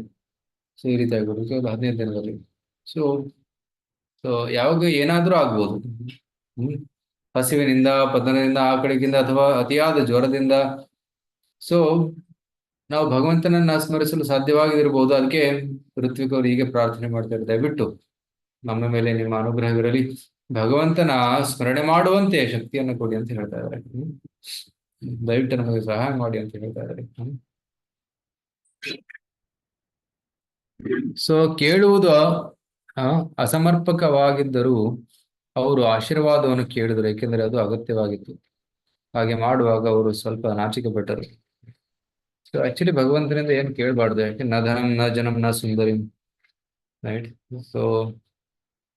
ಸೊ ಈ ರೀತಿ ಆಗ್ಬಿಟ್ಟು 15 ದಿನದಲ್ಲಿ. ಸೊ ಯಾವಾಗ ಏನಾದ್ರೂ ಆಗ್ಬೋದು. ಹಸಿವಿನಿಂದ, ಪತನದಿಂದ, ಆಕಳಿಕೆಯಿಂದ ಅಥವಾ ಅತಿಯಾದ ಜ್ವರದಿಂದ. ಸೊ ನಾವು ಭಗವಂತನನ್ನ ಸ್ಮರಿಸಲು ಸಾಧ್ಯವಾಗಿರ್ಬೋದು. ಅದಕ್ಕೆ ಋತ್ವಿಕ್ ಅವರು ಹೀಗೆ ಪ್ರಾರ್ಥನೆ ಮಾಡ್ತಾರೆ, ದಯವಿಟ್ಟು ನಮ್ಮ ಮೇಲೆ ನಿಮ್ಮ ಅನುಗ್ರಹವಿರಲಿ, ಭಗವಂತನ ಸ್ಮರಣೆ ಮಾಡುವಂತೆ ಶಕ್ತಿಯನ್ನು ಕೊಡಿ ಅಂತ ಹೇಳ್ತಾ ಇದ್ದಾರೆ. ದಯವಿಟ್ಟು ನಮಗೆ ಸಹಾಯ ಮಾಡಿ ಅಂತ ಹೇಳ್ತಾ ಇದ್ದಾರೆ. ಸೊ ಕೇಳುವುದು ಅಸಮರ್ಪಕವಾಗಿದ್ದರೂ ಅವರು ಆಶೀರ್ವಾದವನ್ನು ಕೇಳಿದರು, ಏಕೆಂದರೆ ಅದು ಅಗತ್ಯವಾಗಿತ್ತು. ಹಾಗೆ ಮಾಡುವಾಗ ಅವರು ಸ್ವಲ್ಪ ನಾಚಿಕೆ ಪಟ್ಟರು. ಸೊ ಆಕ್ಚುಲಿ ಭಗವಂತನಿಂದ ಏನು ಕೇಳಬಾರ್ದು, ಯಾಕೆ ನ ಧನಂ ನ ಜನಂ ನ ಸುಂದರಿ, ರೈಟ್? ಸೊ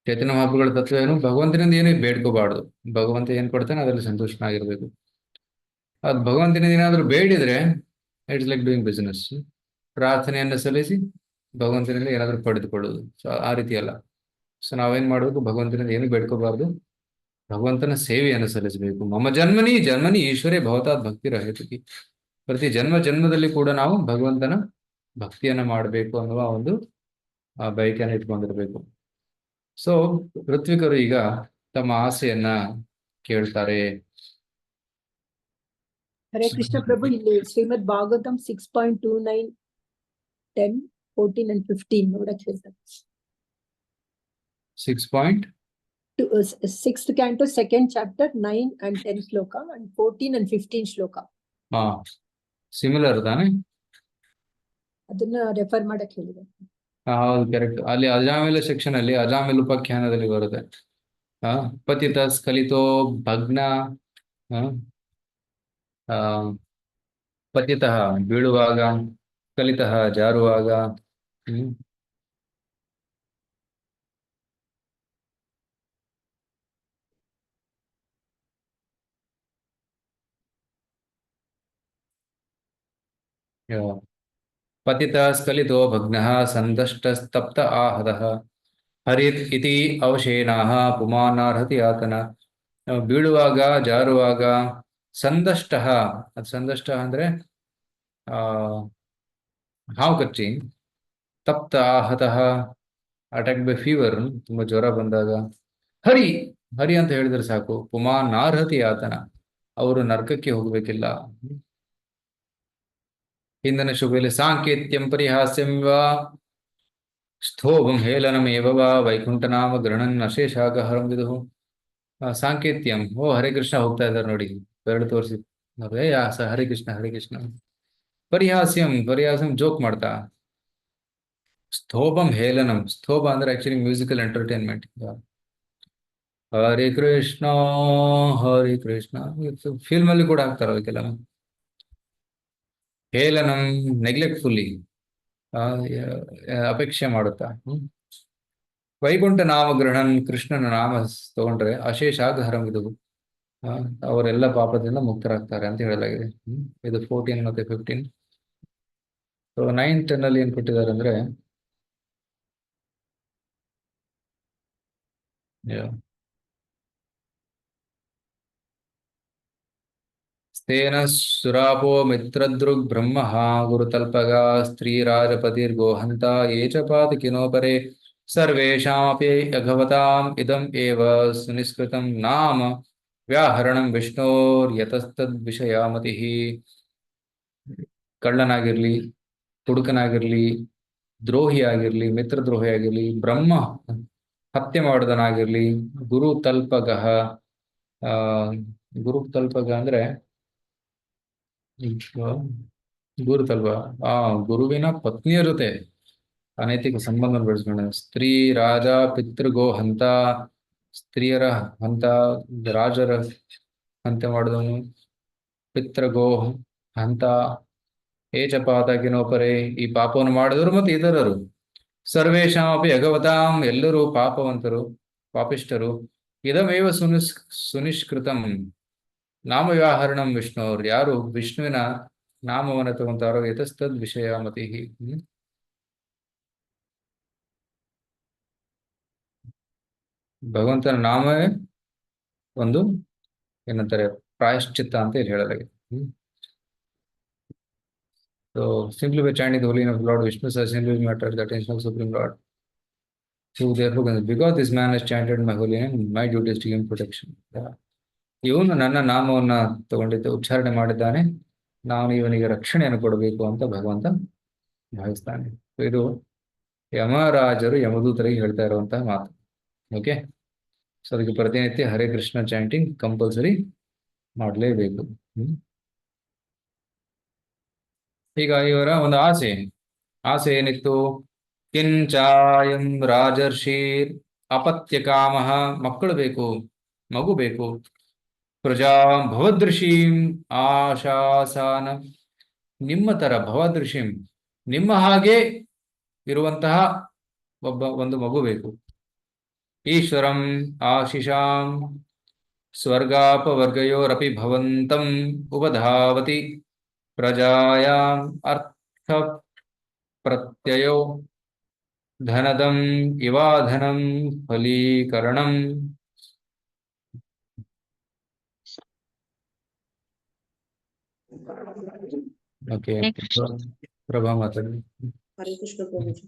ಚೈತನ್ಯ ಮಹಾಪ್ರಭುಗಳ ತತ್ವ ಏನು, ಭಗವಂತನಿಂದ ಏನು ಬೇಡ್ಕೋಬಾರ್ದು. ಭಗವಂತ ಏನ್ ಕೊಡ್ತಾನೆ ಅದರಲ್ಲಿ ಸಂತೋಷನಾಗಿರ್ಬೇಕು. ಅದು ಭಗವಂತನಿಂದ ಏನಾದರೂ ಬೇಡಿದ್ರೆ ಇಟ್ಸ್ ಲೈಕ್ ಡೂಯಿಂಗ್ ಬಿಸ್ನೆಸ್. ಪ್ರಾರ್ಥನೆಯನ್ನು ಸಲ್ಲಿಸಿ ಭಗವಂತನಿಂದ ಏನಾದರೂ ಪಡೆದುಕೊಳ್ಳೋದು. ಸೊ ಆ ರೀತಿ ಅಲ್ಲ. ಸೊ ನಾವೇನ್ ಮಾಡಬೇಕು, ಭಗವಂತನಿಂದ ಏನು ಬೇಡ್ಕೋಬಾರ್ದು, ಭಗವಂತನ ಸೇವೆಯನ್ನು ಸಲ್ಲಿಸಬೇಕು. ಮಮ ಜನ್ಮನಿ ಜನ್ಮನಿ ಈಶ್ವರೇ ಭವತಾತ್ ಭಕ್ತಿ ರಹಿತುಕಿ. ಪ್ರತಿ ಜನ್ಮದಲ್ಲಿ ಕೂಡ ನಾವು ಭಗವಂತನ ಭಕ್ತಿಯನ್ನ ಮಾಡಬೇಕು ಅನ್ನುವ ಒಂದು ಬಯಕೆಯನ್ನು ಇಟ್ಕೊಂಡಿರ್ಬೇಕು. ಸೊ ಋತ್ವಿಕರು ಈಗ ತಮ್ಮ ಆಸೆಯನ್ನ ಕೇಳ್ತಾರೆ. ಹರೇ ಕೃಷ್ಣ ಪ್ರಭು, ಇಲ್ಲಿ ಶ್ರೀಮದ್ ಭಾಗವತಂ 6.29, 10, 14 and 15 ನೋಡಕ್ ಹೇಳ್ತಾರೆ. 6th canto 2nd chapter 9 and 10 ಶ್ಲೋಕ and 14 and 15 ಶ್ಲೋಕ. ಸಿಮಿಲರ್ ತಾನೆ? ಅದನ್ನ ರೆಫರ್ ಮಾಡಕ್ ಹೇಳಿದೆ. ಹೌದು, ಕರೆಕ್ಟ್. ಅಲ್ಲಿ ಅಜಾಮಿಲ ಸೆಕ್ಷನ್ ಅಲ್ಲಿ ಅಜಾಮಿಲ್ ಉಪಾಖ್ಯಾನದಲ್ಲಿ ಬರುತ್ತೆ. ಪತಿತ ಸ್ಖಲಿತೋ ಭಗ್ನ, ಪತಿತಃ ಬೀಳುವಾಗ, ಸ್ಖಲಿತಃ ಜಾರುವಾಗ. ಪತಿತ ಸ್ಖಲಿತೋ ಭಗ್ನಃ ಸಂದಷ್ಟಸ್ತಪ್ತ ಆಹದಃ ಹರಿತ್ ಇತಿ ಅವಶೇನಾಃ ಪುಮಾನಾರ್ಹತಿ ಯಾತನ. ಬೀಳುವಾಗ, ಜಾರುವಾಗ, ಸಂದಷ್ಟಃ, ಅದು ಸಂದಷ್ಟ ಅಂದ್ರೆ ಹಾವು ಕಚ್ಚಿ, ತಪ್ತ ಆಹತಃ ಅಟ್ಯಾಕ್ ಬೈ ಫೀವರ್, ತುಂಬಾ ಜ್ವರ ಬಂದಾಗ ಹರಿ ಹರಿ ಅಂತ ಹೇಳಿದ್ರೆ ಸಾಕು. ಪುಮಾನಾರ್ಹತಿ ಯಾತನ, ಅವರು ನರಕಕ್ಕೆ ಹೋಗ್ಬೇಕಿಲ್ಲ. ಹಿಂದಿನ ಶುಭೆಯಲ್ಲಿ ಸಾಂಕೇತ್ಯಂ ಪರಿಹಾಸ್ಯಂ ವಾ ಸ್ಥೋಭಂ ಹೇಳನಮೇವ ವಾ ವೈಕುಂಠನಾಮ ಗ್ರಹಣನ್ ಅಶೇಷಾಗಹರಂ ವಿದುಹು. ಸಾಂಕೇತ್ಯಂ, ಓ ಹರೇ ಕೃಷ್ಣ ಹೋಗ್ತಾ ಇದ್ದಾರೆ ನೋಡಿ, ಬೆರಳು ತೋರಿಸಿ ಹರೇ ಕೃಷ್ಣ ಹರೇ ಕೃಷ್ಣ. ಪರಿಹಾಸ್ಯಂ ಜೋಕ್ ಮಾಡ್ತಾ. ಸ್ಥೋಭಂ ಹೇಳನಂ, ಸ್ಥೋಭ ಅಂದ್ರೆ ಆಕ್ಚುಲಿ ಮ್ಯೂಸಿಕಲ್ ಎಂಟರ್ಟೈನ್ಮೆಂಟ್. ಹರಿ ಕೃಷ್ಣ ಹರಿ ಕೃಷ್ಣ. ಫಿಲ್ಮ್ ಅಲ್ಲಿ ಕೂಡ ಹಾಕ್ತಾರೆ ಅದಕ್ಕೆಲ್ಲ. ಹೇಳನಂ ನೆಗ್ಲೆಕ್ಟ್ಫುಲ್ಲಿ ಅಪೇಕ್ಷೆ ಮಾಡುತ್ತಾ. ವೈಕುಂಠ ನಾಮ ಗೃಹಣನ್, ಕೃಷ್ಣನ ನಾಮ ತಗೊಂಡ್ರೆ ಅಶೇಷಾಗಹರಂ ಇದು, ಅವರೆಲ್ಲ ಪಾಪದಿಂದ ಮುಕ್ತರಾಗ್ತಾರೆ ಅಂತ ಹೇಳಲಾಗಿದೆ. ಇದು 14 ಮತ್ತೆ 15. ಸೊ 9, 10 ಅಲ್ಲಿ ಏನ್ ಕೊಟ್ಟಿದ್ದಾರೆ ಅಂದ್ರೆ, ಸ್ಥೇನ ಸುರಾಪೋ ಮಿತ್ರದೃಗ್ ಬ್ರಹ್ಮ ಗುರುತಲ್ಪಗ ಸ್ತ್ರೀರಾಜಪತಿರ್ಗೋ ಹಂತ ಯೇ ಚ ಪಾತಕಿನೋಪರೆ ಸರ್ವೇಷಾಮಪಿ ಅಘವತಾಂ ಇದಂ ಏವ ಸುನಿಷ್ಕೃತಂ ನಾಮ ವ್ಯಾಹರಣಂ ವಿಷ್ಣೋರ್ಯತಸ್ತದ್ ವಿಷಯಾಮತಿ. ಕಳ್ಳನಾಗಿರ್ಲಿ, ಹುಡುಕನಾಗಿರ್ಲಿ, ದ್ರೋಹಿಯಾಗಿರ್ಲಿ, ಮಿತ್ರದ್ರೋಹಿಯಾಗಿರ್ಲಿ, ಬ್ರಹ್ಮ ಹತ್ಯೆ ಮಾಡಿದನಾಗಿರ್ಲಿ, ಗುರುತಲ್ಪಗಃ, ಗುರುತಲ್ಪಗ ಅಂದ್ರೆ ಗುರುತಲ್ವ, ಗುರುವಿನ ಪತ್ನಿಯ ಜೊತೆ ಅನೈತಿಕ ಸಂಬಂಧ ಬೆಳೆಸ್ಕೊಂಡ, ಸ್ತ್ರೀ ರಾಜ ಪಿತೃಗೋ ಹಂತ, ಸ್ತ್ರೀಯರ ಹಂತ, ರಾಜರ ಹಂತೆ ಮಾಡಿದವನು, ಪಿತೃಗೋ ಹಂತ, ಏಚಪಾತಕಿನೋಪರೆ ಈ ಪಾಪವನ್ನು ಮಾಡಿದವರು ಮತ್ತು ಇತರರು, ಸರ್ವೇಷಾಮಪಿ ಅಗವತಾಂ ಎಲ್ಲರೂ ಪಾಪವಂತರು, ಪಾಪಿಷ್ಠರು, ಇದಮೇವ ಸುನಿಷ್ಕೃತಂ ನಾಮ ವ್ಯಾಹರಣಂ ವಿಷ್ಣುವ್ರು, ಯಾರು ವಿಷ್ಣುವಿನ ನಾಮವನ್ನು ತಗೊಂತಾರೋ ಯತಸ್ತದ್ ವಿಷಯಾಮತಿ. ಭಗವಂತನ ನಾಮವೇ ಒಂದು ಏನಂತಾರೆ ಪ್ರಾಯಶ್ಚಿತ್ತ ಅಂತ ಇಲ್ಲಿ ಹೇಳಲಾಗಿದೆ. So simply by chanting the holy name of Lord Vishnu, simply matter the attention of Supreme Lord. So therefore, because this man has chanted my holy name, my duty is to give him protection. ಇವನು ನನ್ನ ನಾಮವನ್ನ ತಗೊಂಡಿದ್ದ ಉಚ್ಚಾರಣೆ ಮಾಡಿದ್ದಾನೆ, ನಾನು ಇವನಿಗೆ ರಕ್ಷಣೆಯನ್ನು ಕೊಡಬೇಕು ಅಂತ ಭಗವಂತ ಭಾವಿಸ್ತಾನೆ. ಇದು ಯಮರಾಜರು ಯಮದೂತರಿಗೆ ಹೇಳ್ತಾ ಇರುವಂತಹ ಮಾತು. ಓಕೆ, ಸೊ ಅದಕ್ಕೆ ಪ್ರತಿನಿತ್ಯ ಹರೇ ಕೃಷ್ಣ ಚಾಂಟಿಂಗ್ ಕಂಪಲ್ಸರಿ ಮಾಡಲೇಬೇಕು. ಈಗ ಇವರ ಒಂದು ಆಸೆ ಏನಿತ್ತು? ಕಿಂಚಾಯಂ ರಾಜರ್ಷೀರ್ ಅಪತ್ಯ ಕಾಮಃ, ಮಕ್ಕಳು ಬೇಕು, ಮಗು ಬೇಕು. ಪ್ರಜಾ ಭವದೃಶೀಂ ಆಶಾಸಾನ, ನಿಮ್ಮ ತರ ಭವದೃಶೀಂ, ನಿಮ್ಮ ಹಾಗೆ ಇರುವಂತಹ ಒಂದು ಮಗು ಬೇಕು. ಈಶ್ವರಂ ಆಶಿಷಾಂ ಸ್ವರ್ಗಾಪವರ್ಗಯೋರಪಿ ಭವಂತಂ ಉಪಧಾವತಿ ಪ್ರಜಾಯಾಂ ಅರ್ಥ ಪ್ರತ್ಯಯೋ ಧನದಂ ಇವಾಧನಂ ಫಲೀಕರಣಂ. ಓಕೆ, ಪ್ರಭಾ ಮಾತಾಡಿ. ಹರೇ ಕೃಷ್ಣ ಪ್ರಭುಜಿ.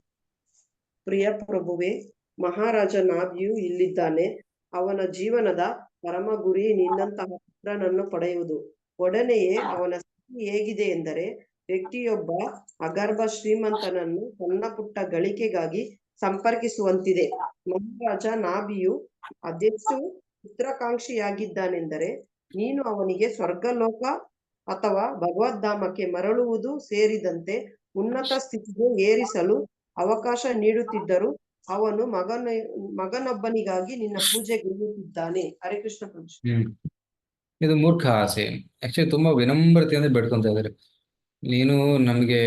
ಪ್ರಿಯ ಪ್ರಭುವೆ, ಮಹಾರಾಜ ನಾಭಿಯು ಇಲ್ಲಿದ್ದಾನೆ. ಅವನ ಜೀವನದ ಪರಮ ಗುರಿ ನಿನ್ನಂತಹ ಪುತ್ರನನ್ನು ಪಡೆಯುವುದು. ಒಡನೆಯೇ ಅವನ ಸ್ಥಿತಿ ಹೇಗಿದೆ ಎಂದರೆ, ವ್ಯಕ್ತಿಯೊಬ್ಬ ಅಗರ್ಭ ಶ್ರೀಮಂತನನ್ನು ಸಣ್ಣ ಪುಟ್ಟ ಗಳಿಕೆಗಾಗಿ ಸಂಪರ್ಕಿಸುವಂತಿದೆ. ಮಹಾರಾಜ ನಾಭಿಯು ಅದೆಷ್ಟು ಪುತ್ರಕಾಂಕ್ಷಿಯಾಗಿದ್ದಾನೆಂದರೆ, ನೀನು ಅವನಿಗೆ ಸ್ವರ್ಗಲೋಕ ಅಥವಾ ಭಗವದ್ಧಾಮಕ್ಕೆ ಮರಳುವುದು ಸೇರಿದಂತೆ ಉನ್ನತ ಸ್ಥಿತಿಗೆ ಏರಿಸಲು ಅವಕಾಶ ನೀಡುತ್ತಿದ್ದರೂ ಅವನು ಮಗನೊಬ್ಬನಿಗಾಗಿ ನಿನ್ನ ಪೂಜೆಗೊಳ್ಳುತ್ತಿದ್ದಾನೆ. ಹರೇ ಕೃಷ್ಣ ಪ್ರಭು. ಇದು ಮೂರ್ಖ ಆಸೆ. ಆಕ್ಚುಲಿ ತುಂಬಾ ವಿನಮ್ರತೆಯಿಂದ ಬೇಡ್ಕೊಂತ ಇದ್ದಾರೆ. ನೀನು ನಮಗೆ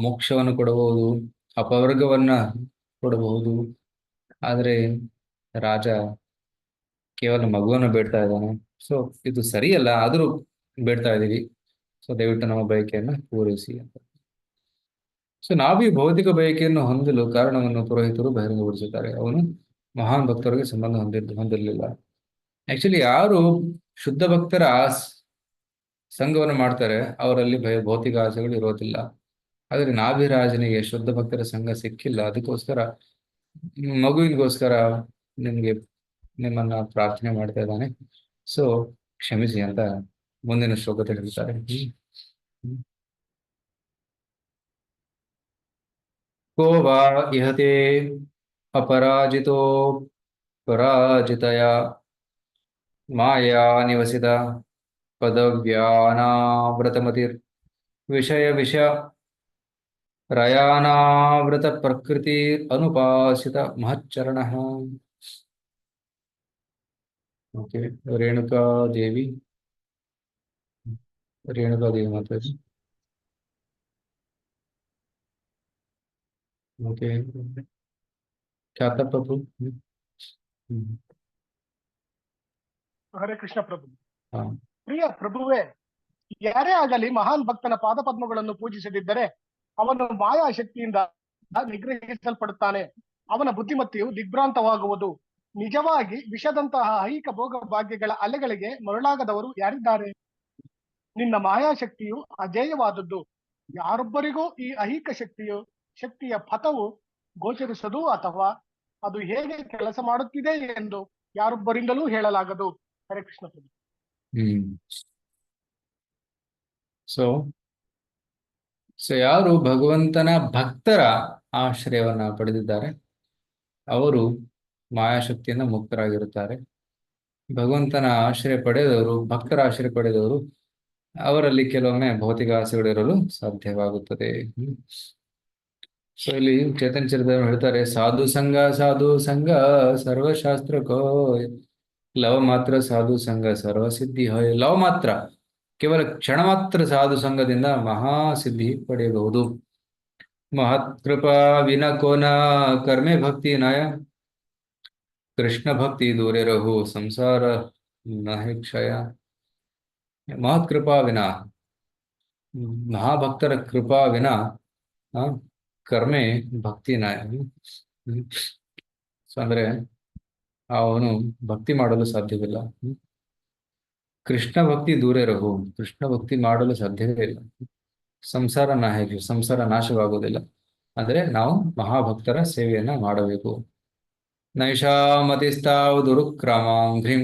ಮೋಕ್ಷವನ್ನು ಕೊಡಬಹುದು, ಅಪವರ್ಗವನ್ನ ಕೊಡಬಹುದು, ಆದ್ರೆ ರಾಜ ಕೇವಲ ಮಗುವನ್ನು ಬೇಡ್ತಾ ಇದ್ದಾನೆ. ಸೊ ಇದು ಸರಿಯಲ್ಲ, ಆದರೂ ಬೇಡ್ತಾ ಇದ್ದೀವಿ. ಸೊ ದಯವಿಟ್ಟು ನಮ್ಮ ಬಯಕೆಯನ್ನು ಪೂರೈಸಿ ಅಂತ. ಸೊ ನಾವೀ ಭೌತಿಕ ಬಯಕೆಯನ್ನು ಹೊಂದಲು ಕಾರಣವನ್ನು ಪುರೋಹಿತರು ಬಹಿರಂಗಪಡಿಸುತ್ತಾರೆ. ಅವನು ಮಹಾನ್ ಭಕ್ತರಿಗೆ ಸಂಬಂಧ ಹೊಂದಿರಲಿಲ್ಲ. ಆಕ್ಚುಲಿ ಯಾರು ಶುದ್ಧ ಭಕ್ತರ ಸಂಘವನ್ನು ಮಾಡ್ತಾರೆ ಅವರಲ್ಲಿ ಭೌತಿಕ ಆಸೆಗಳು ಇರೋದಿಲ್ಲ. ಆದರೆ ನಾಭಿರಾಜನಿಗೆ ಶುದ್ಧ ಭಕ್ತರ ಸಂಘ ಸಿಕ್ಕಿಲ್ಲ. ಅದಕ್ಕೋಸ್ಕರ ಮಗುವಿನಿಗೋಸ್ಕರ ನಿಮ್ಮನ್ನ ಪ್ರಾರ್ಥನೆ ಮಾಡ್ತಾ ಇದ್ದಾನೆ. ಸೊ ಕ್ಷಮಿಸಿ ಅಂತ ಮುಂದಿನ ಶ್ಲೋಕದಲ್ಲಿ ಹೇಳ್ತಾರೆ. ಕೋ ವಾ ಇಹತೆ ಅಪರಾಜಿತೋ ಪರಾಜಿತಯ ಮಾಯಾ ನಿವಸಿತ ಪದವ್ಯಾನಾವೃತಮತಿರ್ ವಿಷ ರಯಾನಾವೃತ ಪ್ರಕೃತಿ ಅನುಪಾಸಿತ ಮಹಚ್ಚರಣ. ಓಕೆ. ರೇಣುಕಾ ದೇವಿ ಮಾತಾಡಿ. ಓಕೆ. ಖ್ಯಾತ ಪ್ರಭು. ಹರೇ ಕೃಷ್ಣ ಪ್ರಭು. ಹಾ. ಪ್ರಿಯ ಪ್ರಭುವೇ, ಯಾರೇ ಆಗಲಿ ಮಹಾನ್ ಭಕ್ತನ ಪಾದಪದ್ಮಗಳನ್ನು ಪೂಜಿಸದಿದ್ದರೆ ಅವನು ಮಾಯಾಶಕ್ತಿಯಿಂದ ನಿಗ್ರಹಿಸಲ್ಪಡುತ್ತಾನೆ. ಅವನ ಬುದ್ಧಿಮತ್ತೆಯು ದಿಗ್ಭ್ರಾಂತವಾಗುವುದು. ನಿಜವಾಗಿ ವಿಷದಂತಹ ಐಹಿಕ ಭೋಗ ಭಾಗ್ಯಗಳ ಅಲೆಗಳಿಗೆ ಮರಳಾಗದವರು ಯಾರಿದ್ದಾರೆ? ನಿನ್ನ ಮಾಯಾಶಕ್ತಿಯು ಅಜೇಯವಾದದ್ದು. ಯಾರೊಬ್ಬರಿಗೂ ಈ ಐಹಿಕ ಶಕ್ತಿಯ ಪಥವು ಗೋಚರಿಸದು ಅಥವಾ ಅದು ಹೇಗೆ ಕೆಲಸ ಮಾಡುತ್ತಿದೆ ಎಂದು ಯಾರೊಬ್ಬರಿಂದಲೂ ಹೇಳಲಾಗದು. ಹರೇ ಕೃಷ್ಣ ಪ್ರಭು. ಸೊ ಯಾರು ಭಗವಂತನ ಭಕ್ತರ ಆಶ್ರಯವನ್ನ ಪಡೆದಿದ್ದಾರೆ ಅವರು ಮಾಯಾಶಕ್ತಿಯಿಂದ ಮುಕ್ತರಾಗಿರುತ್ತಾರೆ. ಭಗವಂತನ ಆಶ್ರಯ ಪಡೆದವರು, ಭಕ್ತರ ಆಶ್ರಯ ಪಡೆದವರು, ಅವರಲ್ಲಿ ಕೆಲವೊಮ್ಮೆ ಭೌತಿಕ ಆಸೆಗಳಿರಲು ಸಾಧ್ಯವಾಗುತ್ತದೆ. ಸೊ ಇಲ್ಲಿ ಚೇತನ ಚರಿತ್ರೆಯಲ್ಲಿ ಹೇಳ್ತಾರೆ, ಸಾಧು ಸಂಘ ಸರ್ವಶಾಸ್ತ್ರಕೋ ಲವ ಮಾತ್ರ ಸಾಧು ಸಂಘ ಸರ್ವಸಿದ್ಧಿ ಹೊಯ್. ಲವ ಮಾತ್ರ, ಕೇವಲ ಕ್ಷಣ ಮಾತ್ರ ಸಾಧು ಸಂಘದಿಂದ ಮಹಾಸಿದ್ಧಿ ಪಡೆಯಬಹುದು. ಮಹತ್ಕೃಪಾ ವಿನಕೋನ ಕರ್ಮೆ ಭಕ್ತಿ ನಯ, ಕೃಷ್ಣ ಭಕ್ತಿ ದೂರೇ ರಹು ಸಂಸಾರ ನಹಿ ಕ್ಷಯ. ಮಹತ್ಕೃಪಾ ವಿನ, ಮಹಾಭಕ್ತರ ಕೃಪಾ ವಿನ ಕರ್ಮೆ ಭಕ್ತಿ ನಯ. ಸೊ ಅಂದ್ರೆ ಅವನು ಭಕ್ತಿ ಮಾಡಲು ಸಾಧ್ಯವಿಲ್ಲ. ಕೃಷ್ಣ ಭಕ್ತಿ ದೂರೇ ರಹು, ಕೃಷ್ಣ ಭಕ್ತಿ ಮಾಡಲು ಸಾಧ್ಯವೇ ಇಲ್ಲ. ಸಂಸಾರ ಸಂಸಾರ ನಾಶವಾಗುವುದಿಲ್ಲ. ಅಂದ್ರೆ ನಾವು ಮಹಾಭಕ್ತರ ಸೇವೆಯನ್ನ ಮಾಡಬೇಕು. ನೈಷಾಮತಿಸ್ತಾವ್ ದುರುಕ್ರಮಾಂಘ್ರಿಂ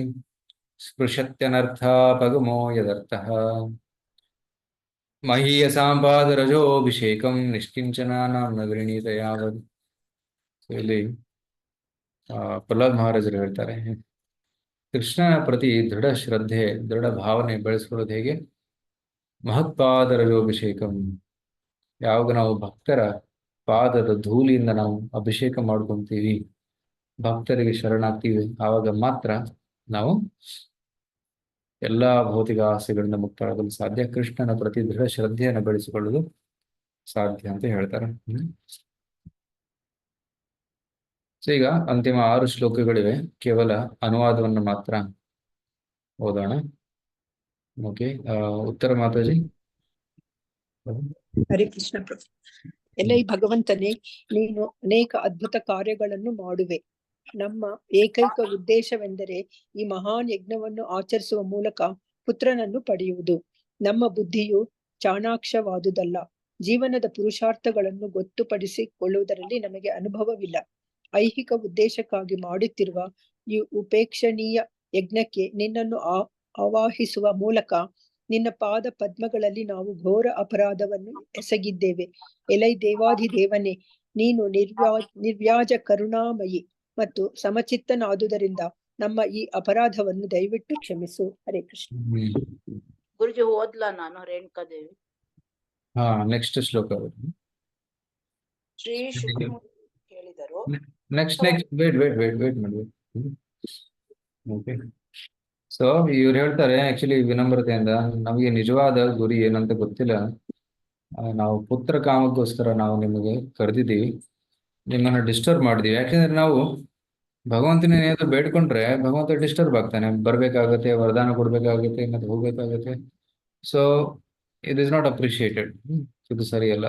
ಸ್ಪೃಶತ್ಯನರ್ಥ ಪಗಮೋ ಯದರ್ಥಃ ಮಹೀಯಸಾಂಪಾದ ರಜೋಭಿಷೇಕಂ ನಿಷ್ಕಿಂಚನಾನಾಂ ನಗರಿಣೀತ ಯಾವದ್. ಇಲ್ಲಿ ಪ್ರಹ್ಲಾದ್ ಮಹಾರಾಜರು ಹೇಳ್ತಾರೆ, ಕೃಷ್ಣನ ಪ್ರತಿ ದೃಢ ಶ್ರದ್ಧೆ, ದೃಢ ಭಾವನೆ ಬೆಳೆಸ್ಕೊಳ್ಳೋದು ಹೇಗೆ? ಮಹತ್ಪಾದ ರಜೋಭಿಷೇಕಂ. ಯಾವಾಗ ನಾವು ಭಕ್ತರ ಪಾದದ ಧೂಳಿಯಿಂದ ನಾವು ಅಭಿಷೇಕ ಮಾಡ್ಕೊಂತೀವಿ, ಭಕ್ತರಿಗೆ ಶರಣಾಗ್ತೀವಿ, ಆವಾಗ ಮಾತ್ರ ನಾವು ಎಲ್ಲಾ ಭೌತಿಕ ಆಸೆಗಳಿಂದ ಮುಕ್ತರಾಗಲು ಸಾಧ್ಯ. ಕೃಷ್ಣನ ಪ್ರತಿ ದೃಢ ಶ್ರದ್ಧೆಯನ್ನು ಬೆಳೆಸಿಕೊಳ್ಳಲು ಸಾಧ್ಯ ಅಂತ ಹೇಳ್ತಾರೆ. ಸೊ ಈಗ ಅಂತಿಮ 6 ಶ್ಲೋಕಗಳಿವೆ, ಕೇವಲ ಅನುವಾದವನ್ನು ಮಾತ್ರ ಓದೋಣ. ಓಕೆ. ಉತ್ತರ ಮಾತಾಜಿ. ಹರೇ ಕೃಷ್ಣ ಪ್ರಭು. ಎಲೈ ಭಗವಂತನೇ, ನೀನು ಅನೇಕ ಅದ್ಭುತ ಕಾರ್ಯಗಳನ್ನು ಮಾಡುವೆ. ನಮ್ಮ ಏಕೈಕ ಉದ್ದೇಶವೆಂದರೆ ಈ ಮಹಾನ್ ಯಜ್ಞವನ್ನು ಆಚರಿಸುವ ಮೂಲಕ ಪುತ್ರನನ್ನು ಪಡೆಯುವುದು. ನಮ್ಮ ಬುದ್ಧಿಯು ಚಾಣಾಕ್ಷವಾದುದಲ್ಲ. ಜೀವನದ ಪುರುಷಾರ್ಥಗಳನ್ನು ಗೊತ್ತುಪಡಿಸಿಕೊಳ್ಳುವುದರಲ್ಲಿ ನಮಗೆ ಅನುಭವವಿಲ್ಲ. ಐಹಿಕ ಉದ್ದೇಶಕ್ಕಾಗಿ ಮಾಡುತ್ತಿರುವ ಈ ಉಪೇಕ್ಷಣೀಯ ಯಜ್ಞಕ್ಕೆ ನಿನ್ನನ್ನು ಆವಾಹಿಸುವ ಮೂಲಕ ನಿನ್ನ ಪಾದ ಪದ್ಮಗಳಲ್ಲಿ ನಾವು ಘೋರ ಅಪರಾಧವನ್ನು ಎಸಗಿದ್ದೇವೆ. ಎಲೈ ದೇವಾಧಿದೇವನೇ, ನೀನು ನಿರ್ವ್ಯಾಜ ಕರುಣಾಮಯಿ ಮತ್ತು ಸಮಚಿತ್ತನಾದುದರಿಂದ ನಮ್ಮ ಈ ಅಪರಾಧವನ್ನು ದಯವಿಟ್ಟು ಕ್ಷಮಿಸು. ಹರೇ ಕೃಷ್ಣ. ಗುರುಜಿ ಓದ್ಲಾ ನಾನು? ರೇಣುಕಾ ದೇವಿ. ನೆಕ್ಸ್ಟ್ ಶ್ಲೋಕ ಶ್ರೀ ಶುಕಮುನಿ ಕೇಳಿದರು. ನೆಕ್ಸ್ಟ್ ವೇಟ್ ಮಾಡಿ. ಓಕೆ. ಸೊ ಇವ್ರು ಹೇಳ್ತಾರೆ, ಆಕ್ಚುಲಿ ವಿನಮ್ರತೆಯಿಂದ, ನಮಗೆ ನಿಜವಾದ ಗುರಿ ಏನಂತ ಗೊತ್ತಿಲ್ಲ. ನಾವು ಪುತ್ರ ಕಾಮಕ್ಕೋಸ್ಕರ ನಾವು ನಿಮಗೆ ಕರೆದಿದ್ದೀವಿ, ನಿಮ್ಮನ್ನ ಡಿಸ್ಟರ್ಬ್ ಮಾಡಿದೀವಿ. ಯಾಕೆಂದ್ರೆ ನಾವು ಭಗವಂತನ ಏನಾದ್ರು ಬೇಡ್ಕೊಂಡ್ರೆ ಭಗವಂತ ಡಿಸ್ಟರ್ಬ್ ಆಗ್ತಾನೆ, ಬರ್ಬೇಕಾಗತ್ತೆ, ವರದಾನ ಕೊಡ್ಬೇಕಾಗತ್ತೆ, ಮತ್ತೆ ಹೋಗ್ಬೇಕಾಗತ್ತೆ. So it is not appreciated. ಇದು ಸರಿಯಲ್ಲ.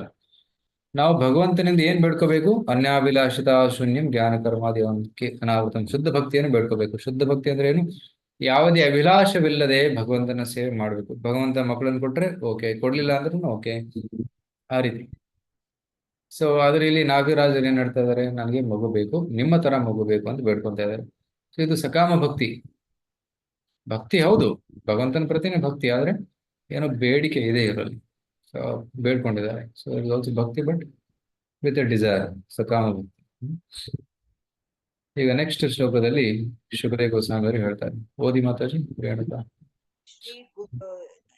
ನಾವು ಭಗವಂತನಿಂದ ಏನ್ ಬೇಡ್ಕೋಬೇಕು? ಅನ್ಯಾಭಿಲಾಷಿತ ಶೂನ್ಯಂ ಜ್ಞಾನ ಕರ್ಮಾದಿ ಅನಾವೃತಂ. ಶುದ್ಧ ಭಕ್ತಿಯನ್ನು ಬೇಡ್ಕೋಬೇಕು. ಶುದ್ಧ ಭಕ್ತಿ ಅಂದ್ರೆ ಏನು? ಯಾವುದೇ ಅಭಿಲಾಷವಿಲ್ಲದೆ ಭಗವಂತನ ಸೇವೆ ಮಾಡ್ಬೇಕು. ಭಗವಂತ ಮಕ್ಕಳನ್ನು ಕೊಟ್ರೆ ಓಕೆ, ಕೊಡ್ಲಿಲ್ಲ ಅಂದ್ರೂ ಓಕೆ, ಆ ರೀತಿ. ಸೊ ಆದ್ರೆ ಇಲ್ಲಿ ನಾಗರಾಜರು ಏನ್ ಹೇಳ್ತಾ ಇದಾರೆ, ನನಗೆ ಮಗು ಬೇಕು, ನಿಮ್ಮ ತರ ಮಗು ಬೇಕು ಅಂತ ಬೇಡ್ಕೊಂತ ಇದಾರೆ. ಸೊ ಇದು ಸಕಾಮ ಭಕ್ತಿ. ಭಕ್ತಿ ಹೌದು, ಭಗವಂತನ ಪ್ರತಿನೇ ಭಕ್ತಿ, ಆದ್ರೆ ಏನೋ ಬೇಡಿಕೆ ಇದೆ ಇರಲಿ. ಸೊ ಬೇಡ್ಕೊಂಡಿದ್ದಾರೆ. ಸೊ ಇಟ್ ಆಲ್ಸೋ ಭಕ್ತಿ, ಬಟ್ ವಿತ್ ಎ ಡಿಸೈರ್, ಸಕಾಮ ಭಕ್ತಿ. ಈಗ ನೆಕ್ಸ್ಟ್ ಶ್ಲೋಕದಲ್ಲಿ ಶುಕದೇವ ಗೋಸ್ವಾಮಿ ಅವರು ಹೇಳ್ತಾರೆ. ಓದಿ ಮಾತಾಜಿ. ಶ್ರೀ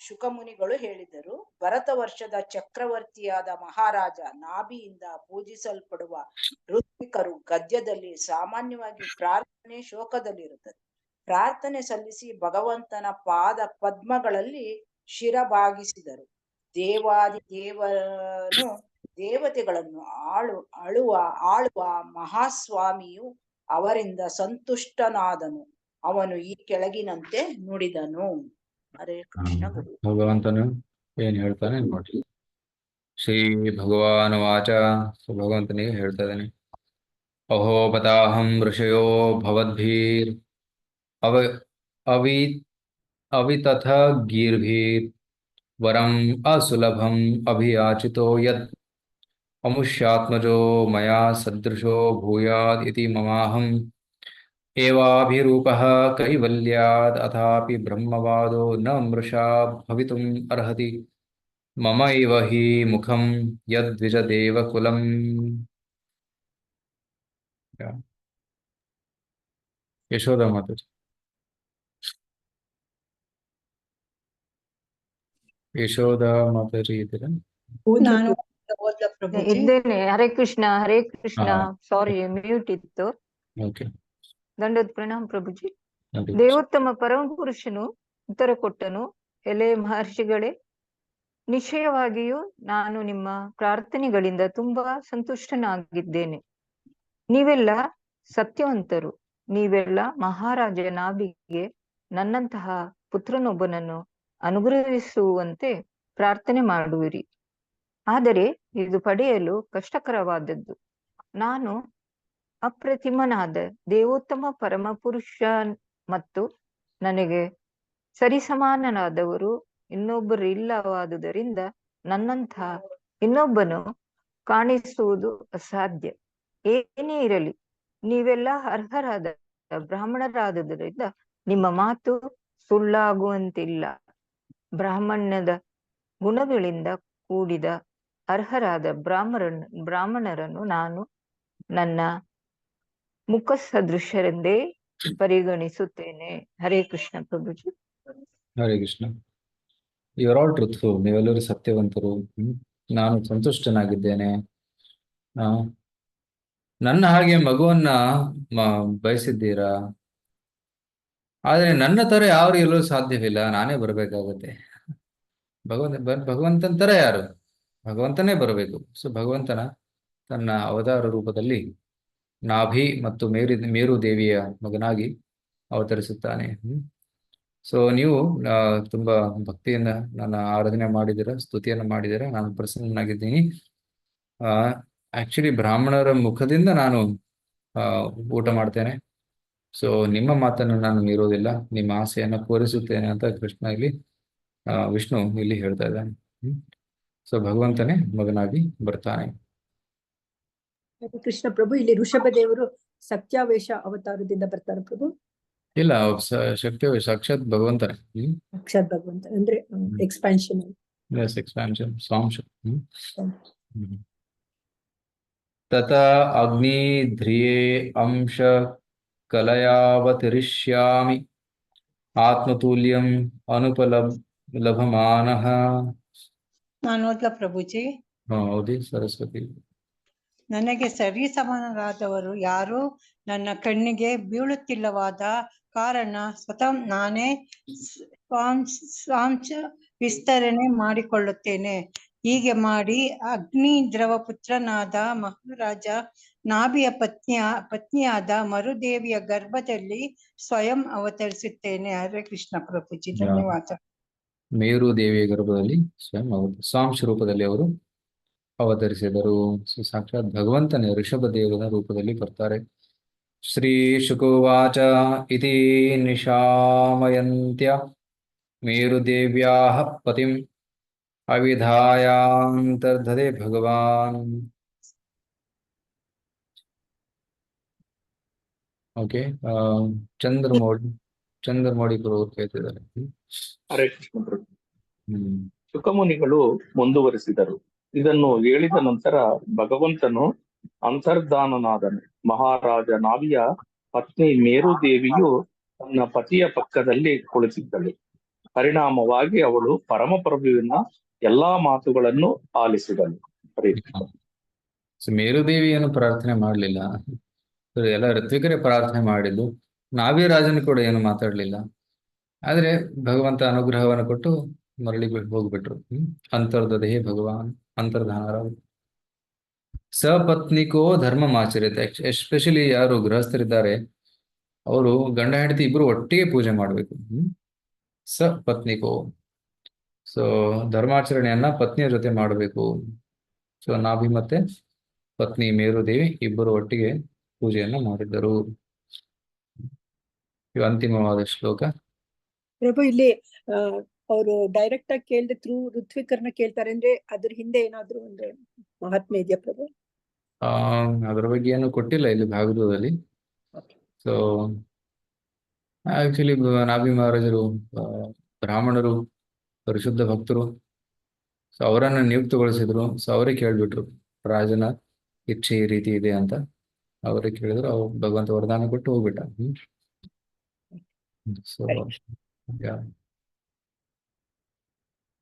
ಶುಕಮುನಿಗಳು ಹೇಳಿದರು, ಭರತ ವರ್ಷದ ಚಕ್ರವರ್ತಿಯಾದ ಮಹಾರಾಜ ನಾಭಿಯಿಂದ ಪೂಜಿಸಲ್ಪಡುವ ಋತ್ವಿಕರು ಗದ್ಯದಲ್ಲಿ ಸಾಮಾನ್ಯವಾಗಿ ಪ್ರಾರ್ಥನೆ ಶೋಕದಲ್ಲಿರುತ್ತದೆ. ಪ್ರಾರ್ಥನೆ ಸಲ್ಲಿಸಿ ಭಗವಂತನ ಪಾದ ಪದ್ಮಗಳಲ್ಲಿ ಶಿರಭಾಗಿಸಿದರು. ದೇವಾದಿ ದೇವನು ದೇವತೆಗಳನ್ನು ಆಳುವ ಮಹಾಸ್ವಾಮಿಯು ಅವರಿಂದ ಸಂತುಷ್ಟನಾದನು. ಅವನು ಈ ಕೆಳಗಿನಂತೆ ನುಡಿದನು. ಹರೇ ಕೃಷ್ಣ ಗುರು. ಭಗವಂತನು ಏನ್ ಹೇಳ್ತಾನೆ ನೋಡಿ. ಶ್ರೀ ಭಗವಾನ್ ವಾಚ. ಭಗವಂತನಿಗೆ ಹೇಳ್ತಾ ಇದ್ದಾನೆ, ಅಹೋಪತಾಹಂ ಋಷಯೋ ಭವದ್ಭಿರ್ ಅವಿತಥ ಗೀರ್ಭಿರ್ ವರಂ ಅಸುಲಭಂ ಅಭಿಯಾಚಿತೋ ಯದ್ ಅಮುಷ್ಯಾತ್ಮಜೋ ಮಯಾ ಸದೃಶೋ ಭೂಯಾದ್ ಇತಿ ಮಮಾಹಂ ಏವಾಭಿರೂಪಃ ಕೈವಲ್ಯಾದ್ ಅಥಾಪಿ ಬ್ರಹ್ಮವಾದೋ ನ ಮೃಷಾ ಭವಿತುಂ ಅರ್ಹತಿ ಮಮ ಇವ ಹಿ ಮುಖಂ ಯದ್ವಿಜದೇವ ಕುಲಂ. ಯಶೋಧ ಮಾತಾಜಿ. ಯಶೋಧ ಮಾತಾಜಿ ಇದ್ದೀರಾ? ನಾನು ಓದ್ಲಾ ಪ್ರಭುಜಿ? ಇದ್ದೇನೆ. ಹರೇ ಕೃಷ್ಣ, ಹರೇ ಕೃಷ್ಣ. ಹಾ. ಸಾರಿ, ಮ್ಯೂಟ್ ಇತ್ತು. ಓಕೆ. ದಂಡದ ಪ್ರಣಾಮ ಪ್ರಭುಜಿ. ನೋಡಿ. ದೇವೋತ್ತಮ ಪರಮ ಪುರುಷನು ಉತ್ತರ ಕೊಟ್ಟನು, ಎಲೆ ಮಹರ್ಷಿಗಳೇ, ನಿಶ್ಚಯವಾಗಿಯೂ ನಾನು ನಿಮ್ಮ ಪ್ರಾರ್ಥನೆಗಳಿಂದ ತುಂಬಾ ಸಂತುಷ್ಟನಾಗಿದ್ದೇನೆ. ನೀವೆಲ್ಲ ಸತ್ಯವಂತರು. ನೀವೆಲ್ಲ ಮಹಾರಾಜ ನಾಭಿಗೆ ನನ್ನಂತಹ ಪುತ್ರನೊಬ್ಬನನ್ನು ಅನುಗ್ರಹಿಸುವಂತೆ ಪ್ರಾರ್ಥನೆ ಮಾಡುವಿರಿ. ಆದರೆ ಇದು ಪಡೆಯಲು ಕಷ್ಟಕರವಾದದ್ದು. ನಾನು ಅಪ್ರತಿಮನಾದ ದೇವೋತ್ತಮ ಪರಮ ಪುರುಷ ಮತ್ತು ನನಗೆ ಸರಿಸಮಾನನಾದವರು ಇನ್ನೊಬ್ಬರು ಇಲ್ಲವಾದುದರಿಂದ ನನ್ನಂಥ ಇನ್ನೊಬ್ಬನು ಕಾಣಿಸುವುದು ಅಸಾಧ್ಯ. ಏನೇ ಇರಲಿ, ನೀವೆಲ್ಲ ಅರ್ಹರಾದ ಬ್ರಾಹ್ಮಣರಾದುದರಿಂದ ನಿಮ್ಮ ಮಾತು ಸುಳ್ಳಾಗುವಂತಿಲ್ಲ. ಬ್ರಾಹ್ಮಣ್ಯದ ಗುಣಗಳಿಂದ ಕೂಡಿದ ಅರ್ಹರಾದ ಬ್ರಾಹ್ಮಣರನ್ನು ನಾನು ನನ್ನ ಮುಖ ಸದೃಶರೆಂದೇ ಪರಿಗಣಿಸುತ್ತೇನೆ. ಹರೇ ಕೃಷ್ಣ ಪ್ರಭುಜಿ. Hare Krishna. You're all truthful. ನೀವೆಲ್ಲರೂ ಸತ್ಯವಂತರು. ನಾನು ಸಂತುಷ್ಟನಾಗಿದ್ದೇನೆ. ನನ್ನ ಹಾಗೆ ಮಗುವನ್ನ ಬಯಸಿದ್ದೀರಾ. ಆದ್ರೆ ನನ್ನ ತರ ಯಾರು ಎಲ್ಲೂ ಸಾಧ್ಯವಿಲ್ಲ. ನಾನೇ ಬರಬೇಕಾಗತ್ತೆ. ಭಗವಂತನ ತರ ಯಾರು? ಭಗವಂತನೇ ಬರಬೇಕು. ಸೊ ಭಗವಂತನ ತನ್ನ ಅವತಾರ ರೂಪದಲ್ಲಿ ನಾಭಿ ಮತ್ತು ಮೇರು ದೇವಿಯ ಮಗನಾಗಿ ಅವತರಿಸುತ್ತಾನೆ. ಸೊ ನೀವು ತುಂಬಾ ಭಕ್ತಿಯಿಂದ ನನ್ನ ಆರಾಧನೆ ಮಾಡಿದ್ದೀರಾ, ಸ್ತುತಿಯನ್ನು ಮಾಡಿದ್ದೀರಾ. ನಾನು ಪ್ರಸನ್ನನಾಗಿದ್ದೀನಿ. ಆಕ್ಚುಲಿ ಬ್ರಾಹ್ಮಣರ ಮುಖದಿಂದ ನಾನು ಊಟ ಮಾಡ್ತೇನೆ. ಸೊ ನಿಮ್ಮ ಮಾತನ್ನು ನಾನು ಮೀರೋದಿಲ್ಲ, ನಿಮ್ಮ ಆಸೆಯನ್ನು ಪೂರೈಸುತ್ತೇನೆ ಅಂತ ಕೃಷ್ಣ ಇಲ್ಲಿ ವಿಷ್ಣು ಇಲ್ಲಿ ಹೇಳ್ತಾ ಇದ್ದಾನೆ. ಸೊ ಭಗವಂತನೇ ಮಗನಾಗಿ ಬರ್ತಾನೆ. ಕೃಷ್ಣ ಪ್ರಭು, ಇಲ್ಲಿ ಋಷಭ ದೇವರು ಸತ್ಯಾವೇಶ ಅವತಾರದಿಂದ ಬರ್ತಾರೆ ಪ್ರಭು? ಇಲ್ಲ, ಶಕ್ತಿ ಸಾಕ್ಷಾತ್ ಭಗವಂತನೇ. ಸಾಕ್ಷಾತ್ ಭಗವಂತ ಅಂದ್ರೆ ಎಕ್ಸ್ಪಾನ್ಷನ್. ಎಕ್ಸ್ಪಾನ್ಷನ್ ಸಾಂಶ. ತಥಾ ಅಗ್ನಿ ಧ್ರಿಯೇ ಅಂಶ ಕಲಯಾವತರಿಷ್ಯಾಮಿ ಆತ್ಮತುಲ್ಯಂ ಅನುಪಲಭಮಾನಃ. ನಾನು ಓದ್ಲಾ ಪ್ರಭುಜಿ? ಹೌದಿ ಸರಸ್ವತಿ. ನನಗೆ ಸರಿಸಮಾನರಾದವರು ಯಾರು ನನ್ನ ಕಣ್ಣಿಗೆ ಬೀಳುತ್ತಿಲ್ಲವಾದ ಕಾರಣ ಸ್ವತಃ ನಾನೇ ಸ್ವಾಂಶ ವಿಸ್ತರಣೆ ಮಾಡಿಕೊಳ್ಳುತ್ತೇನೆ. ಹೀಗೆ ಮಾಡಿ ಅಗ್ನಿ ದ್ರವ ಪುತ್ರನಾದ ಮಹಾರಾಜ ನಾಭಿಯ ಪತ್ನಿಯಾದ ಮರುದೇವಿಯ ಗರ್ಭದಲ್ಲಿ ಸ್ವಯಂ ಅವತರಿಸುತ್ತೇನೆ. ಹರೇ ಕೃಷ್ಣ ಪ್ರಭುಜಿ, ಧನ್ಯವಾದ. ಮೇರು ದೇವಿಯ ಗರ್ಭದಲ್ಲಿ ಸ್ವಯಂ ಸ್ವಾಂಶ ರೂಪದಲ್ಲಿ ಅವರು ಅವತರಿಸಿದರು. ಸಾಕ್ಷಾತ್ ಭಗವಂತನೇ ಋಷಭ ದೇವನ ರೂಪದಲ್ಲಿ ಬರ್ತಾರೆ. ಶ್ರೀ ಶುಕೋವಾಚ ಇತಿ ನಿಶಾಮಯಂತ್ಯ ಮೇರುದೇವ್ಯಾಃ ಪತಿಂ ಅವಿಧಾಯಾಂತರ್ಧತೆ ಭಗವಾನ್. ಓಕೆ, ಚಂದ್ರಮೌಳಿ ಪುರೋಹಿತ ಹೇಳ್ತಿದ್ದಾರೆ. ಹರೇ ಕೃಷ್ಣ ಪ್ರಭು. ಶುಕಮುನಿಗಳು ಮುಂದುವರಿಸಿದರು. ಇದನ್ನು ಹೇಳಿದ ನಂತರ ಭಗವಂತನು ಅಂತರ್ಧಾನನಾದನು. ಮಹಾರಾಜ ನಾಭಿಯ ಪತ್ನಿ ಮೇರು ದೇವಿಯು ತನ್ನ ಪತಿಯ ಪಕ್ಕದಲ್ಲಿ ಕುಳಿತಿದ್ದಳು. ಪರಿಣಾಮವಾಗಿ ಅವಳು ಪರಮಪ್ರಭುವಿನ ಎಲ್ಲಾ ಮಾತುಗಳನ್ನು ಆಲಿಸಿದಳು. ಹರೇ ಕೃಷ್ಣ. ಮೇರುದೇವಿಯನ್ನು ಪ್ರಾರ್ಥನೆ ಮಾಡಲಿಲ್ಲ, ಎಲ್ಲ ಋತ್ವಿಕರೇ ಪ್ರಾರ್ಥನೆ ಮಾಡಿದ್ದು. ನಾಭಿರಾಜನು ಕೂಡ ಏನು ಮಾತಾಡ್ಲಿಲ್ಲ. ಆದ್ರೆ ಭಗವಂತ ಅನುಗ್ರಹವನ್ನು ಕೊಟ್ಟು ಮರಳಿ ಹೋಗ್ಬಿಟ್ರು. ಅಂತರ್ದದೇಹಿ ಭಗವಾನ್ ಅಂತರ್ಧಾನ. ಸಪತ್ನಿಕೋ ಧರ್ಮಮಾಚರಿತ. ಎಸ್ಪೆಷಲಿ ಯಾರು ಗೃಹಸ್ಥರಿದ್ದಾರೆ ಅವರು ಗಂಡ ಹೆಂಡತಿ ಇಬ್ರು ಒಟ್ಟಿಗೆ ಪೂಜೆ ಮಾಡಬೇಕು. ಸಪತ್ನಿಕೋ. ಸೊ ಧರ್ಮಾಚರಣೆಯನ್ನ ಪತ್ನಿಯ ಜೊತೆ ಮಾಡಬೇಕು. ಸೊ ನಾಭಿ ಮತ್ತೆ ಪತ್ನಿ ಮೇರುದೇವಿ ಇಬ್ಬರು ಒಟ್ಟಿಗೆ ಪೂಜೆಯನ್ನ ಮಾಡಿದ್ದರು. ಇವು ಅಂತಿಮವಾದ ಶ್ಲೋಕ. ಪ್ರಭು ಇಲ್ಲಿ ಅವರು ಡೈರೆಕ್ಟ್ ಆಗಿ ಕೇಳಿದ ಥ್ರೂ ಋತ್ವಿಕರ್ನ ಕೇಳ್ತಾರೆ ಅಂದ್ರೆ ಅದ್ರ ಹಿಂದೆ ಏನಾದ್ರು ಒಂದು ಮಹಾತ್ಮೆ ಇದೆಯಾ ಪ್ರಭು? ಅದರ ಬಗ್ಗೆ ಏನು ಕೊಟ್ಟಿಲ್ಲ ಇಲ್ಲಿ ಭಾಗವತದಲ್ಲಿ. ಸೊ ಆಕ್ಚುಲಿ ನಾಭಿ ಮಹಾರಾಜರು ಬ್ರಾಹ್ಮಣರು, ಪರಿಶುದ್ಧ ಭಕ್ತರು. ಸೊ ಅವರನ್ನ ನಿಯುಕ್ತಗೊಳಿಸಿದ್ರು. ಸೊ ಅವರೇ ಕೇಳ್ಬಿಟ್ರು ರಾಜನ ಇಚ್ಛೆ ಈ ರೀತಿ ಇದೆ ಅಂತ. ಅವರೇ ಕೇಳಿದ್ರು. ಅವ್ರು ಭಗವಂತ ವರದಾನ ಕೊಟ್ಟು ಹೋಗ್ಬಿಟ್ಟ. ಸೊ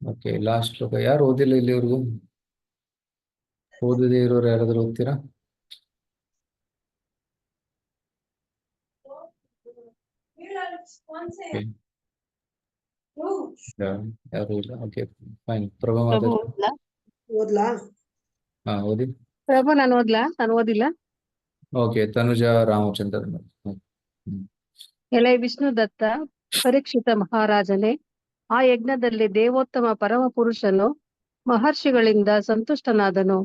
ಓಕೆ, ಲಾಸ್ಟ್ ಶ್ಲೋಕ. ಯಾರು ಓದಿಲ್ಲ ಇಲ್ಲಿವರೆಗೂ? ಓದದೇ ಇರೋರು ಯಾರಾದ್ರೂ ಓದ್ತೀರಾ? ಯಾರು ಇಲ್ಲ. Okay fine. ಪ್ರಭಾ ಮಾತಾಡಿ. ಓದ್ಲಾ? ಹಾ ಓದಿ. ಪ್ರಭು ನಾನು ಓದಿಲ್ಲ. ಓಕೆ, ತನುಜಾ ರಾಮಚಂದ್ರನ್. ಎಲೈ ವಿಷ್ಣು ದತ್ತ ಪರೀಕ್ಷಿತ ಮಹಾರಾಜನೇ, ಆ ಯಜ್ಞದಲ್ಲಿ ದೇವೋತ್ತಮ ಪರಮ ಪುರುಷನು ಮಹರ್ಷಿಗಳಿಂದ ಸಂತುಷ್ಟನಾದನು.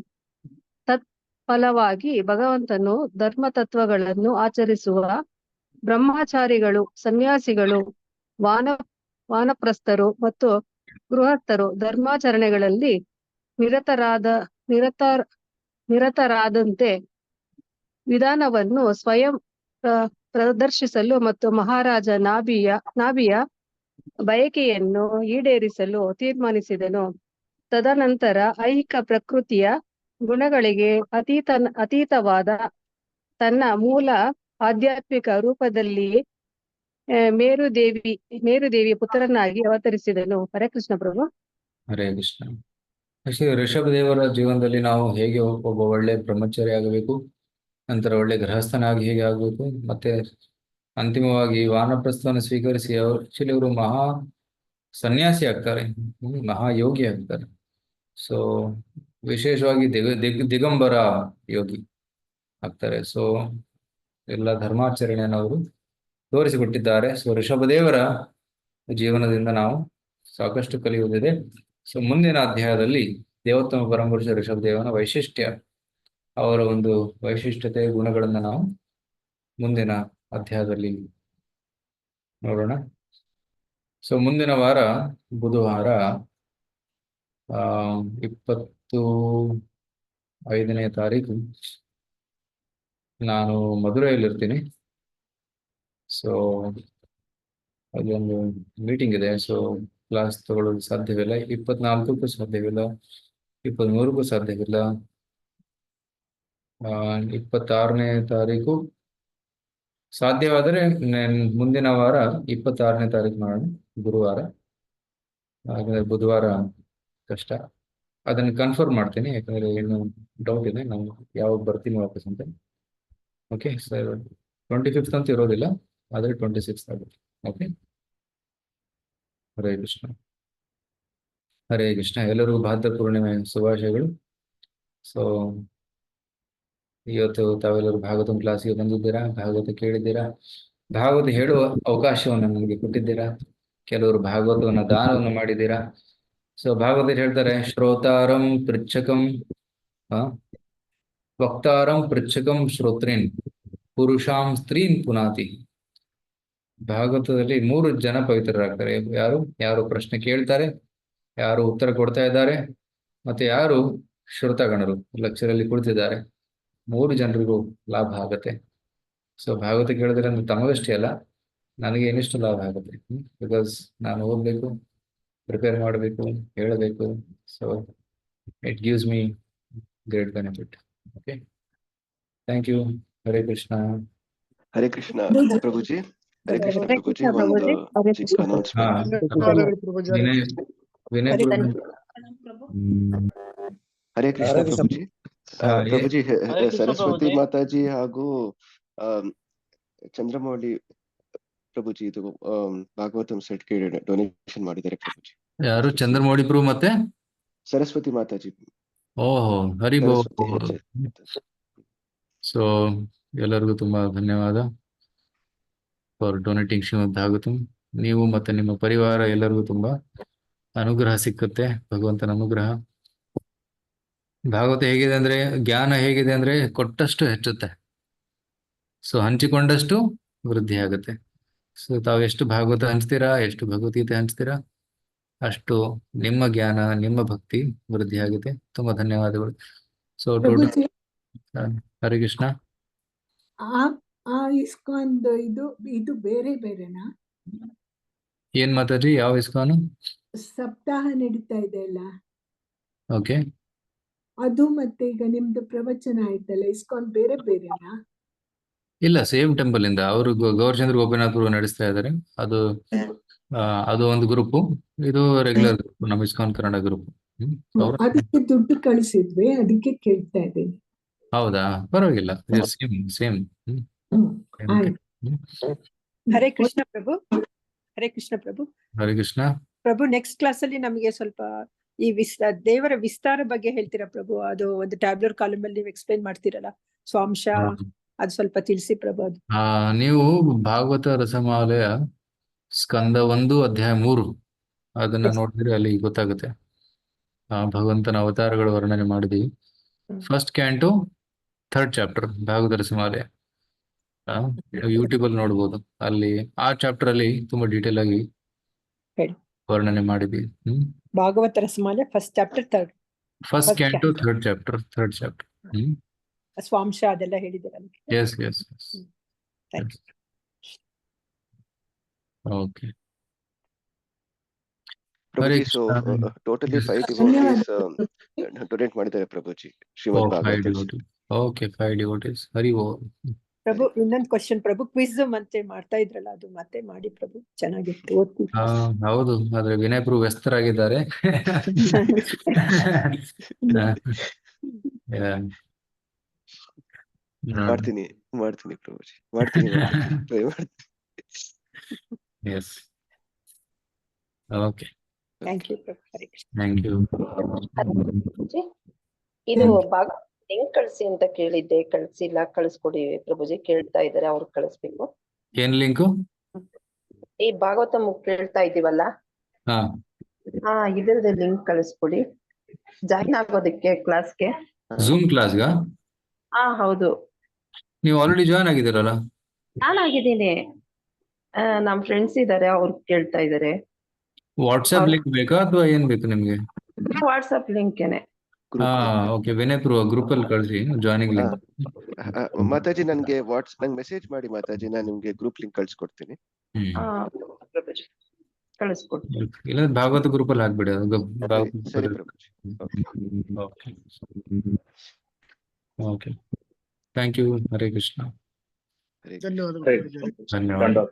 ತತ್ಫಲವಾಗಿ ಭಗವಂತನು ಧರ್ಮ ತತ್ವಗಳನ್ನು ಆಚರಿಸುವ ಬ್ರಹ್ಮಚಾರಿಗಳು, ಸನ್ಯಾಸಿಗಳು, ವಾನಪ್ರಸ್ಥರು ಮತ್ತು ಗೃಹಸ್ಥರು ಧರ್ಮಾಚರಣೆಗಳಲ್ಲಿ ನಿರತರಾದಂತೆ ವಿಧಾನವನ್ನು ಸ್ವಯಂ ಪ್ರದರ್ಶಿಸಲು ಮತ್ತು ಮಹಾರಾಜ ನಾಭಿಯ ಬಯಕೆಯನ್ನು ಈಡೇರಿಸಲು ತೀರ್ಮಾನಿಸಿದನು. ತದನಂತರ ಐಹಿಕ ಪ್ರಕೃತಿಯ ಗುಣಗಳಿಗೆ ಅತೀತವಾದ ತನ್ನ ಮೂಲ ಆಧ್ಯಾತ್ಮಿಕ ರೂಪದಲ್ಲಿ ಮೇರುದೇವಿ ಪುತ್ರನಾಗಿ ಅವತರಿಸಿದನು. ಹರೇ ಕೃಷ್ಣ ಪ್ರಭು. ಹರೇ ಕೃಷ್ಣ. ಋಷಭ ದೇವರ ಜೀವನದಲ್ಲಿ ನಾವು ಹೇಗೆ ಒಬ್ಬ ಒಳ್ಳೆ ಬ್ರಹ್ಮಚಾರಿ ಆಗಬೇಕು, ನಂತರ ಒಳ್ಳೆ ಗೃಹಸ್ಥನಾಗಿ ಹೇಗೆ ಆಗಬೇಕು, ಮತ್ತೆ ಅಂತಿಮವಾಗಿ ವಾನಪ್ರಸ್ಥವನ್ನು ಸ್ವೀಕರಿಸಿ ಆಕ್ಚುಲಿ ಅವರು ಮಹಾ ಸನ್ಯಾಸಿ ಆಗ್ತಾರೆ, ಮಹಾಯೋಗಿ ಆಗ್ತಾರೆ. ಸೊ ವಿಶೇಷವಾಗಿ ದಿಗಂಬರ ಯೋಗಿ ಆಗ್ತಾರೆ. ಸೊ ಎಲ್ಲ ಧರ್ಮಾಚರಣೆಯನ್ನು ಅವರು ತೋರಿಸಿಕೊಟ್ಟಿದ್ದಾರೆ. ಸೊ ಋಷಭದೇವರ ಜೀವನದಿಂದ ನಾವು ಸಾಕಷ್ಟು ಕಲಿಯುವುದಿದೆ. ಸೊ ಮುಂದಿನ ಅಧ್ಯಾಯದಲ್ಲಿ ದೇವೋತ್ತಮ ಪರಮಪುರುಷ ಋಷಭದೇವನ ವೈಶಿಷ್ಟ್ಯ, ಅವರ ಒಂದು ವೈಶಿಷ್ಟ್ಯತೆ ಗುಣಗಳನ್ನು ನಾವು ಮುಂದಿನ ಅಧ್ಯಾಯದಲ್ಲಿ ನೋಡೋಣ. ಸೊ ಮುಂದಿನ ವಾರ ಬುಧವಾರ 25ನೇ ತಾರೀಕು ನಾನು ಮಧುರೈಯಲ್ಲಿರ್ತೀನಿ. ಸೊ ಅದೊಂದು ಮೀಟಿಂಗ್ ಇದೆ. ಸೊ ಕ್ಲಾಸ್ ತಗೊಳ್ಳೋದು ಸಾಧ್ಯವಿಲ್ಲ. 24ಕ್ಕೂ ಸಾಧ್ಯವಿಲ್ಲ, 23ಕ್ಕೂ ಸಾಧ್ಯವಿಲ್ಲ. 26ನೇ ತಾರೀಕು ಸಾಧ್ಯವಾದರೆ ಮುಂದಿನ ವಾರ 26ನೇ ತಾರೀಕು ಮಾಡೋಣ, ಗುರುವಾರ. ಯಾಕಂದ್ರೆ ಬುಧವಾರ ಕಷ್ಟ. ಅದನ್ನು ಕನ್ಫರ್ಮ್ ಮಾಡ್ತೀನಿ, ಯಾಕಂದ್ರೆ ಏನು ಡೌಟ್ ಇದೆ ನಾನು ಯಾವಾಗ ಬರ್ತೀನಿ ವಾಪಸ್ ಅಂತ. ಓಕೆ ಸರ್, 25th ಅಂತ ಇರೋದಿಲ್ಲ, ಆದರೆ 26th ಆಗುತ್ತೆ. ಓಕೆ. ಹರೇ ಕೃಷ್ಣ. ಹರೇ ಕೃಷ್ಣ. ಎಲ್ಲರಿಗೂ ಭಾದ್ರ ಪೂರ್ಣಿಮೆ ಶುಭಾಶಯಗಳು. ಸೊ ಇವತ್ತು ತಾವೆಲ್ಲರೂ ಭಾಗವತ ಕ್ಲಾಸಿಗೆ ಬಂದಿದ್ದೀರಾ, ಭಾಗವತ ಕೇಳಿದ್ದೀರಾ, ಭಾಗವತ ಹೇಳುವ ಅವಕಾಶವನ್ನು ನನಗೆ ಕೊಟ್ಟಿದ್ದೀರಾ. ಕೆಲವರು ಭಾಗವತವನ್ನ ದಾನವನ್ನು ಮಾಡಿದ್ದೀರಾ. ಸೊ ಭಾಗವತ ಹೇಳ್ತಾರೆ, ಶ್ರೋತಾರಂ ಪೃಚ್ಛಕಂ ವಕ್ತಾರಂ ಪೃಚ್ಛಕಂ ಶ್ರೋತ್ರೇನ್ ಪುರುಷಾಂ ಸ್ತ್ರೀನ್ ಪುನಾತಿ. ಭಾಗವತದಲ್ಲಿ 3 ಜನ ಪವಿತ್ರರಾಗ್ತಾರೆ. ಯಾರು ಪ್ರಶ್ನೆ ಕೇಳ್ತಾರೆ, ಯಾರು ಉತ್ತರ ಕೊಡ್ತಾ ಇದ್ದಾರೆ, ಮತ್ತೆ ಯಾರು ಶ್ರೋತಗಣರು ಲಕ್ಷರಲ್ಲಿ ಕುಳಿತಿದ್ದಾರೆ. 3 ಜನರಿಗೂ ಲಾಭ ಆಗುತ್ತೆ. ಸೊ ಭಾಗವತ ಕೇಳಿದ್ರೆ ತಮಗಷ್ಟೇ ಅಲ್ಲ, ನನಗೆ ಇನ್ನಿಷ್ಟು ಲಾಭ ಆಗುತ್ತೆ. ಬಿಕಾಸ್ ನಾನು ಓದಬೇಕು, ಪ್ರಿಪೇರ್ ಮಾಡಬೇಕು, ಹೇಳಬೇಕು. So it gives me great benefit. Okay, thank you. Hare Krishna. Hare Krishna ಪ್ರಭುಜಿ. ಹರೇ ಕೃಷ್ಣ ಪ್ರಭುಜಿ. ಒಂದು ಚಿಕ್ಕ ಅನೌನ್ಸ್ಮೆಂಟ್. ವಿನಯ್ ಹರೇ ಕೃಷ್ಣ ಪ್ರಭುಜಿ. ಪ್ರಭುಜಿ, ಸರಸ್ವತಿ ಮಾತಾಜಿ ಹಾಗೂ ಚಂದ್ರಮೌಳಿ ಪ್ರಭುಜಿ ಇದು ಭಾಗವತಂ ಸೆಟ್ಗೆ ಡೊನೇಷನ್ ಮಾಡಿದ್ದಾರೆ ಪ್ರಭುಜಿ. ಯಾರು? ಚಂದ್ರಮೌಳಿ ಪ್ರಭು ಮತ್ತೆ ಸರಸ್ವತಿ ಮಾತಾಜಿ. ಓಹೋ, ಹರಿಬೋ. ಸರಸ್ವತಿ ಸೊ ಎಲ್ಲರಿಗೂ ತುಂಬಾ ಧನ್ಯವಾದ ಫಾರ್ ಡೊನೇಟಿಂಗ್ ಶ್ರೀಮದ್ ಭಾಗವತಂ. ನೀವು ಮತ್ತೆ ನಿಮ್ಮ ಪರಿವಾರ ಎಲ್ಲರಿಗೂ ತುಂಬಾ ಅನುಗ್ರಹ ಸಿಕ್ಕುತ್ತೆ, ಭಗವಂತನ ಅನುಗ್ರಹ. ಭಾಗವತ ಹೇಗಿದೆ ಅಂದ್ರೆ, ಜ್ಞಾನ ಹೇಗಿದೆ ಅಂದ್ರೆ ಕೊಟ್ಟಷ್ಟು ಹೆಚ್ಚುತ್ತೆ, ಸೊ ಹಂಚಿಕೊಂಡಷ್ಟು ವೃದ್ಧಿ ಆಗುತ್ತೆ. ಸೊ ತಾವು ಎಷ್ಟು ಭಾಗವತ ಹಂಚ್ತೀರಾ, ಎಷ್ಟು ಭಗವದ್ಗೀತೆ ಹಂಚ್ತೀರಾ, ಅಷ್ಟು ನಿಮ್ಮ ಜ್ಞಾನ, ನಿಮ್ಮ ಭಕ್ತಿ ವೃದ್ಧಿ ಆಗುತ್ತೆ. ತುಂಬಾ ಧನ್ಯವಾದಗಳು. ಸೊ ಪ್ರಭುಜಿ, ಹರೇ ಕೃಷ್ಣ. ಆ ಇಸ್ಕಾನ್ದು ಇದು ಬೇರೆ ಬೇರೆನಾ? ಏನ್ ಮಾತಾಡ್ರಿ? ಯಾವ ಇಸ್ಕಾನು? ಸಪ್ತಾಹ ನಡೀತಾ ಇದೆ ಅಲ್ಲ, ಓಕೆ. ಅದು ಮತ್ತೆ ಈಗ ನಿಮ್ದು ಪ್ರವಚನ ಆಯ್ತಲ್ಲ, ಇಸ್ಕಾನ್ ಬೇರೆ ಬೇರೆನಾ? ಇಲ್ಲ, ಸೇಮ್ ಟೆಂಪಲ್ ಇಂದ ಅವರು ಗೌರಚಂದ್ರ ಗೋಪಿನಾಥ್ ಅವರು ನಡೆಸ್ತಾ ಇದ್ದಾರೆ. ಅದು ಒಂದು ಗ್ರೂಪ್, ಇದು ರೆಗ್ಯುಲರ್ ಗ್ರೂಪ್, ನಮ್ಮ ಇಸ್ಕಾನ್ ಕನ್ನಡ ಗ್ರೂಪ್. ಅದಕ್ಕೆ ದುಡ್ಡು ಕಳಿಸಿದ್ವಿ, ಅದಕ್ಕೆ ಕೇಳ್ತಾ ಇದ್ದೀನಿ. ಹೌದಾ? ಪರವಾಗಿಲ್ಲ, ಸೇಮ್ ಸೇಮ್. ಹರೇ ಕೃಷ್ಣ ಪ್ರಭು. ಹರೇ ಕೃಷ್ಣ ಪ್ರಭು. ಹರೇ ಕೃಷ್ಣ ಪ್ರಭು. ನೆಕ್ಸ್ಟ್ ಕ್ಲಾಸ್ ಅಲ್ಲಿ ನಮಗೆ ಸ್ವಲ್ಪ ಈ ದೇವರ ವಿಸ್ತಾರ ಬಗ್ಗೆ ಹೇಳ್ತೀರಾ ಪ್ರಭು? ಅದು ಒಂದು ಟ್ಯಾಬ್ಲರ್ ಕಾಲಮ್ ಅಲ್ಲಿ ನೀವು ಎಕ್ಸ್ಪ್ಲೈನ್ ಮಾಡ್ತೀರಲ್ಲ, ಸ್ವಾಂಶ, ಅದು ಸ್ವಲ್ಪ ತಿಳಿಸಿ ಪ್ರಭು. ಅದು ನೀವು ಭಾಗವತ ರಸಮಾಲೆಯ ಸ್ಕಂದ 1 ಅಧ್ಯಾಯ 3 ಅದನ್ನ ನೋಡಿದ್ರೆ ಅಲ್ಲಿ ಗೊತ್ತಾಗುತ್ತೆ. ಭಗವಂತನ ಅವತಾರಗಳ ವರ್ಣನೆ ಮಾಡಿದೀವಿ. First canto 3rd chapter Bhagavata Rasamale, YouTube ಅಲ್ಲಿ ನೋಡ್ಬೋದು. ಅಲ್ಲಿ ಆ ಚಾಪ್ಟರ್ ಅಲ್ಲಿ ತುಂಬಾ ಡೀಟೇಲ್ ಆಗಿ ವರ್ಣನೆ ಮಾಡಿದ್ವಿ. Bhagavata Rasamale first chapter 3rd, first canto 3rd chapter. ಸ್ವಾಂಶ ಅದೆಲ್ಲ ಹೇಳಿದ್ದೀರಲ್ಲ. ಎಸ್. Thank you. ಓಕೆ. ಪ್ರಭುಜಿ, ಸೊ ಟೋಟಲಿ 5 ಡಿವೋಟೀಸ್ ಡೊನೇಟ್ ಮಾಡಿದ್ದಾರೆ ಪ್ರಭುಜಿ ಶ್ರೀಮದ್ ಭಾಗವತ. Okay, 5 devotees. ಹರಿ ಓಂ. ಪ್ರಭು, ಇನ್ನೊಂದು ಕ್ವಶನ್ ಪ್ರಭು, ಕ್ವಿಜ್ ಮತ್ತೆ ಮಾಡ್ತಾ ಇದ್ರಲ್ಲ, ಅದು ಮತ್ತೆ ಮಾಡಿ ಪ್ರಭು, ಚೆನ್ನಾಗಿತ್ತು, ಓದ್ತೀವಿ. ಹೌದು, ಆದ್ರೆ ವಿನಯ್ ಪ್ರಭು ವ್ಯಸ್ತರಾಗಿದ್ದಾರೆ. ಮಾಡ್ತೀನಿ ಪ್ರಭುಜಿ, ಮಾಡ್ತೀನಿ. Yes. Okay, thank you Prabhu. Hare Krishna. Thank you. ಇದು ಲಿಂಕ್ ಕಳಿಸಿ ಅಂತ ಕೇಳಿದ್ದೆ, ಕಳ್ಸಿಲ್ಲ. ಕಳಿಸ್ಕೊಡಿ ಪ್ರಭುಜಿ, ಕೇಳ್ತಾ ಇದಾರೆ, ಅವ್ರಿಗೆ ಕಳಿಸ್ಬೇಕು. ಏನ್ ಲಿಂಕು? ಈ ಭಾಗವತ ಕೇಳ್ತಾ ಇದೀವಲ್ಲ, ಇದ್ರದ್ದು ಲಿಂಕ್ ಕಳಿಸ್ಕೊಡಿ, ಜಾಯಿನ್ ಆಗೋದಕ್ಕೆ ಕ್ಲಾಸ್ಗೆ. ಝೂಮ್ ಕ್ಲಾಸ್ಗ? ಹೌದು. ನೀವು ಆಲ್ರೆಡಿ ಜಾಯ್ನ್ ಆಗಿದ್ದೀರಲ್ಲ? ನಾನು ಆಗಿದ್ದೀನಿ, ನಮ್ ಫ್ರೆಂಡ್ಸ್ ಇದಾರೆ, ಅವ್ರು ಕೇಳ್ತಾ ಇದಾರೆ. ವಾಟ್ಸ್ಆಪ್ ಲಿಂಕ್ ಬೇಕಾ ಅಥವಾ ಏನ್ ಬೇಕು ನಿಮ್ಗೆ? ವಾಟ್ಸ್ಆಪ್ ಲಿಂಕೇನೆ. ಓಕೆ, ವಿನಯ್ ಪ್ರಭು ಗ್ರೂಪ್ ಅಲ್ಲಿ ಕಳಿಸಿ ಜಾಯ್ನಿಂಗ್ ಲಿಂಕ್. ಮಾತಾಜಿ, ನಂಗೆ ಮೆಸೇಜ್ ಮಾಡಿ ಮಾತಾಜಿ, ನಾನು ನಿಮ್ಗೆ ಗ್ರೂಪ್ ಲಿಂಕ್ ಕಳ್ಸಿಕೊಡ್ತೀನಿ. ಕಳಿಸ್ಕೊಡ್ತೀನಿ. ಇಲ್ಲ, ಭಾಗವತ ಗ್ರೂಪ್ ಅಲ್ಲಿ ಹಾಕ್ಬಿಡಿ. ಸರಿ ಪ್ರಭುಜಿ. Okay, thank you. Hare Krishna. ಧನ್ಯವಾದಗಳು. ಧನ್ಯವಾದ.